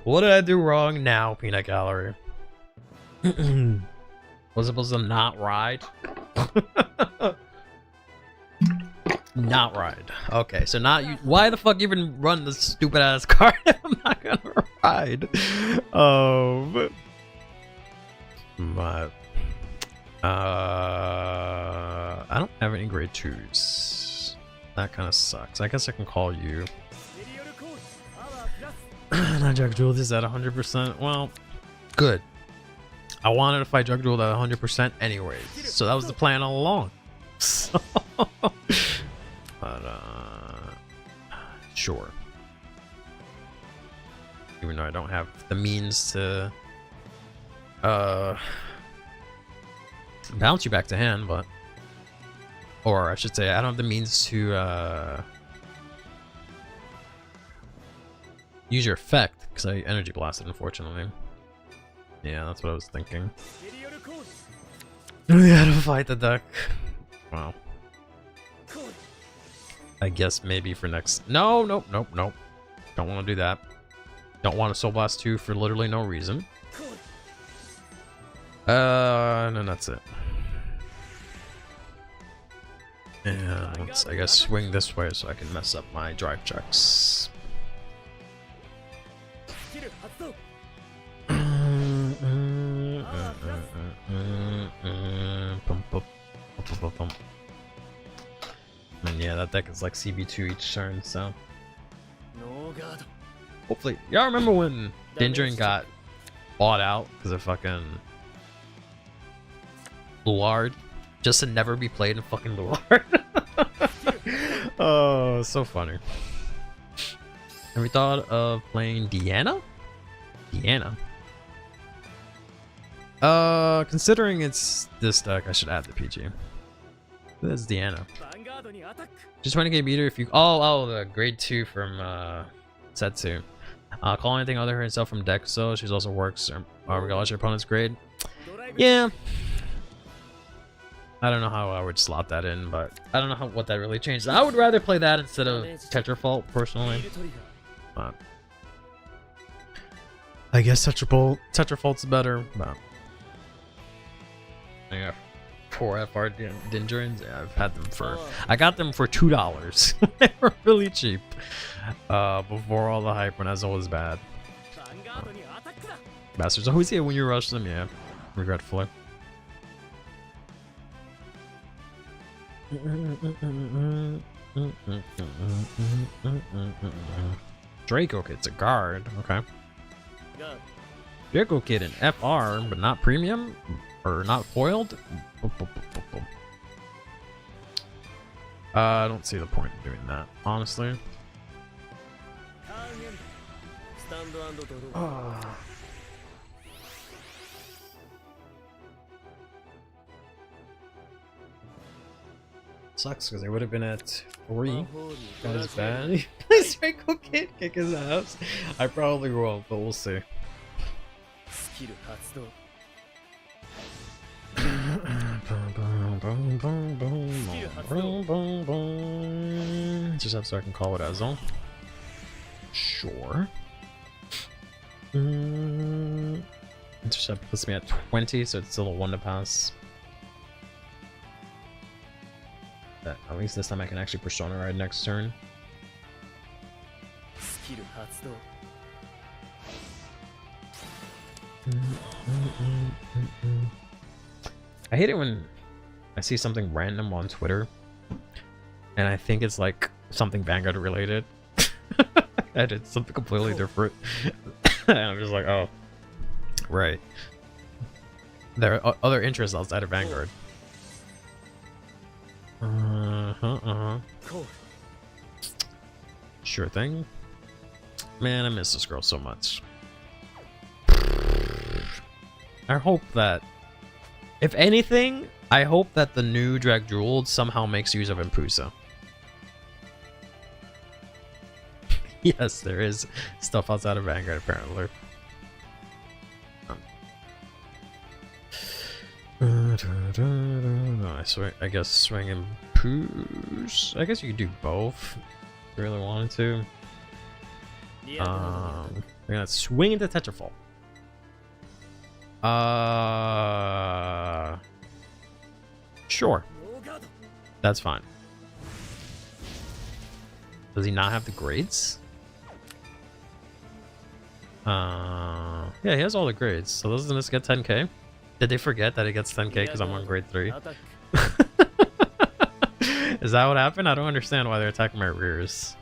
What did I do wrong now, Peanut Gallery? Was supposed to not ride? Not ride. Okay, so now you. Why the fuck even run this stupid ass card if I'm not gonna ride? But I don't have any grade 2s. That kind of sucks. I guess I can call you. Not Jug Jewel this at 100%. Well, good. I wanted to fight Jug Jewel at 100% anyways. So that was the plan all along. So, but, sure. Even though I don't have the means to bounce you back to hand, but, or I should say, I don't have the means to use your effect because I energy blasted, unfortunately. Yeah, that's what I was thinking. We had to fight the deck. Wow. I guess maybe for next. No, nope, nope, nope. Don't want to do that. Don't want to Soul Blast 2 for literally no reason. And then that's it. And let's, I guess, swing this way so I can mess up my drive checks. And yeah, that deck is like CB2 each turn, so hopefully y'all remember when Dendron got bought out because of fucking Luard, just to never be played in fucking Luard. Oh, so funny. Have we thought of playing Deanna? Deanna. Considering it's this deck, I should add the PG. That's Deanna. Just 20k beater if you. Oh, the grade 2 from Setsu. Call anything other than herself from deck, so she's also works regardless your opponent's grade. Yeah. I don't know how I would slot that in, but I don't know what that really changes. I would rather play that instead of Tetrafault, personally. But I guess Tetrafault's better, but yeah. 4 FR Dendrons, yeah, I've had them for. I got them for $2. They were really cheap. Before all the hype when Ezel was bad. Bastards always here when you rush them, yeah. Regretfully. Draco Kid's a guard, okay. Draco Kid in FR, but not premium? Or not foiled? I don't see the point in doing that, honestly. Sucks because they would have been at 3. That is bad. Please Draco Kid kick his ass. I probably will, but we'll see. Just so I can call it Ezel. Sure. Intercept puts me at 20, so it's still a 1 to pass. That at least this time I can actually Persona Ride next turn. I hate it when I see something random on Twitter and I think it's like something Vanguard related and it's something completely different. And I'm just like, oh, right. There are other interests outside of Vanguard. Sure thing. Man, I miss this girl so much. I hope that, if anything, I hope that the new Drag Jeweled somehow makes use of Impusa. Yes, there is stuff outside of Vanguard apparently. I guess swing and push. I guess you could do both if you really wanted to. We're gonna swing into Tetrafault. Sure. That's fine. Does he not have the grades? Yeah, he has all the grades. So doesn't this get 10k? Did they forget that it gets 10k because I'm on grade 3? Is that what happened? I don't understand why they're attacking my rears.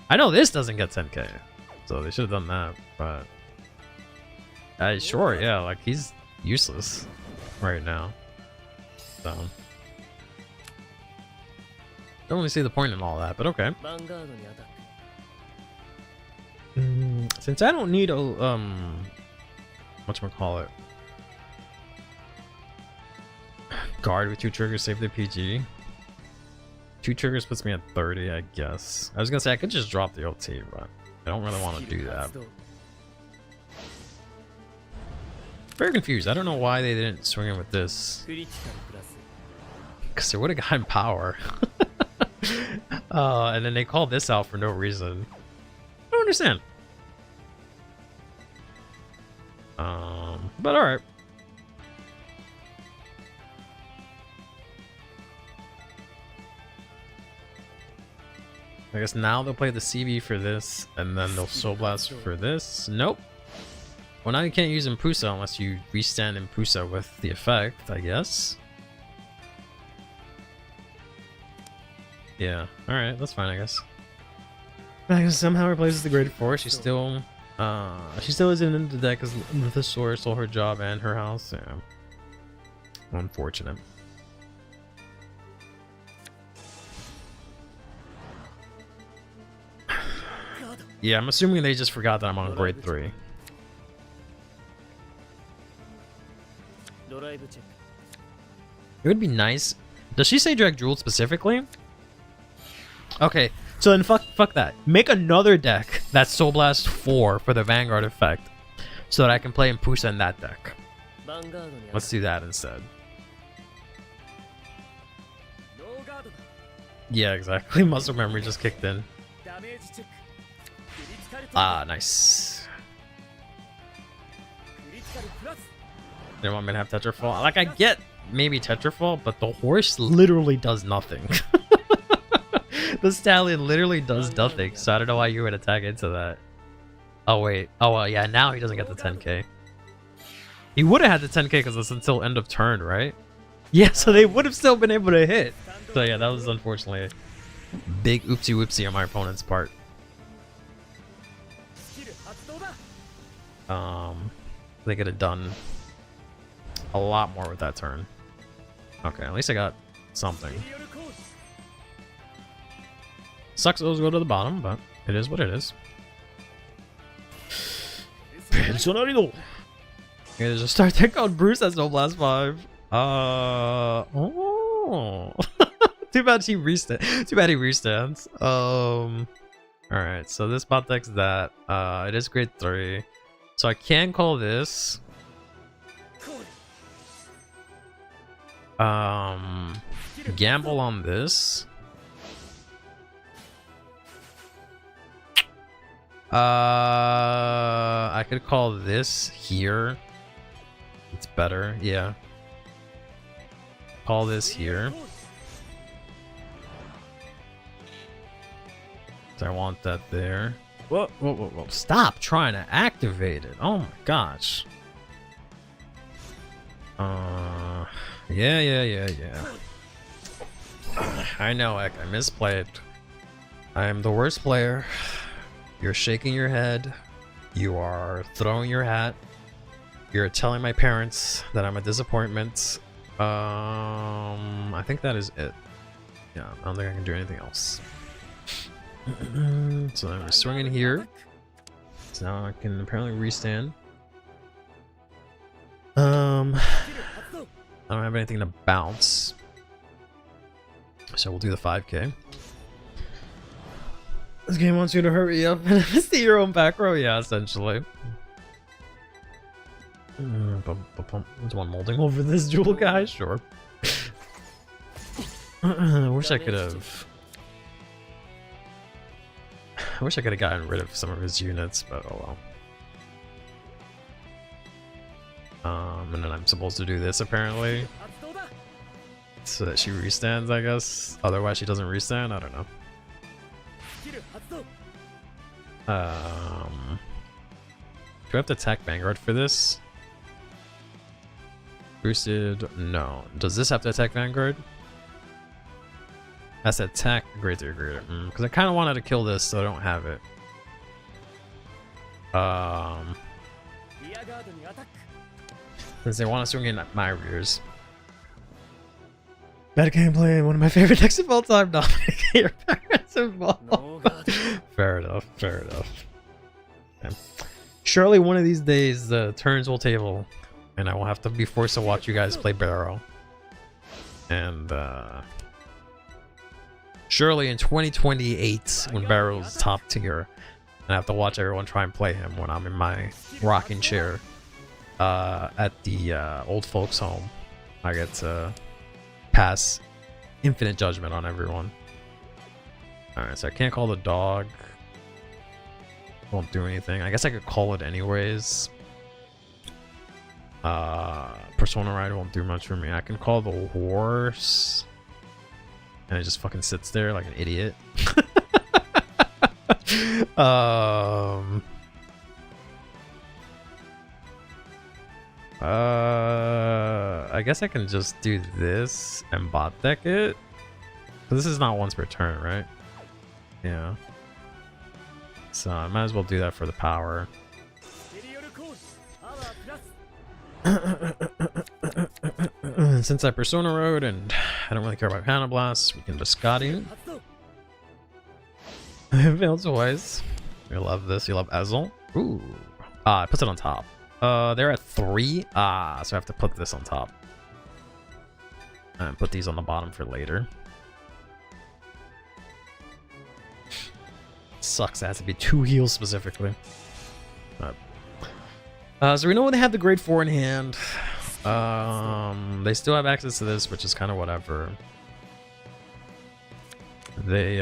I know this doesn't get 10k, so they should have done that, but... sure, yeah, like, he's useless right now. So... don't really see the point in all that, but okay. Since I don't need a, whatchamacallit, Guard with 2 triggers, save the PG. 2 triggers puts me at 30, I guess. I was gonna say I could just drop the OT, but I don't really want to do that. Very confused. I don't know why they didn't swing in with this. Because they would have gotten power. And then they called this out for no reason. I don't understand. But alright. I guess now they'll play the CB for this, and then they'll Soul Blast for this. Nope. Well, now you can't use Impusa unless you restand Impusa with the effect, I guess. Yeah, alright, that's fine, I guess. I guess somehow replaces the Great Force. She still isn't in the deck because the sword stole her job and her house. Yeah. Unfortunate. Yeah, I'm assuming they just forgot that I'm on grade 3. It would be nice. Does she say Drag Jewel specifically? Okay, so then fuck that. Make another deck that's Soul Blast 4 for the Vanguard effect, so that I can play Impusa in that deck. Let's do that instead. Yeah, exactly. Muscle memory just kicked in. Ah, nice. They want me to have Tetrafall. Like, I get maybe Tetrafall, but the horse literally does nothing. The stallion literally does nothing, so I don't know why you would attack into that. Oh, wait. Oh, well, yeah, now he doesn't get the 10k. He would have had the 10k because it's until end of turn, right? Yeah, so they would have still been able to hit. So, yeah, that was unfortunately a big oopsie-whoopsie on my opponent's part. They could have done a lot more with that turn. Okay, at least I got something. Sucks those go to the bottom, but it is what it is. Pensionarido! Okay, there's a start deck called Bruce that's no blast 5. Oh. Too bad he restands. Too bad he restands. Alright, so this bot deck's that. It is grade 3. So I can call this. Gamble on this. I could call this here. It's better, yeah. Call this here. So I want that there. Whoa, whoa, whoa, whoa. Stop trying to activate it. Oh my gosh. Yeah. I know, Ek. I misplayed. I am the worst player. You're shaking your head. You are throwing your hat. You're telling my parents that I'm a disappointment. I think that is it. Yeah, I don't think I can do anything else. So I'm gonna swing in here. So now I can apparently restand. I don't have anything to bounce. So we'll do the 5k. This game wants you to hurry up and see your own back row. Yeah, essentially. There's one molding over this jewel guy, sure. I wish I could have. I wish I could have gotten rid of some of his units, but oh well. And then I'm supposed to do this apparently, so that she restands, I guess. Otherwise, she doesn't restand. I don't know. Do I have to attack Vanguard for this? Boosted? No. Does this have to attack Vanguard? Has to attack greater. Because I kind of wanted to kill this, so I don't have it. Since they want to swing in at my rears. Bad gameplay, one of my favorite decks of all time. Dominating your parents involved. Fair enough. Okay. Surely one of these days the turns will table, and I will have to be forced to watch you guys play Baro. And surely in 2028, when Baro's top tier, I have to watch everyone try and play him when I'm in my rocking chair at the old folks home. I get to pass infinite judgment on everyone. Alright, so I can't call the dog. Won't do anything. I guess I could call it anyways. Persona Ride won't do much for me. I can call the horse. And it just fucking sits there like an idiot. I guess I can just do this and bot deck it. But this is not once per turn, right? Yeah. So I might as well do that for the power. Since I Persona Road and I don't really care about Counter Blast, we can just Scotty. I failed twice. You love this. You love Ezel. Ooh. It puts it on top. They're at 3. So I have to put this on top. And put these on the bottom for later. Sucks. It has to be 2 heals specifically. So we know they have the grade 4 in hand. They still have access to this, which is kind of whatever. They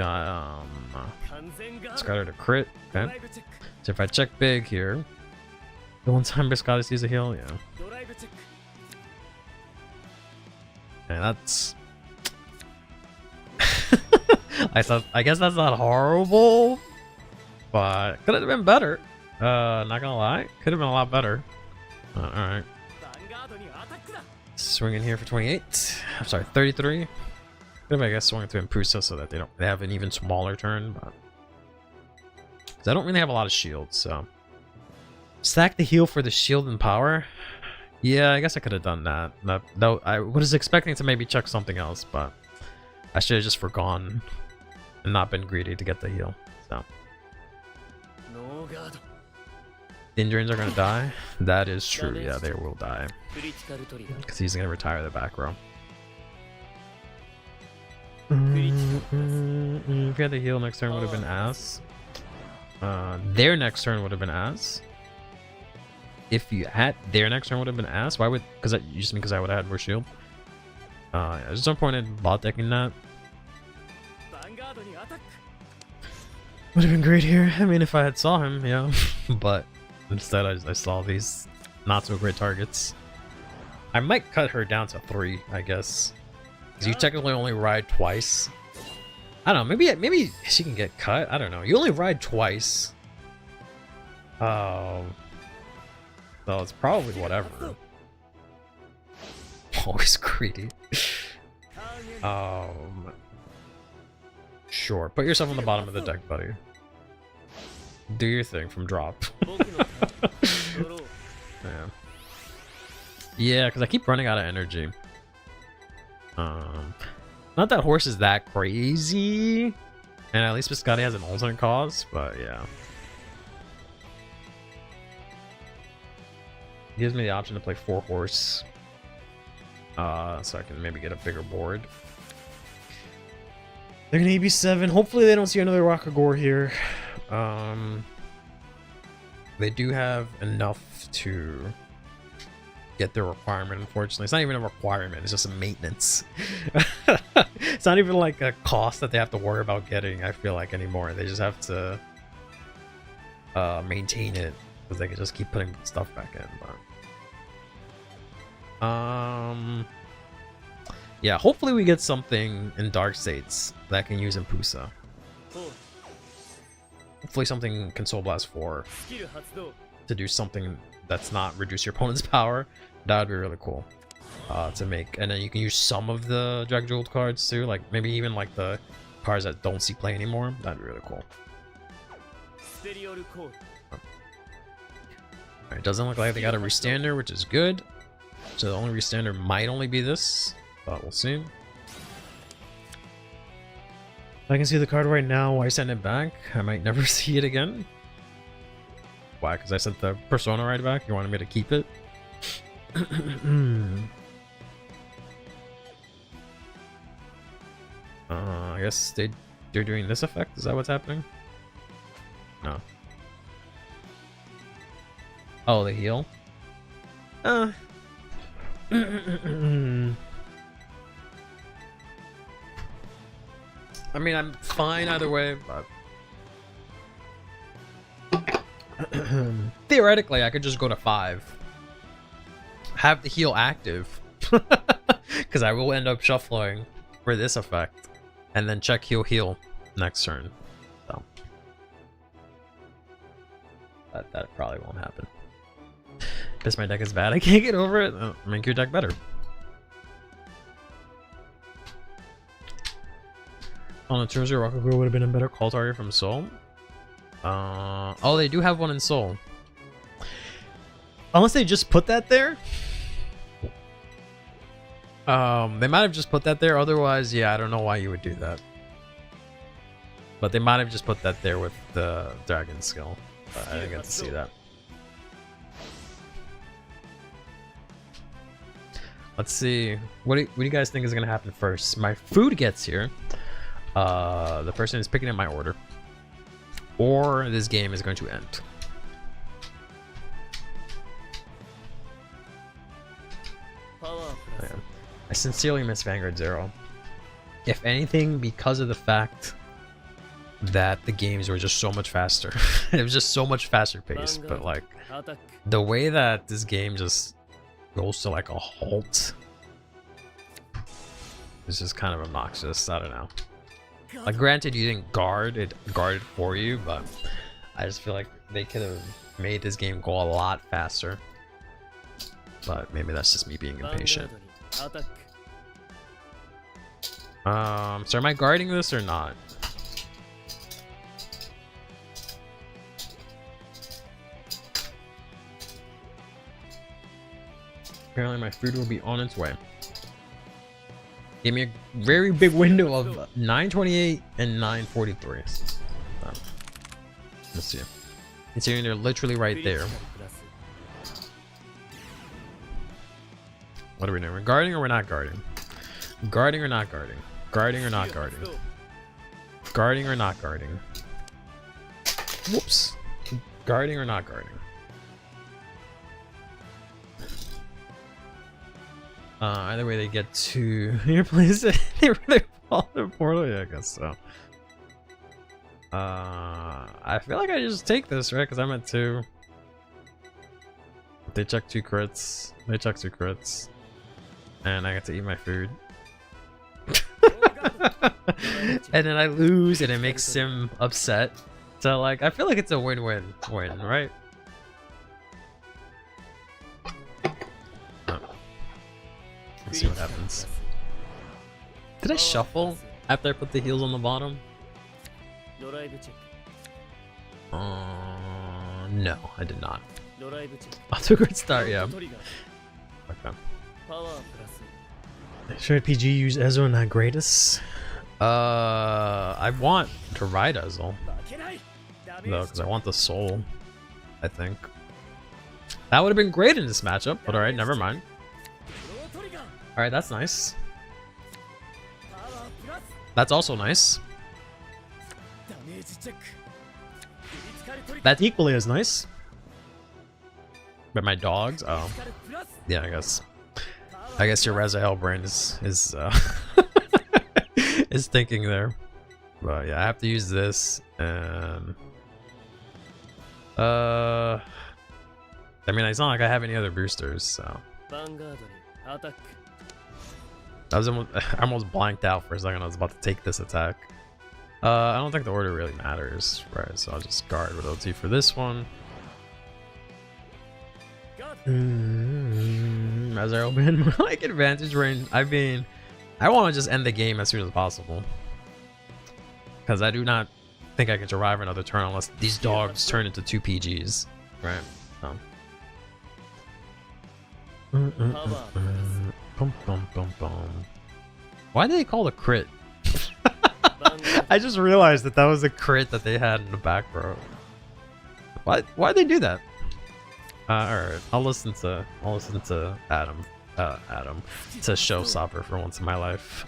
scattered a crit. Okay. So if I check big here, the one time Biscotti sees a heal, yeah. And that's. I guess that's not horrible, but could have been better. Not gonna lie, could have been a lot better. All right. Swing in here for 28. I'm sorry, 33. Could have, I guess, swung into Impusa so that they have an even smaller turn, but I don't really have a lot of shields, so stack the heal for the shield and power. Yeah, I guess I could have done that. No, I was expecting to maybe check something else, but I should have just forgone and not been greedy to get the heal. So the Indians are gonna die. That is true. Yeah, they will die because he's gonna retire the back row. If we had the heal next turn, would have been ass. Their next turn would have been ass. If you had their next turn would have been ass. Why would? Because that used to mean because I would have had more shield. There's no point in bot decking that. Would have been great here. I mean, if I had saw him, yeah. But instead, I saw these not so great targets. I might cut her down to 3, I guess. Because you technically only ride twice. I don't know. Maybe she can get cut. I don't know. You only ride twice. So it's probably whatever. Always greedy. Sure. Put yourself on the bottom of the deck, buddy. Do your thing from drop. Yeah, because I keep running out of energy. Not that horse is that crazy, and at least Biscotti has an alternate cause, but yeah. Gives me the option to play 4 horse, so I can maybe get a bigger board. They're gonna AB7. Hopefully they don't see another Rockagore here. They do have enough to get their requirement. Unfortunately, it's not even a requirement, it's just a maintenance. It's not even like a cost that they have to worry about getting, I feel like, anymore. They just have to maintain it because they can just keep putting stuff back in. But yeah, hopefully we get something in Dark States that can use Impusa. Hopefully something can Soul Blast 4 to do something that's not reduce your opponent's power. That would be really cool to make. And then you can use some of the Drag Jeweled cards too, like maybe even like the cards that don't see play anymore. That'd be really cool. Alright, doesn't look like they got a restander, which is good. So the only restander might only be this, but we'll see. I can see the card right now. Why send it back? I might never see it again. Why? Because I sent the Persona right back? You wanted me to keep it? I guess they're doing this effect. Is that what's happening? No. Oh, they heal? I mean, I'm fine either way, but theoretically, I could just go to 5. Have the heal active. Because I will end up shuffling for this effect. And then check heal next turn. So that probably won't happen. Guess my deck is bad. I can't get over it. Make your deck better. On a Thursday, Rokugo would have been a better call target from Soul. Oh, they do have one in Soul. Unless they just put that there. They might have just put that there. Otherwise, yeah, I don't know why you would do that. But they might have just put that there with the dragon skill. I didn't get to see that. Let's see. What do you guys think is gonna happen first? My food gets here. The person is picking up my order, or this game is going to end. Yeah. I sincerely miss Vanguard 0. If anything, because of the fact that the games were just so much faster. It was just so much faster paced, but like the way that this game just goes to like a halt is just kind of obnoxious. I don't know. Like, granted, you didn't guard it, guarded for you, but I just feel like they could have made this game go a lot faster. But maybe that's just me being impatient. So am I guarding this or not? Apparently my food will be on its way. Gave me a very big window of 9:28 and 9:43. Let's see. Considering they're literally right there. What are we doing? We're guarding or we're not guarding? Guarding or not guarding? Guarding or not guarding? Guarding or not guarding? Whoops. Guarding or not guarding? Either way, they get to your place. They fall in the portal. Yeah, I guess so. I feel like I just take this, right? Because I'm at 2. They check 2 crits. They check 2 crits. And I get to eat my food. And then I lose, and it makes him upset. So, like, I feel like it's a win-win-win, right? Let's see what happens. Did I shuffle after I put the heals on the bottom? No, I did not. Auto grid start, yeah. Okay. Should PG use Ezo, not Greatest? I want to ride Ezo. No, because I want the soul, I think. That would have been great in this matchup, but alright, never mind. Alright, that's nice. That's also nice. That's equally as nice. But my dogs? Oh. Yeah, I guess. I guess your Razael brain is is thinking there. But yeah, I have to use this and I mean, it's not like I have any other boosters, so I almost blanked out for a second. I was about to take this attack. I don't think the order really matters, right? So I'll just guard with OT for this one. As I open like advantage range, I mean, I want to just end the game as soon as possible because I do not think I can survive another turn unless these dogs turn into 2 PGs, right? So. Why did they call it a crit? I just realized that was a crit that they had in the back row. Why'd they do that? Alright, I'll listen to Adam to Showstopper for once in my life.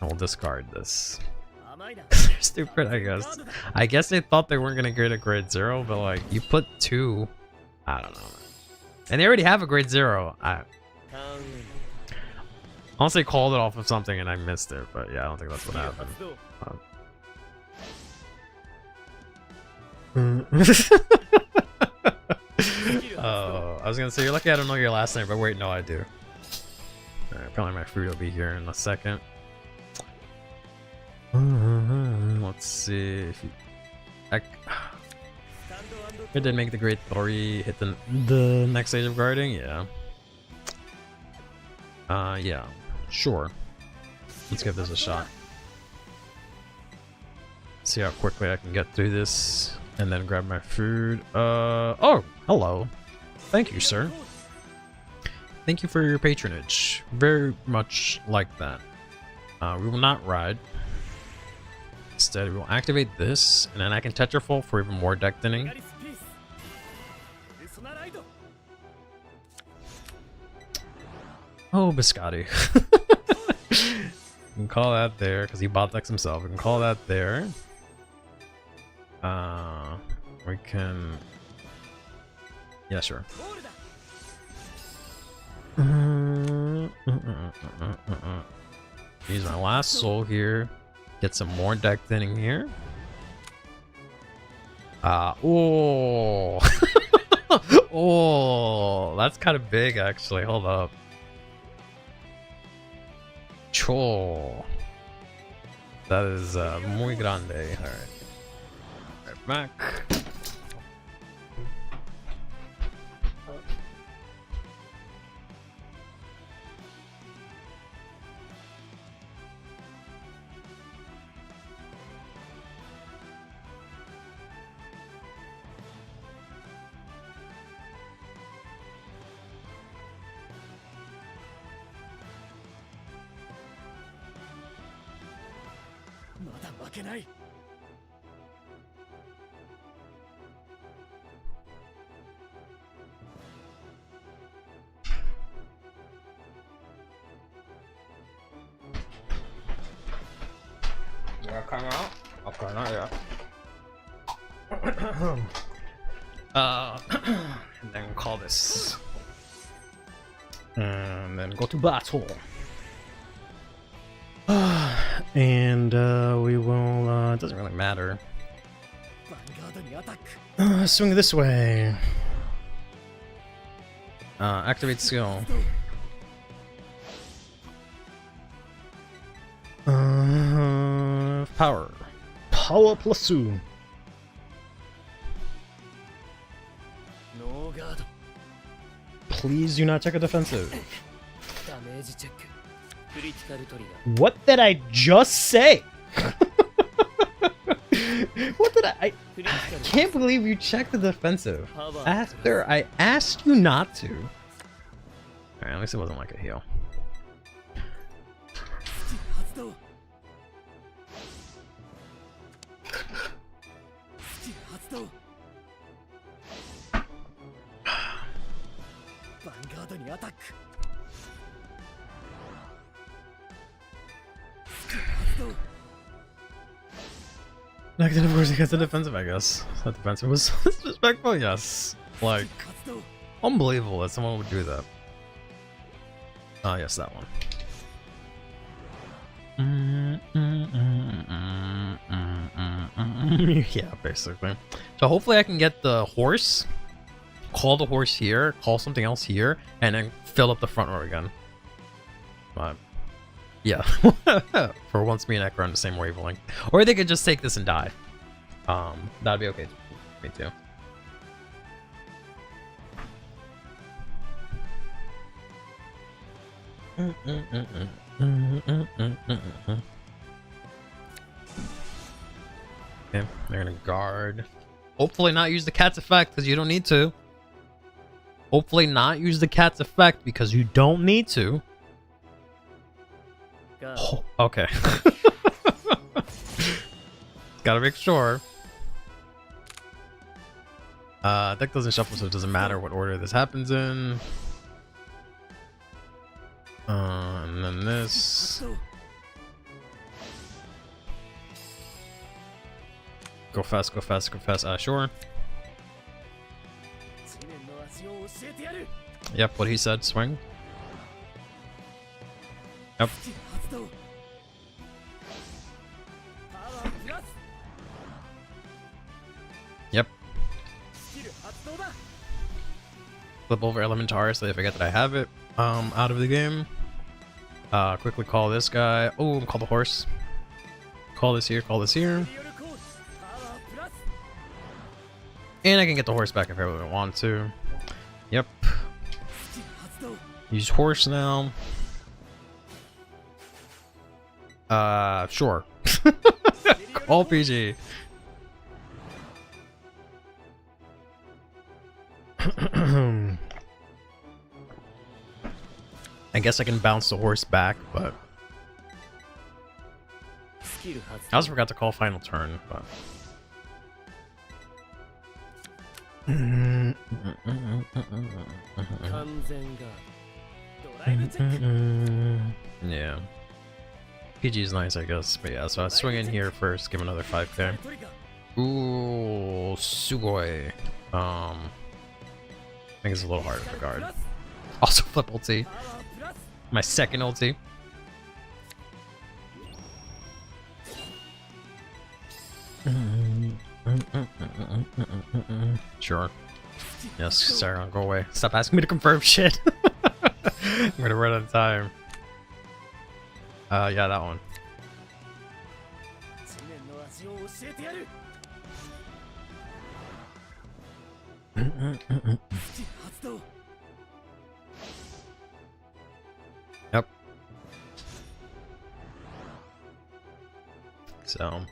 I'll discard this. They're stupid, I guess. I guess they thought they weren't gonna get a grade 0, but like, you put 2. I don't know. And they already have a grade 0. Unless they called it off of something and I missed it, but yeah, I don't think that's what happened. I was gonna say, you're lucky I don't know your last name, but wait, no, I do. Alright, apparently my food will be here in a second. Let's see if you... I did make the grade 3, hit the next stage of guarding, yeah. Yeah, sure. Let's give this a shot. See how quickly I can get through this, and then grab my food. Oh, hello. Thank you, sir. Thank you for your patronage. Very much like that. We will not ride. Instead, we will activate this, and then I can Tetrafall for even more deck thinning. Oh, Biscotti. We can call that there, because he bot decks himself. We can call that there. We can... Yeah, sure. Use my last soul here. Get some more deck thinning here. Oh. Oh, that's kind of big, actually. Hold up. Cho. That is muy grande. Alright. Right back. Yeah, come out. Okay, not yet. And then call this. And then go to battle. And we will, it doesn't really matter. Swing this way. Activate skill. Power. Power plus 2. Please do not check a defensive. What did I just say? What did I can't believe you checked the defensive after I asked you not to. Alright, at least it wasn't like a heal. Like, then of course he gets the defensive, I guess. That defensive was disrespectful, yes. Like, unbelievable that someone would do that. Ah, yes, that one. Yeah, basically. So hopefully I can get the horse, call the horse here, call something else here, and then fill up the front row again. But yeah, for once me and Ek are on the same wavelength. Or they could just take this and die. That'd be okay. Me too. Okay, they're gonna guard. Hopefully not use the cat's effect, because you don't need to. Hopefully not use the cat's effect, because you don't need to. Oh, okay. Gotta make sure. Deck doesn't shuffle, so it doesn't matter what order this happens in. And then this. Go fast, go fast, go fast. Sure. Yep, what he said. Swing. Yep. Yep. Flip over Elementar so they forget that I have it. Out of the game. Quickly call this guy. Oh, call the horse. Call this here, call this here. And I can get the horse back if I really want to. Yep. Use horse now. Sure. Call PG. I guess I can bounce the horse back, but I also forgot to call final turn, but yeah. PG is nice, I guess, but yeah, so I swing in here first, give another 5k. Ooh, Sugoi. I think it's a little harder for guard. Also flip ulti. My second ulti. Sure. Yes, Sarah, go away. Stop asking me to confirm shit. I'm gonna run out of time. Yeah, that one. Yep. So I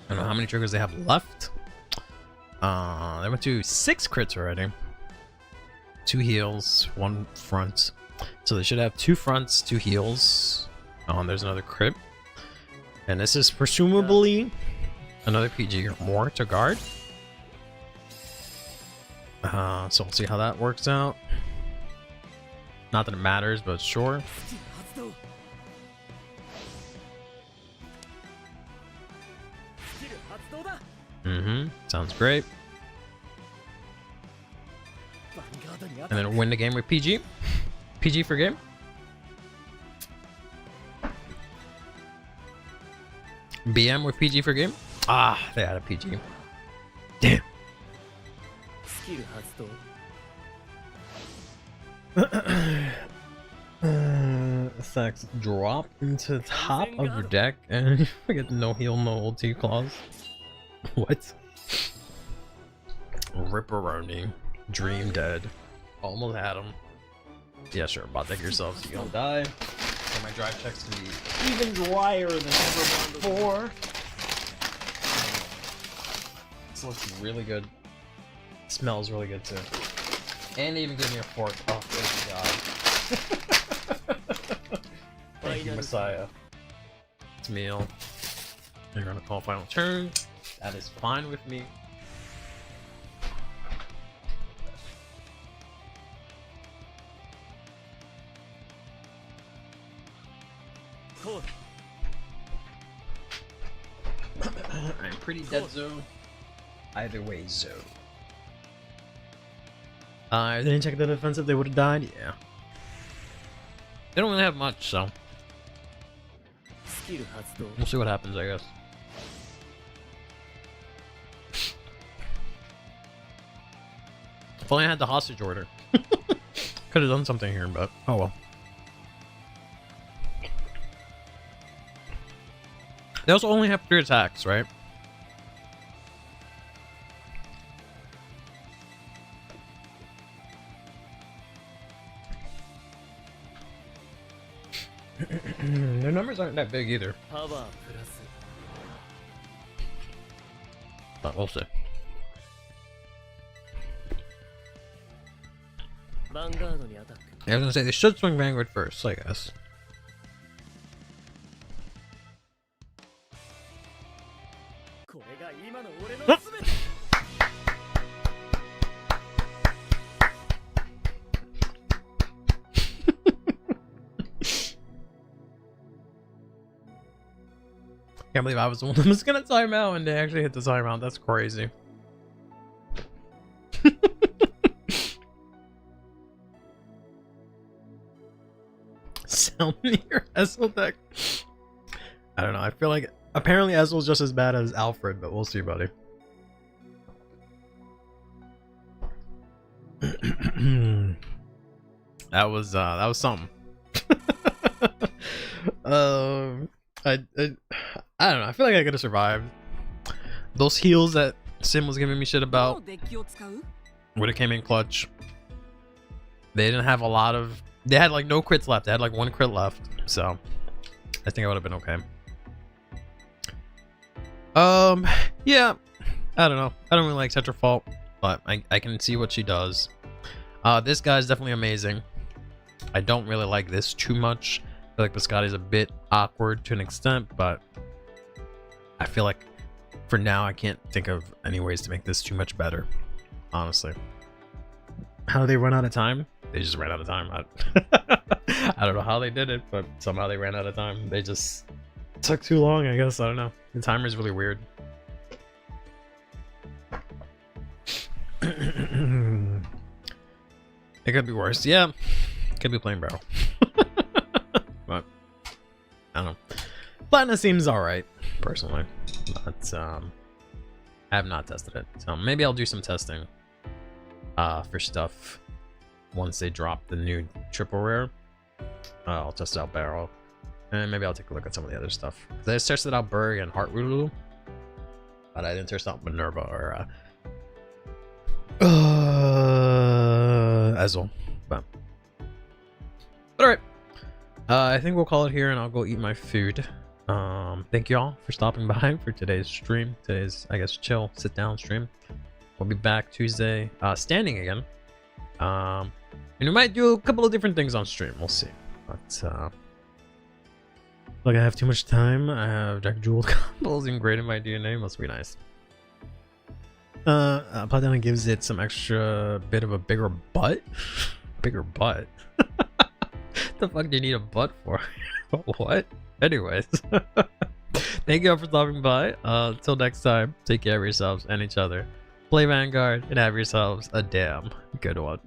don't know how many triggers they have left. They went to 6 crits already. 2 heals, 1 front. So they should have 2 fronts, 2 heals. There's another crit. And this is presumably another PG or more to guard. So we'll see how that works out. Not that it matters, but sure. Sounds great. And then win the game with PG. PG for game. BM with PG for game. Ah, they had a PG. Damn. Effects drop into the top of your deck and you get no heal, no ulti clause. What? Ripperoni. Dream dead. Almost had him. Yeah, sure. Bot deck yourself so you don't die. And my drive checks to be even drier than ever before. This looks really good. Smells really good too. And they even give me a fork. Oh, thank you, God. Thank you, Messiah. It's meal. You're gonna call final turn. That is fine with me. I'm pretty dead, Zo. Either way, Zo. They didn't check the defensive, they would have died? Yeah. They don't really have much, so we'll see what happens, I guess. If only I had the hostage order. Could have done something here, but oh well. They also only have 3 attacks, right? Their numbers aren't that big either. But we'll see. I was gonna say they should swing Vanguard first, I guess. Can't believe I was the one that was gonna time out and they actually hit the timeout. That's crazy. Sell me your Essel deck. I don't know. I feel like apparently Essel's just as bad as Alfred, but we'll see, buddy. that was something. I don't know. I feel like I could have survived. Those heals that Sim was giving me shit about would have came in clutch. They didn't have a lot of. They had like no crits left. They had like 1 crit left, so I think I would have been okay. Yeah, I don't know. I don't really like Tetrafault, but I can see what she does. This guy's definitely amazing. I don't really like this too much. I feel like Biscotti's a bit awkward to an extent, but I feel like for now I can't think of any ways to make this too much better, honestly. How do they run out of time? They just ran out of time. I don't know how they did it, but somehow they ran out of time. They just took too long, I guess. I don't know. The timer's really weird. It could be worse. Yeah, could be playing Baro. But I don't know. Platinum seems alright, personally. But I have not tested it. So maybe I'll do some testing for stuff once they drop the new triple rare. I'll test out Baro. And maybe I'll take a look at some of the other stuff. I tested out Berg and Heartroot, but I didn't test out Minerva or Ezel. But alright. I think we'll call it here and I'll go eat my food. Thank you all for stopping by for today's stream. Today's, I guess, chill, sit down stream. We'll be back Tuesday, standing again. And we might do a couple of different things on stream. We'll see. But like I have too much time. I have Jack Jewel combos ingrained in my DNA. Must be nice. Platinum gives it some extra bit of a bigger butt. Bigger butt. The fuck do you need a butt for? What? Anyways. Thank you all for stopping by. Until next time, take care of yourselves and each other. Play Vanguard and have yourselves a damn good one.